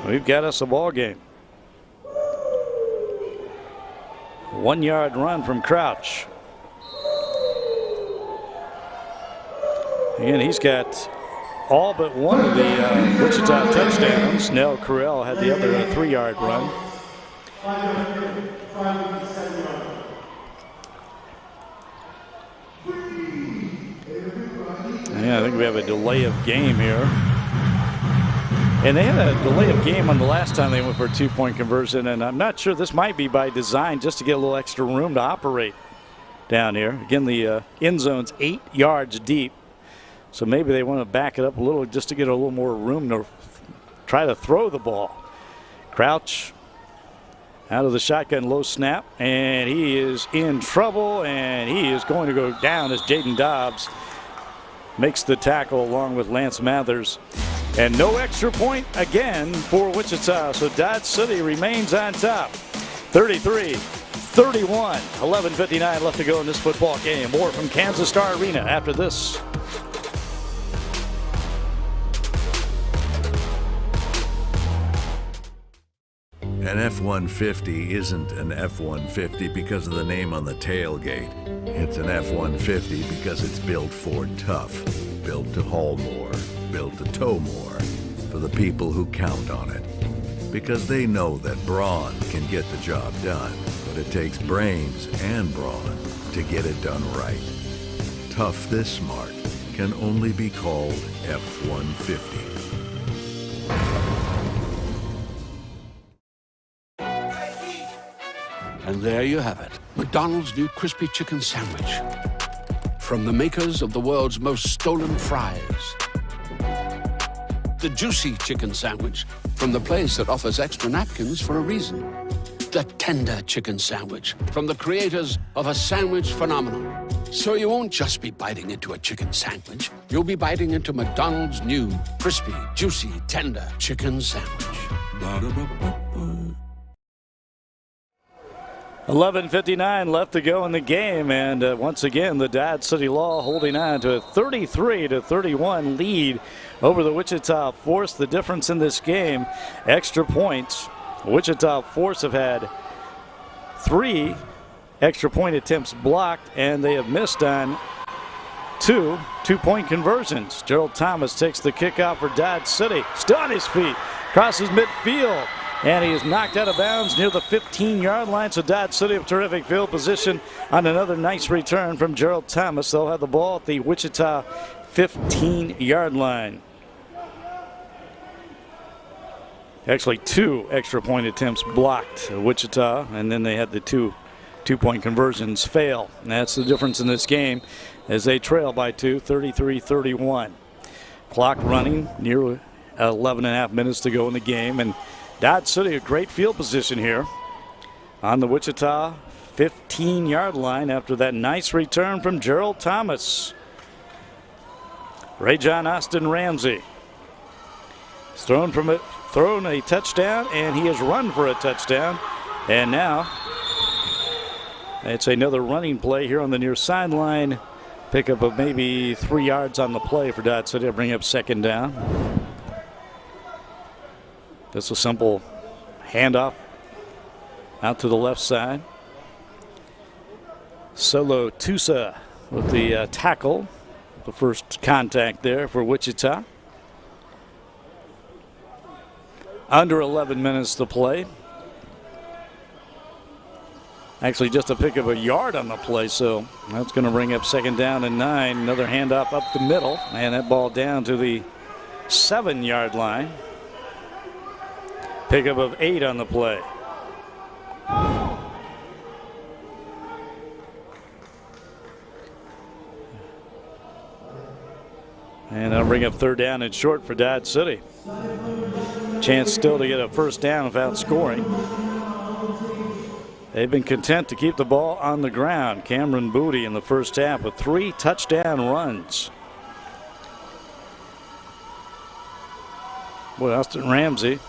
Speaker 1: We've got us a ball game. 1-yard run from Crouch. Again, he's got all but one of the Wichita touchdowns. Nell Carell had the other 3-yard run. Yeah, I think we have a delay of game here. And they had a delay of game on the last time they went for a 2-point conversion, and I'm not sure, this might be by design just to get a little extra room to operate down here. Again, the end zone's 8 yards deep, so maybe they want to back it up a little just to get a little more room to try to throw the ball. Crouch Out of the shotgun, low snap, and he is in trouble, and he is going to go down as Jaden Dobbs makes the tackle along with Lance Mathers. And no extra point again for Wichita, so Dodge City remains on top. 33-31, 11:59 left to go in this football game. More from Kansas Star Arena after this.
Speaker 5: An F-150 isn't an F-150 because of the name on the tailgate. It's an F-150 because it's built for tough, built to haul more, built to tow more, for the people who count on it. Because they know that brawn can get the job done, but it takes brains and brawn to get it done right. Tough this smart can only be called F-150.
Speaker 3: And there you have it, McDonald's new crispy chicken sandwich. From the makers of the world's most stolen fries. The juicy chicken sandwich from the place that offers extra napkins for a reason. The tender chicken sandwich from the creators of a sandwich phenomenon. So you won't just be biting into a chicken sandwich, you'll be biting into McDonald's new crispy, juicy, tender chicken sandwich. Ba-da-ba-ba-ba.
Speaker 1: 11:59 left to go in the game, and once again the Dodge City Law holding on to a 33-31 lead over the Wichita Force. The difference in this game, extra points. Wichita Force have had 3 extra point attempts blocked, and they have missed on 2 two-point conversions. Gerald Thomas takes the kickoff for Dodge City. Still on his feet, crosses midfield. And he is knocked out of bounds near the 15-yard line. So Dodge City have terrific field position on another nice return from Gerald Thomas. They'll have the ball at the Wichita 15-yard line. Actually, 2 extra point attempts blocked Wichita, and then they had the two-point conversions fail. And that's the difference in this game as they trail by 2, 33-31. Clock running, near 11 and a half minutes to go in the game. And Dodge City, a great field position here on the Wichita 15-yard line after that nice return from Gerald Thomas. Ray John Austin Ramsey has thrown a touchdown, and he has run for a touchdown. And now it's another running play here on the near sideline. Pickup of maybe 3 yards on the play for Dodge City to bring up second down. Just a simple handoff out to the left side. Solo Tusa with the tackle. The first contact there for Wichita. Under 11 minutes to play. Actually, just a pick of a yard on the play, so that's going to bring up second down and 9. Another handoff up the middle, and that ball down to the 7-yard line. Pickup of 8 on the play. And that'll bring up third down and short for Dodge City. Chance still to get a first down without scoring. They've been content to keep the ball on the ground. Cameron Booty in the first half with 3 touchdown runs. Boy, Austin Ramsey.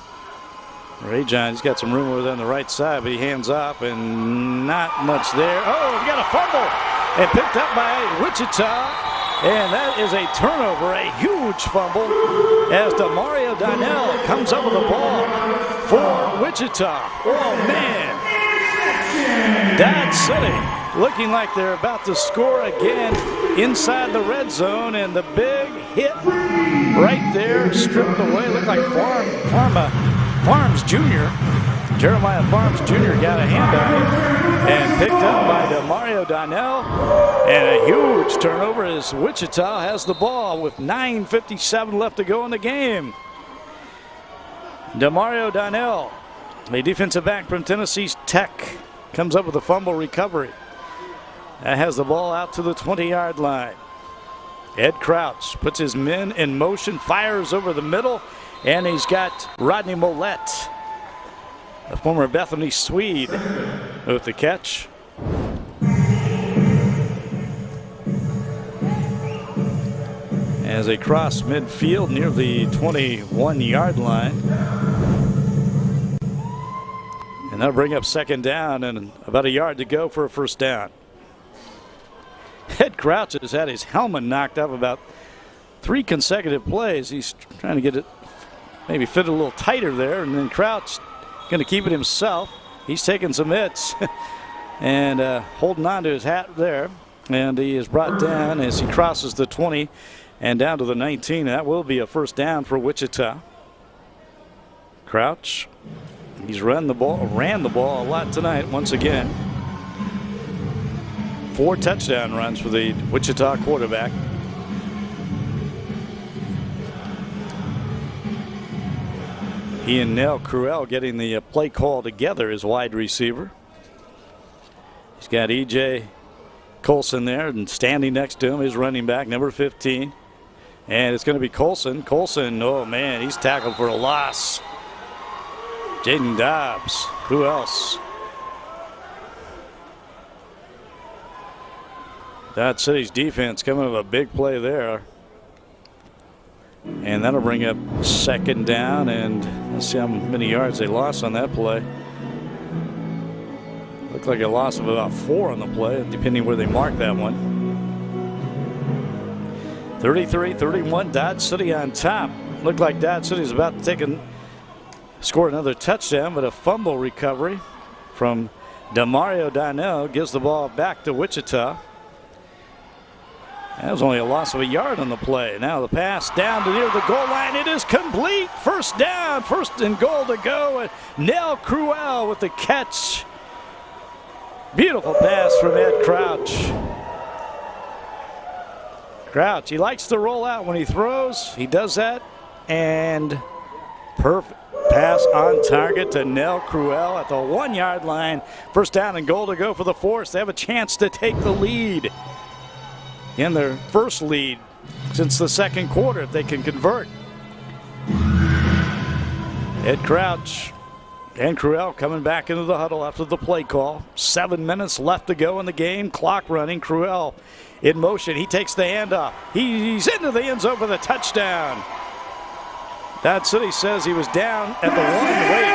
Speaker 1: Ray John, he's got some room over there on the right side, but he hands off and not much there. Oh, we got a fumble and picked up by Wichita. And that is a turnover, a huge fumble as DeMario Donnell comes up with the ball for Wichita. Oh, man. Dodge City looking like they're about to score again inside the red zone, and the big hit right there stripped away. Looked like Farms Jr. Jeremiah Farms Jr. got a hand on it and picked up by DeMario Donnell. And a huge turnover as Wichita has the ball with 9:57 left to go in the game. DeMario Donnell, a defensive back from Tennessee Tech, comes up with a fumble recovery. That has the ball out to the 20-yard line. Ed Crouch puts his men in motion, fires over the middle, and he's got Rodney Mollett the former Bethany Swede with the catch. As they cross midfield near the 21-yard line. And that'll bring up second down and about a yard to go for a first down. Ed Crouch has had his helmet knocked off about 3 consecutive plays. He's trying to get it maybe fit a little tighter there, and then Crouch going to keep it himself. He's taking some hits and holding on to his hat there. And he is brought down as he crosses the 20 and down to the 19. That will be a first down for Wichita. Crouch, he's ran the ball a lot tonight once again. 4 touchdown runs for the Wichita quarterback. He and Nell Cruel getting the play call together as wide receiver. He's got E.J. Colson there, and standing next to him is running back number 15. And it's going to be Colson. Colson, oh man, he's tackled for a loss. Jaden Dobbs. Who else? Dodge City's defense coming with a big play there. And that'll bring up second down, and let's see how many yards they lost on that play. Looked like a loss of about 4 on the play, depending where they mark that one. 33-31, Dodge City on top. Looked like Dodge City is about to score another touchdown, but a fumble recovery from Demario Donnell gives the ball back to Wichita. That was only a loss of a yard on the play. Now the pass down to near the goal line. It is complete. First down, first and goal to go. And Nell Cruel with the catch. Beautiful pass from Ed Crouch. Crouch, he likes to roll out when he throws. He does that. And perfect pass on target to Nell Cruel at the 1-yard line. First down and goal to go for the Force. They have a chance to take the lead. In their first lead since the second quarter, if they can convert. Ed Crouch and Cruel coming back into the huddle after the play call. 7 minutes left to go in the game. Clock running. Cruel in motion. He takes the handoff. He's into the end zone for the touchdown. Dodge City says he was down at the 1. Wait,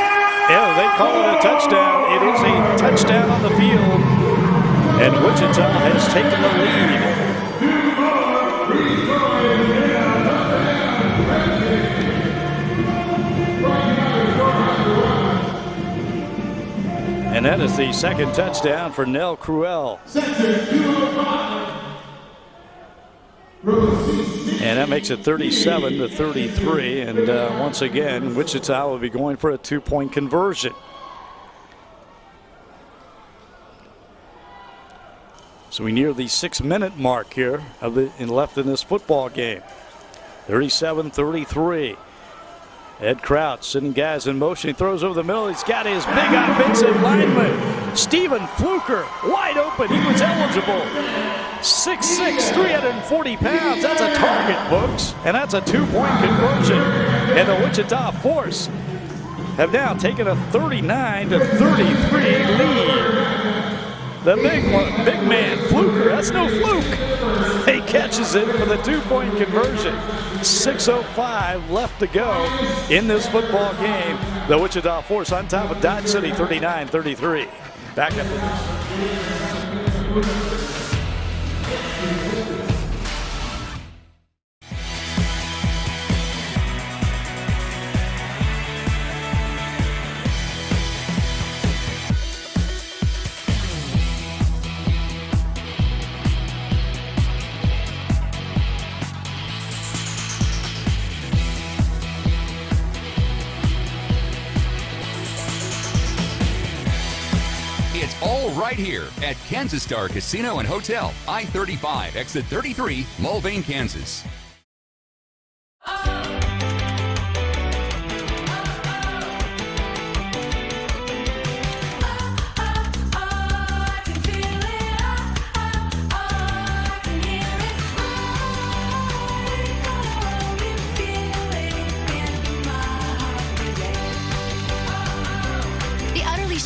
Speaker 1: yeah, they call it a touchdown. It is a touchdown on the field. And Wichita has taken the lead. And that is the second touchdown for Nell Cruel. And that makes it 37-33. And once again, Wichita will be going for a 2-point conversion. So we near the 6-minute mark here left in this football game. 37-33. Ed Crouch sending guys in motion. He throws over the middle. He's got his big offensive lineman, Stephen Fluker, wide open. He was eligible. 6'6", 340 pounds. That's a target, folks. And that's a 2-point conversion. And the Wichita Force have now taken a 39-33 lead. The big man, Fluker, that's no fluke. He catches it for the 2-point conversion. 6:05 left to go in this football game. The Wichita Force on top of Dodge City, 39-33. Back up.
Speaker 2: All right here at Kansas Star Casino and Hotel, I-35, exit 33, Mulvane, Kansas.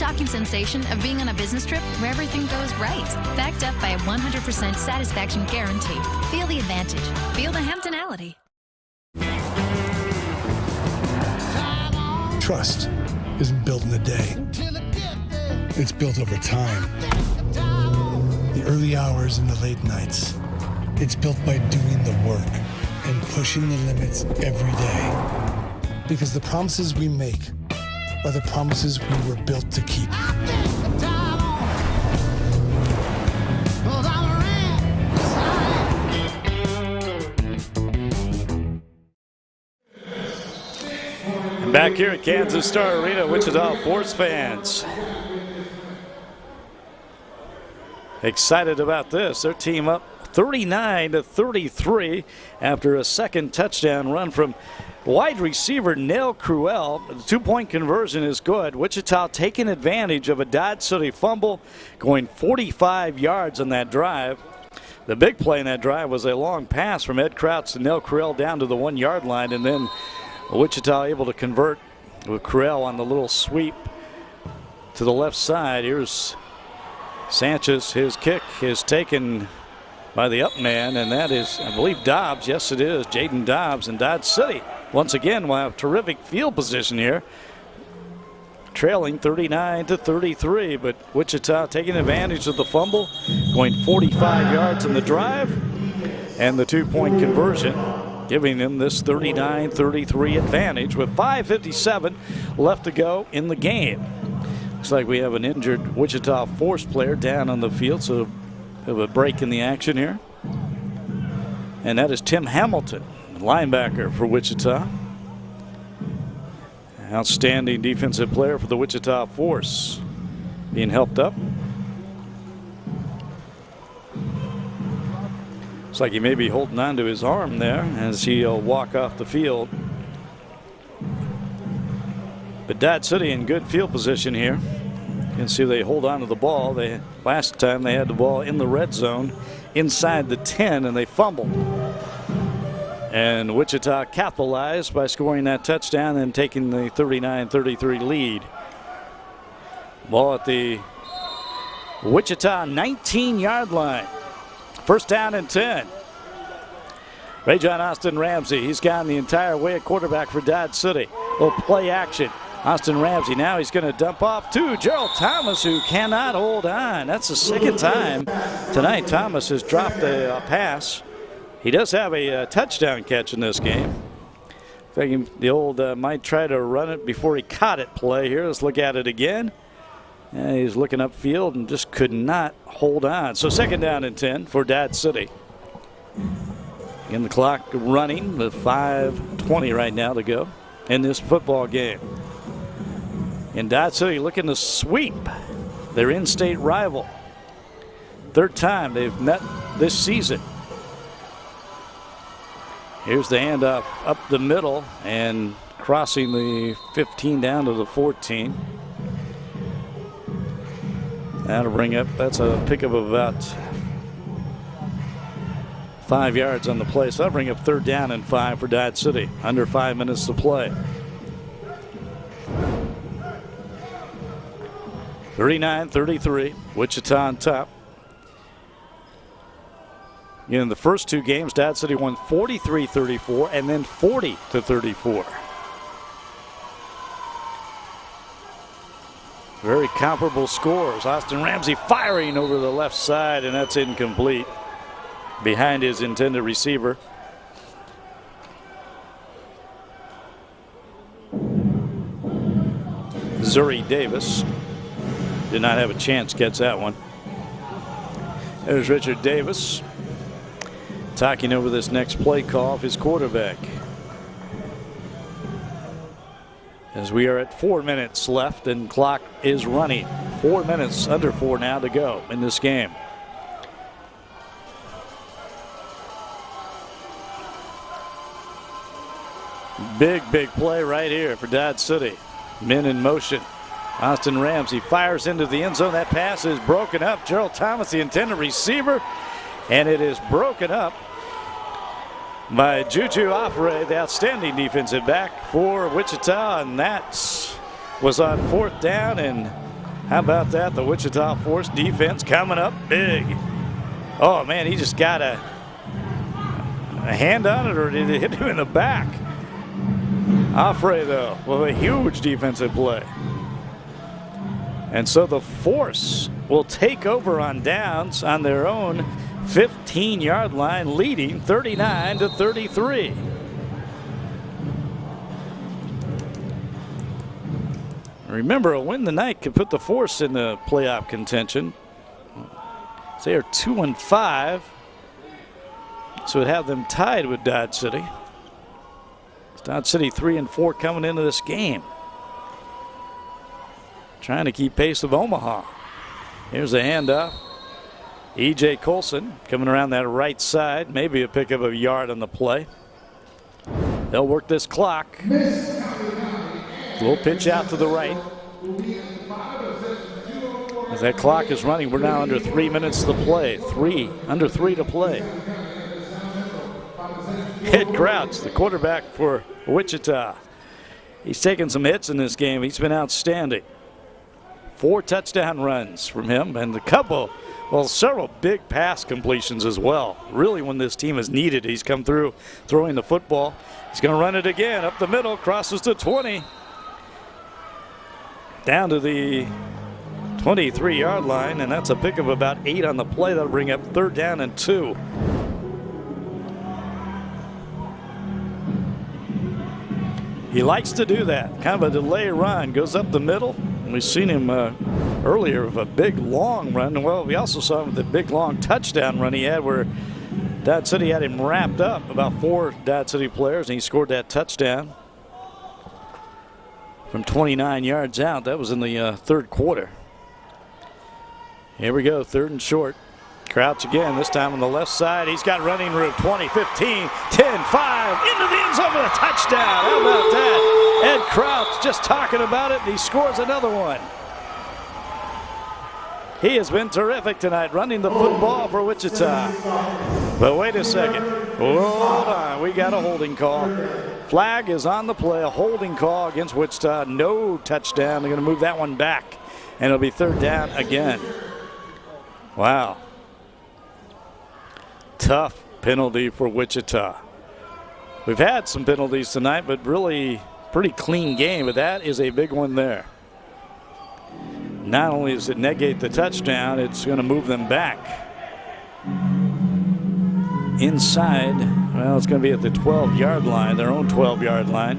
Speaker 4: shocking sensation of being on a business trip where everything goes right. Backed up by a 100% satisfaction guarantee. Feel the advantage. Feel the Hamptonality.
Speaker 9: Trust isn't built in a day. It's built over time. The early hours and the late nights. It's built by doing the work and pushing the limits every day. Because the promises we make are the promises we were built to keep.
Speaker 1: Back here at Kansas Star Arena, Wichita Force fans excited about this. Their team up 39-33 after a second touchdown run from wide receiver Nell Cruel. The two-point conversion is good. Wichita taking advantage of a Dodge City fumble, going 45 yards on that drive. The big play in that drive was a long pass from Ed Krautz to Nell Cruel down to the 1-yard line, and then Wichita able to convert with Cruel on the little sweep to the left side. Here's Sanchez. His kick is taken by the up man, and that is, I believe, Dobbs. Yes, it is. Jaden Dobbs, and Dodge City once again will have terrific field position here, trailing 39-33, but Wichita taking advantage of the fumble, going 45 yards in the drive, and the two-point conversion, giving them this 39-33 advantage with 5:57 left to go in the game. Looks like we have an injured Wichita Force player down on the field, so we have a break in the action here. And that is Tim Hamilton, linebacker for Wichita. Outstanding defensive player for the Wichita Force, being helped up. Looks like he may be holding on to his arm there as he'll walk off the field. But Dodge City in good field position here. You can see they hold on to the ball. Last time they had the ball in the red zone inside the 10 and they fumbled. And Wichita capitalized by scoring that touchdown and taking the 39-33 lead. Ball at the Wichita 19-yard line. First down and 10. Ray-John Austin Ramsey, he's gone the entire way at quarterback for Dodge City. Little play action. Austin Ramsey, now he's going to dump off to Gerald Thomas, who cannot hold on. That's the second time tonight Thomas has dropped a pass. He does have a touchdown catch in this game. Thinking the old might try to run it before he caught it play here. Let's look at it again. And he's looking upfield and just could not hold on. So second down and 10 for Dodge City. And the clock running with 5:20 right now to go in this football game. And Dodge City looking to sweep their in-state rival. Third time they've met this season. Here's the handoff up the middle and crossing the 15 down to the 14. That'll bring up, that's a pickup of about 5 yards on the play. So that'll bring up third down and 5 for Dodge City. Under 5 minutes to play. 39-33, Wichita on top. In the first two games, Dodge City won 43-34 and then 40-34. Very comparable scores. Austin Ramsey firing over the left side, and that's incomplete. Behind his intended receiver. Zuri Davis did not have a chance, gets that one. There's Richard Davis talking over this next play call of his quarterback. As we are at 4 minutes left and clock is running. 4 minutes, under 4 now to go in this game. Big play right here for Dodge City. Men in motion. Austin Ramsey fires into the end zone. That pass is broken up. Gerald Thomas, the intended receiver, and it is broken up by Juju Afre, the outstanding defensive back for Wichita, and that was on fourth down, and How about that? The Wichita Force defense coming up big. Oh, man, he just got a hand on it, or did it hit him in the back? Alfredo with a huge defensive play. And so the Force will take over on downs on their own 15-yard line, leading 39-33. Remember, a win tonight could put the Force in the playoff contention. They are 2-5, so it would have them tied with Dodge City. Dodge City 3-4 coming into this game, trying to keep pace with Omaha. Here's a handoff. E.J. Colson coming around that right side, maybe a pickup of a yard on the play. They'll work this clock. Little pitch out to the right. As that clock is running, we're now under 3 minutes to play. Under three to play. Ed Crouch, the quarterback for Wichita. He's taken some hits in this game. He's been outstanding. 4 touchdown runs from him, and several big pass completions as well. Really, when this team is needed, he's come through throwing the football. He's going to run it again up the middle, crosses to 20. Down to the 23-yard line, and that's a pick of about 8 on the play. That'll bring up 3rd down and 2. He likes to do that, kind of a delay run, goes up the middle. We've seen him earlier with a big, long run. Well, we also saw him with the big, long touchdown run he had where Dodge City had him wrapped up, about 4 Dodge City players, and he scored that touchdown from 29 yards out. That was in the 3rd quarter. Here we go, 3rd and short. Crouch again, this time on the left side. He's got running room, 20, 15, 10, 5, into the end zone with a touchdown. How about that? Ed Crouch just talking about it, and he scores another one. He has been terrific tonight, running the football for Wichita. But wait a second. Hold on, we got a holding call. Flag is on the play, a holding call against Wichita. No touchdown. They're going to move that one back, and it'll be 3rd down again. Wow. Tough penalty for Wichita. We've had some penalties tonight, but really pretty clean game, but that is a big one there. Not only does it negate the touchdown, it's going to move them back inside. Well, it's going to be at the 12-yard line, their own 12-yard line.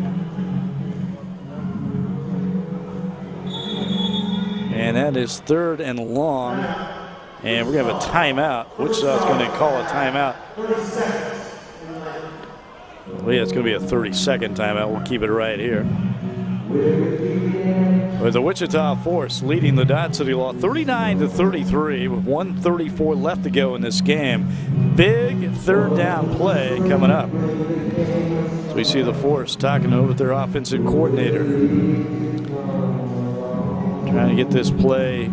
Speaker 1: And that is 3rd and long. And we're going to have a timeout. Wichita's going to call a timeout. Well, yeah, it's going to be a 30-second timeout. We'll keep it right here. With the Wichita Force leading the Dodge City Law 39-33 with 1:34 left to go in this game. Big 3rd down play coming up. So we see the Force talking over with their offensive coordinator, trying to get this play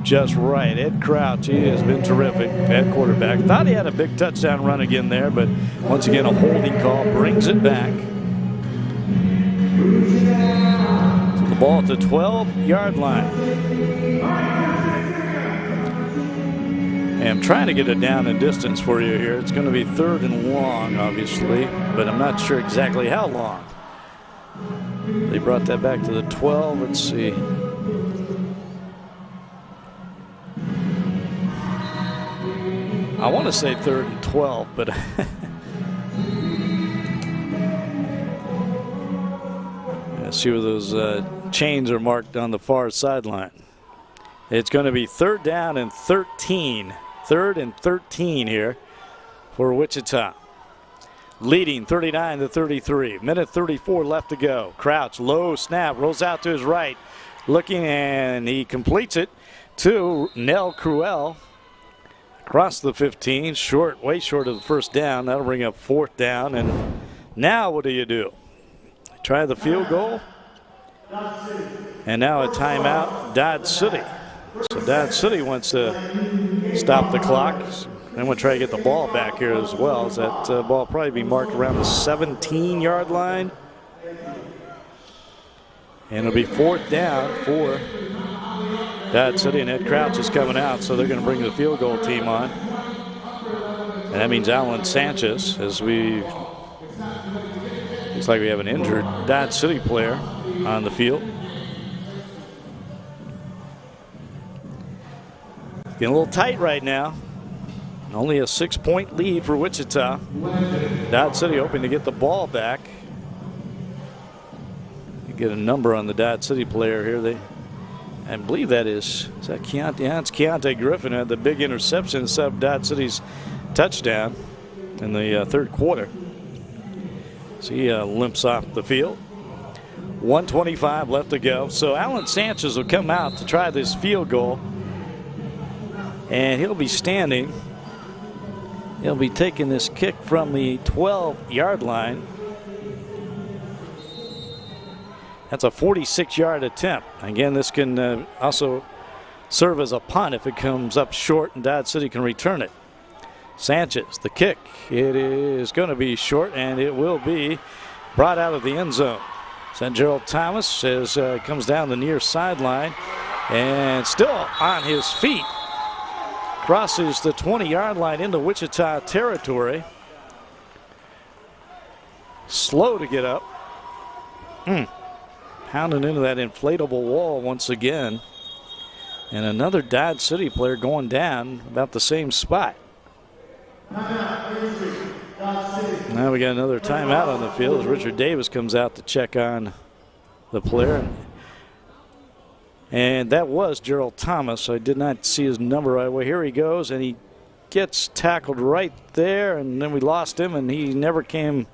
Speaker 1: just right. Ed Crouch, he has been terrific at quarterback. Thought he had a big touchdown run again there, but once again a holding call brings it back. So the ball at the 12-yard line. And I'm trying to get it down in distance for you here. It's going to be 3rd and long, obviously, but I'm not sure exactly how long. They brought that back to the 12. Let's see. I want to say 3rd and 12, but let's see where those chains are marked on the far sideline. It's going to be 3rd down and 13. 3rd and 13 here for Wichita. Leading 39-33. Minute 34 left to go. Crouch, low snap, rolls out to his right. Looking, and he completes it to Nell Cruel. Across the 15, short, way short of the 1st down. That'll bring up 4th down. And now what do? Try the field goal. And now a timeout, Dodge City. So Dodge City wants to stop the clock. They want to try to get the ball back here as well. As that ball probably be marked around the 17-yard line. And it'll be 4th down for Dad City, and Ed Crouch is coming out, so they're going to bring the field goal team on. And that means Alan Sanchez, as we looks like we have an injured Dad City player on the field. Getting a little tight right now. Only a 6-point lead for Wichita. Dad City hoping to get the ball back. You get a number on the Dad City player here. I believe that is that Keontae? Yeah, it's Keontae Griffin had the big interception to set up Dad City's touchdown in the third quarter. So he limps off the field. 1:25 left to go. So Alan Sanchez will come out to try this field goal. And he'll be standing. He'll be taking this kick from the 12-yard line. That's a 46-yard attempt. Again, this can also serve as a punt if it comes up short and Dad City can return it. Sanchez, the kick. It is going to be short, and it will be brought out of the end zone. St. Gerald Thomas comes down the near sideline and still on his feet. Crosses the 20-yard line into Wichita territory. Slow to get up. Pounding into that inflatable wall once again. And another Dad City player going down about the same spot. Now we got another timeout on the field as Richard Davis comes out to check on the player. And that was Gerald Thomas. I did not see his number right away. Here he goes, and he gets tackled right there, and then we lost him, and he never came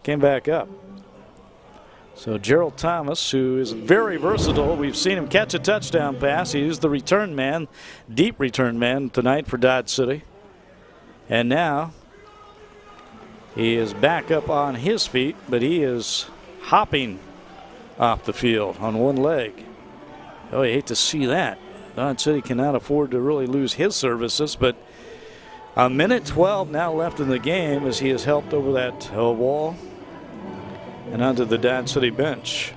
Speaker 1: back up. So Gerald Thomas, who is very versatile. We've seen him catch a touchdown pass. He is the return man, deep return man tonight for Dodge City. And now he is back up on his feet, but he is hopping off the field on one leg. Oh, you hate to see that. Dodge City cannot afford to really lose his services, but a minute 12 now left in the game as he is helped over that wall and onto the Dodge City bench.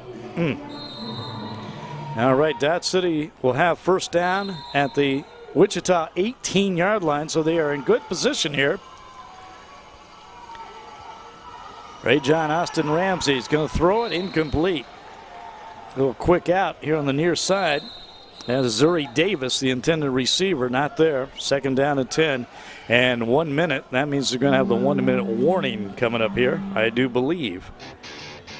Speaker 1: All right, Dodge City will have first down at the Wichita 18-yard line, so they are in good position here. Ray John Austin Ramsey is going to throw it incomplete. A little quick out here on the near side. That's Zuri Davis, the intended receiver, not there. Second down and 10 and 1 minute. That means they're going to have the 1 minute warning coming up here, I do believe.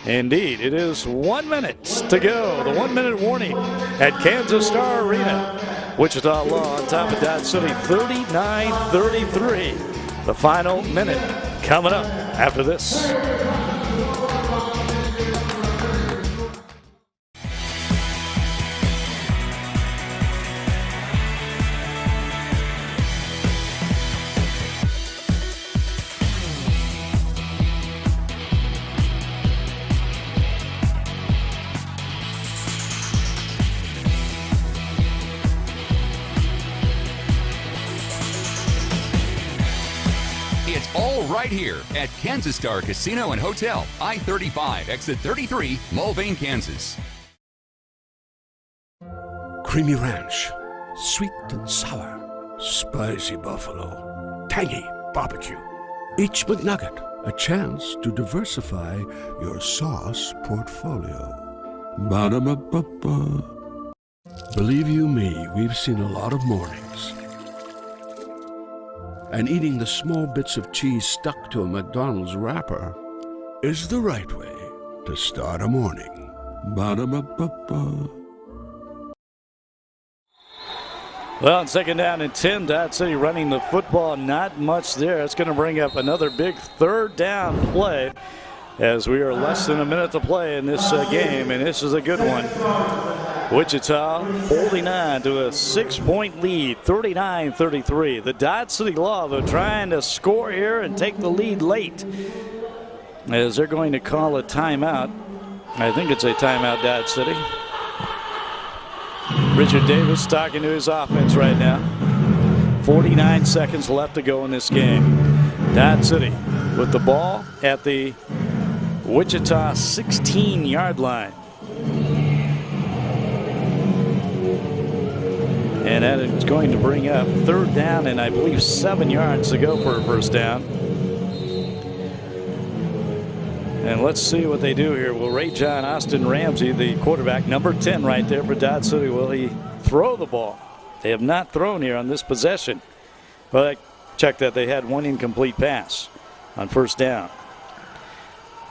Speaker 1: Indeed, it is 1 minute to go. The 1 minute warning at Kansas Star Arena. Wichita Law on top of Dodge City, 39-33. The final minute coming up after this.
Speaker 2: Right here at Kansas Star Casino and Hotel, I-35, exit 33, Mulvane, Kansas.
Speaker 3: Creamy ranch, sweet and sour, spicy buffalo, tangy barbecue. Each McNugget, a chance to diversify your sauce portfolio. Ba-da-ba-ba-ba. Believe you me, we've seen a lot of mornings. And eating the small bits of cheese stuck to a McDonald's wrapper is the right way to start a morning. Ba-da-ba-ba-ba.
Speaker 1: Well, on second down and 10, Dodge City running the football, not much there. It's going to bring up another big third down play as we are less than a minute to play in this game, and this is a good one. Wichita holding on to a 6-point lead, 39-33. The Dodge City Law, though, trying to score here and take the lead late as they're going to call a timeout. I think it's a timeout, Dodge City. Richard Davis talking to his offense right now. 49 seconds left to go in this game. Dodge City with the ball at the Wichita 16-yard line. And that is going to bring up 3rd down and I believe 7 yards to go for a first down. And let's see what they do here. Will Ray John Austin Ramsey, the quarterback, number 10 right there for Dodge City, will he throw the ball? They have not thrown here on this possession. Well, I checked that they had 1 incomplete pass on first down.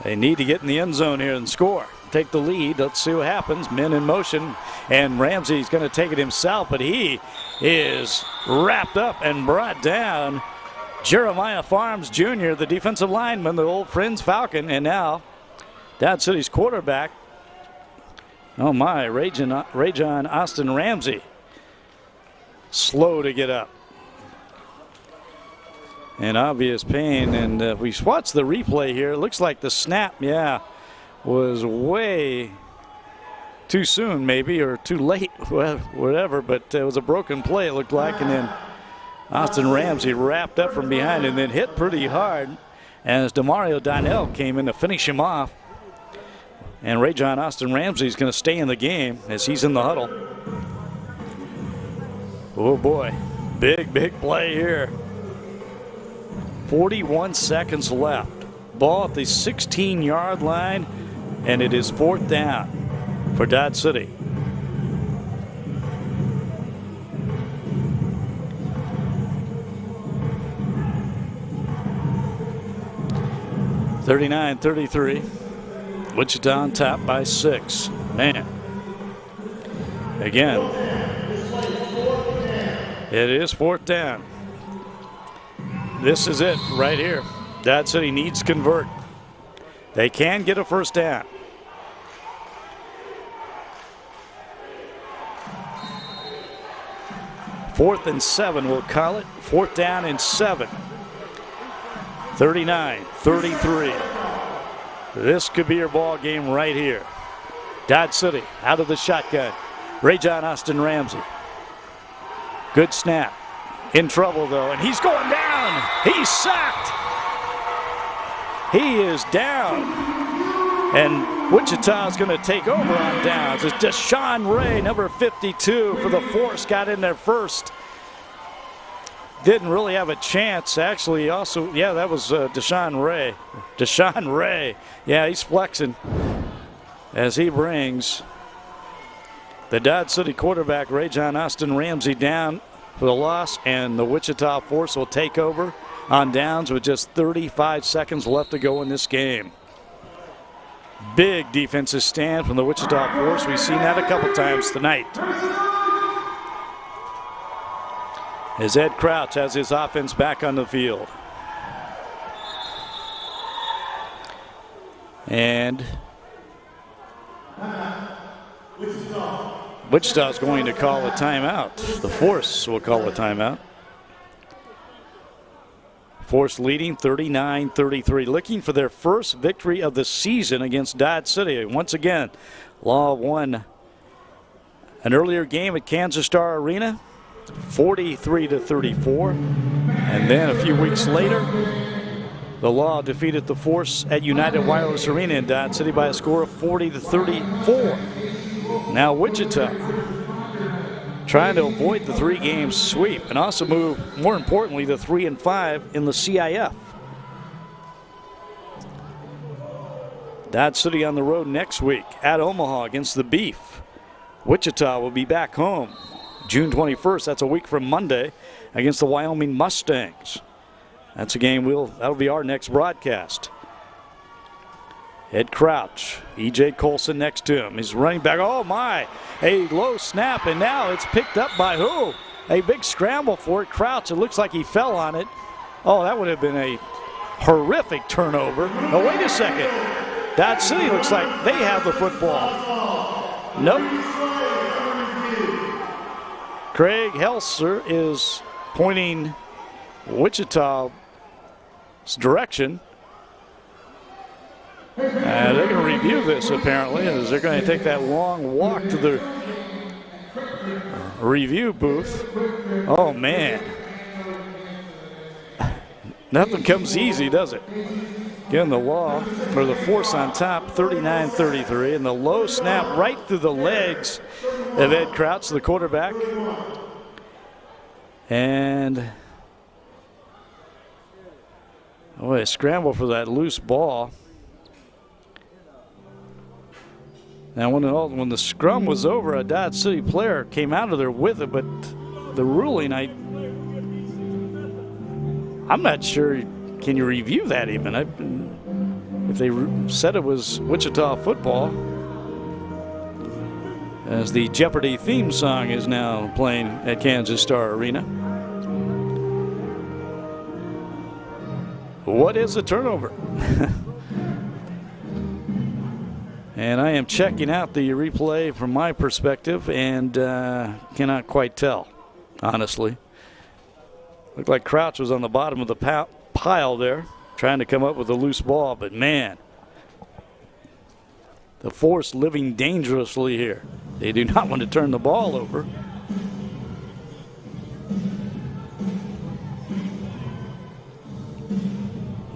Speaker 1: They need to get in the end zone here and score. Take the lead. Let's see what happens. Men in motion. And Ramsey's going to take it himself, but he is wrapped up and brought down. Jeremiah Farms Jr., the defensive lineman, the old Friends Falcon, and now Dodge City's quarterback. Oh my, Ray John Austin Ramsey. Slow to get up. In obvious pain, and if we watch the replay here, it looks like the snap, was way too soon maybe, or too late, whatever, but it was a broken play it looked like, and then Austin Ramsey wrapped up from behind and then hit pretty hard as Demario Donnell came in to finish him off. And Ray John Austin Ramsey is going to stay in the game as he's in the huddle. Oh boy, big play here. 41 seconds left. Ball at the 16-yard line, and it is 4th down for Dodge City. (39-33). Wichita on top by 6. Man. Again, it is 4th down. This is it right here. Dodge City needs to convert. They can get a first down. Fourth and 7, we'll call it. 4th down and 7. 39-33. This could be your ball game right here. Dodge City out of the shotgun. Ray John Austin Ramsey. Good snap. In trouble though, and he's going down. He's sacked. He is down. And Wichita is going to take over on downs. It's Deshaun Ray, number 52 for the Force, got in there first. Didn't really have a chance. Actually, also, that was Deshaun Ray. Deshaun Ray. Yeah, he's flexing as he brings the Dodge City quarterback, Ray John Austin Ramsey, down for the loss, and the Wichita Force will take over on downs with just 35 seconds left to go in this game. Big defensive stand from the Wichita Force. We've seen that a couple times tonight. As Ed Crouch has his offense back on the field. And Wichita's going to call a timeout. The Force will call a timeout. Force leading 39-33, looking for their first victory of the season against Dodge City. Once again, Law won an earlier game at Kansas Star Arena, 43-34. And then a few weeks later, the Law defeated the Force at United Wireless Arena in Dodge City by a score of 40-34. Now Wichita trying to avoid the 3-game sweep and also move, more importantly, to 3-5 in the CIF. Dodge City on the road next week at Omaha against the Beef. Wichita will be back home June 21st. That's a week from Monday against the Wyoming Mustangs. That's a game that'll be our next broadcast. Ed Crouch, E.J. Colson next to him. He's running back. Oh, my. A low snap, and now it's picked up by who? A big scramble for it. Crouch, it looks like he fell on it. Oh, that would have been a horrific turnover. Oh, wait a second. Dodge City looks like they have the football. Nope. Craig Helser is pointing Wichita's direction. They're going to review this, apparently, as they're going to take that long walk to the review booth. Oh, man. Nothing comes easy, does it? Again, the Law, or the Force on top, 39-33, and the low snap right through the legs of Ed Crouch, the quarterback. And a scramble for that loose ball. Now, when the scrum was over, a Dodge City player came out of there with it, but the ruling, I'm not sure. Can you review that even? If they said it was Wichita football, as the Jeopardy theme song is now playing at Kansas Star Arena. What is a turnover? And I am checking out the replay from my perspective and cannot quite tell, honestly. Looked like Crouch was on the bottom of the pile there, trying to come up with a loose ball, but man, the Force living dangerously here. They do not want to turn the ball over.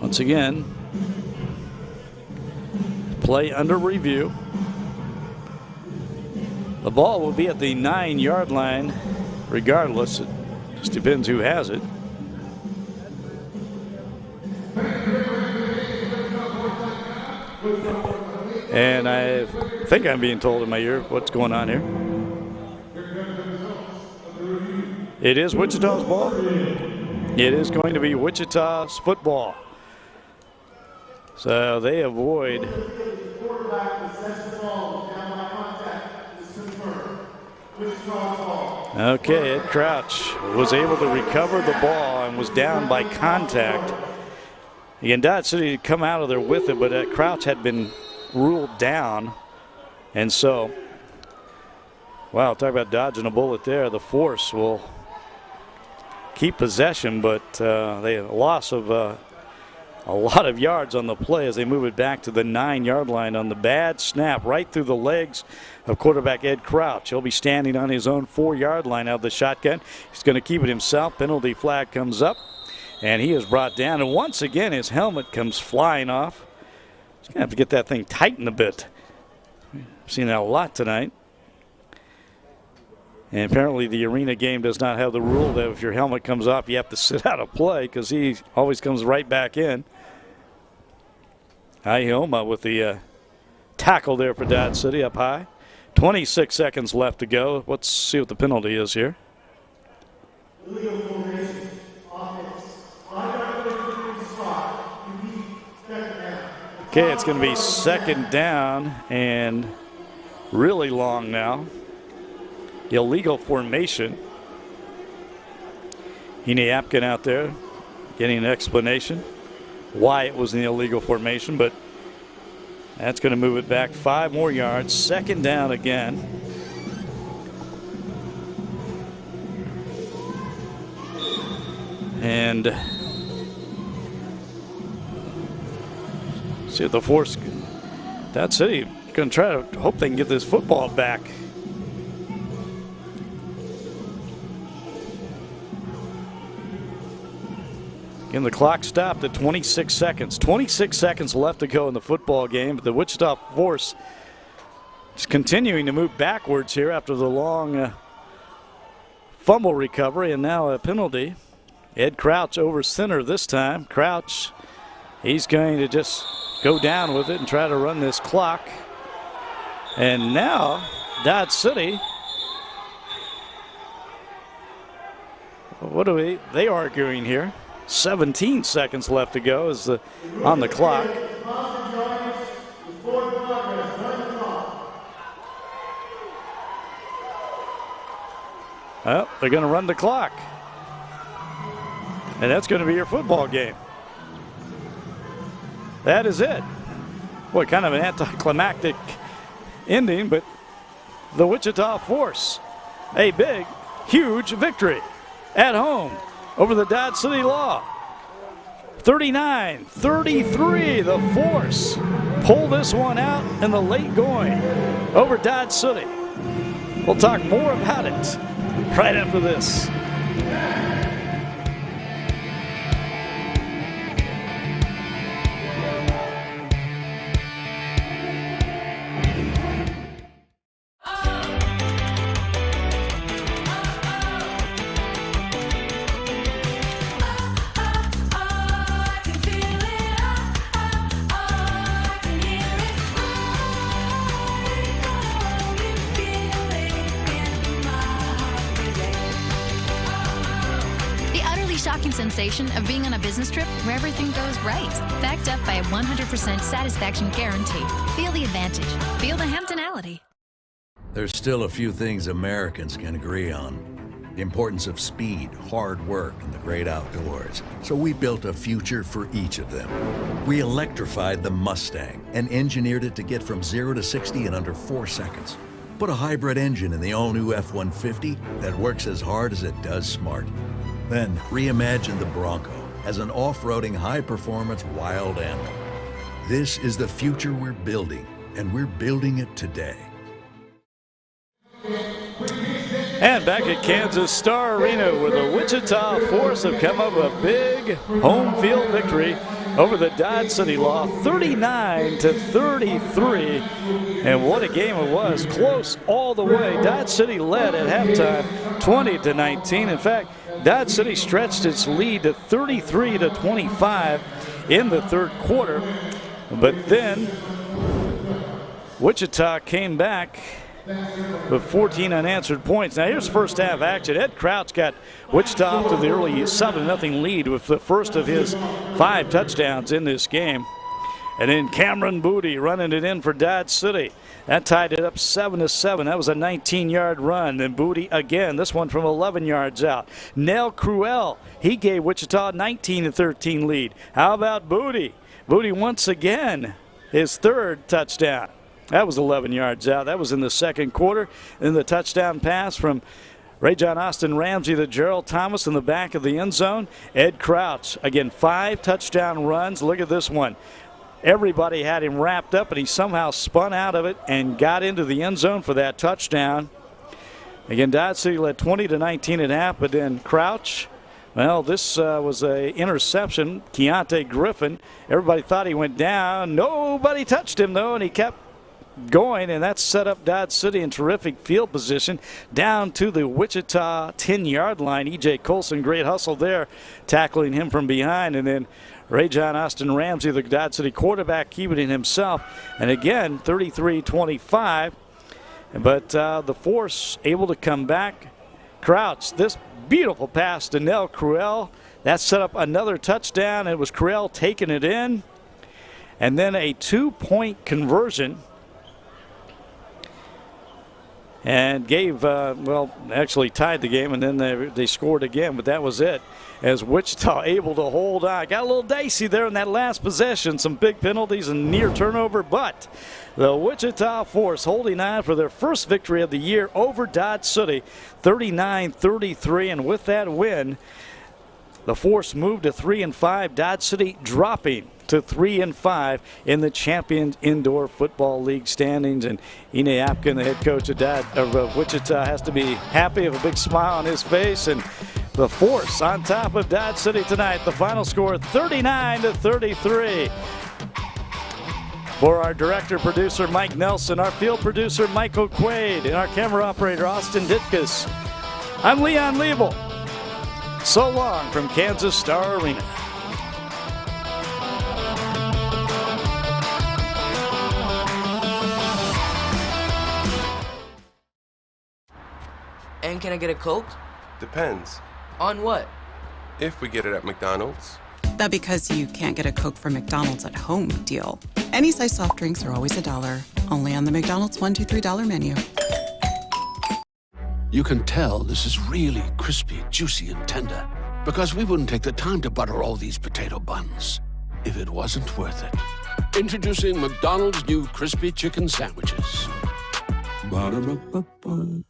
Speaker 1: Once again, play under review. The ball will be at the 9-yard line regardless. It just depends who has it. And I think I'm being told in my ear what's going on here. It is Wichita's ball. It is going to be Wichita's football. So they avoid. Okay, Ed Crouch was able to recover the ball and was down by contact. Again, Dodge City had come out of there with it, but Crouch had been ruled down. And so, wow, talk about dodging a bullet there. The Force will keep possession, but they had a loss of a lot of yards on the play as they move it back to the 9-yard line on the bad snap right through the legs of quarterback Ed Crouch. He'll be standing on his own 4-yard line out of the shotgun. He's going to keep it himself. Penalty flag comes up, and he is brought down. And once again, his helmet comes flying off. He's going to have to get that thing tightened a bit. I've seen that a lot tonight. And apparently the arena game does not have the rule that if your helmet comes off, you have to sit out of play, because he always comes right back in. Ihioma with the tackle there for Dodge City up high. 26 seconds left to go. Let's see what the penalty is here. Okay, it's going to be second down and really long now. Illegal formation. Hene Apkin out there getting an explanation why it was an illegal formation, but that's going to move it back 5 more yards. Second down again. And see if the Force, Dodge City, going to try to hope they can get this football back. Again, the clock stopped at 26 seconds. 26 seconds left to go in the football game, but the Wichita Force is continuing to move backwards here after the long fumble recovery, and now a penalty. Ed Crouch over center this time. Crouch, he's going to just go down with it and try to run this clock. And now Dodge City, what are they arguing here? 17 seconds left to go is on the clock. Well, they're going to run the clock. And that's going to be your football game. That is it. Boy, kind of an anticlimactic ending, but the Wichita Force, a big, huge victory at home over the Dodge City Law. 39-33, the Force pull this one out in the late going over Dodge City. We'll talk more about it right after this.
Speaker 4: shocking sensation of being on a business trip where everything goes right. Backed up by a 100% satisfaction guarantee. Feel the advantage. Feel the Hamptonality.
Speaker 5: There's still a few things Americans can agree on. The importance of speed, hard work, and the great outdoors. So we built a future for each of them. We electrified the Mustang and engineered it to get from 0 to 60 in under 4 seconds. Put a hybrid engine in the all-new F-150 that works as hard as it does smart. Then reimagine the Bronco as an off-roading, high-performance wild animal. This is the future we're building, and we're building it today.
Speaker 1: And back at Kansas Star Arena, where the Wichita Force have come up with a big home field victory over the Dodge City Law, 39-33. And what a game it was, close all the way. Dodge City led at halftime, 20-19. In fact, Dodge City stretched its lead to 33-25 in the third quarter. But then Wichita came back with 14 unanswered points. Now here's first half action. Ed Crouch got Wichita off to the early 7-0 lead with the first of his 5 touchdowns in this game. And then Cameron Booty running it in for Dodge City. That tied it up 7-7. That was a 19-yard run. And Booty again, this one from 11 yards out. Nell Cruel, he gave Wichita a 19-13 lead. How about Booty? Booty once again, his 3rd touchdown. That was 11 yards out. That was in the second quarter. And the touchdown pass from Ray John Austin Ramsey to Gerald Thomas in the back of the end zone. Ed Crouch, again, 5 touchdown runs. Look at this one. Everybody had him wrapped up, and he somehow spun out of it and got into the end zone for that touchdown. Again, Dodge City led 20-19 at half, but then Crouch, well, this was an interception. Keontae Griffin, everybody thought he went down. Nobody touched him, though, and he kept going, and that set up Dodge City in terrific field position down to the Wichita 10-yard line. E.J. Colson, great hustle there, tackling him from behind, and then Ray John Austin Ramsey, the Dodge City quarterback, keeping it himself. And again, 33-25, but the Force able to come back. Crouch, this beautiful pass to Nell Cruel, that set up another touchdown. It was Cruel taking it in, and then a 2-point conversion. And gave, well, actually tied the game, and then they scored again, but that was it. As Wichita able to hold on. Got a little dicey there in that last possession. Some big penalties and near turnover, but the Wichita Force holding on for their first victory of the year over Dodge City, 39-33. And with that win, the Force moved to 3-5. Dodge City dropping to 3-5 in the Champions Indoor Football League standings. And Ine Apkin, the head coach of Wichita, has to be happy, have a big smile on his face. And the Force on top of Dodge City tonight. The final score 39-33. For our director producer Mike Nelson, our field producer Michael Quaid, and our camera operator Austin Ditkus, I'm Leon Liebel. So long from Kansas Star Arena.
Speaker 11: And can I get a Coke?
Speaker 7: Depends.
Speaker 11: On what?
Speaker 7: If we get it at McDonald's.
Speaker 8: That because you can't get a Coke from McDonald's at home deal. Any size soft drinks are always $1, only on the McDonald's $1, $2, $3 menu.
Speaker 3: You can tell this is really crispy, juicy, and tender because we wouldn't take the time to butter all these potato buns if it wasn't worth it. Introducing McDonald's new crispy chicken sandwiches. Ba-da-ba-ba-ba.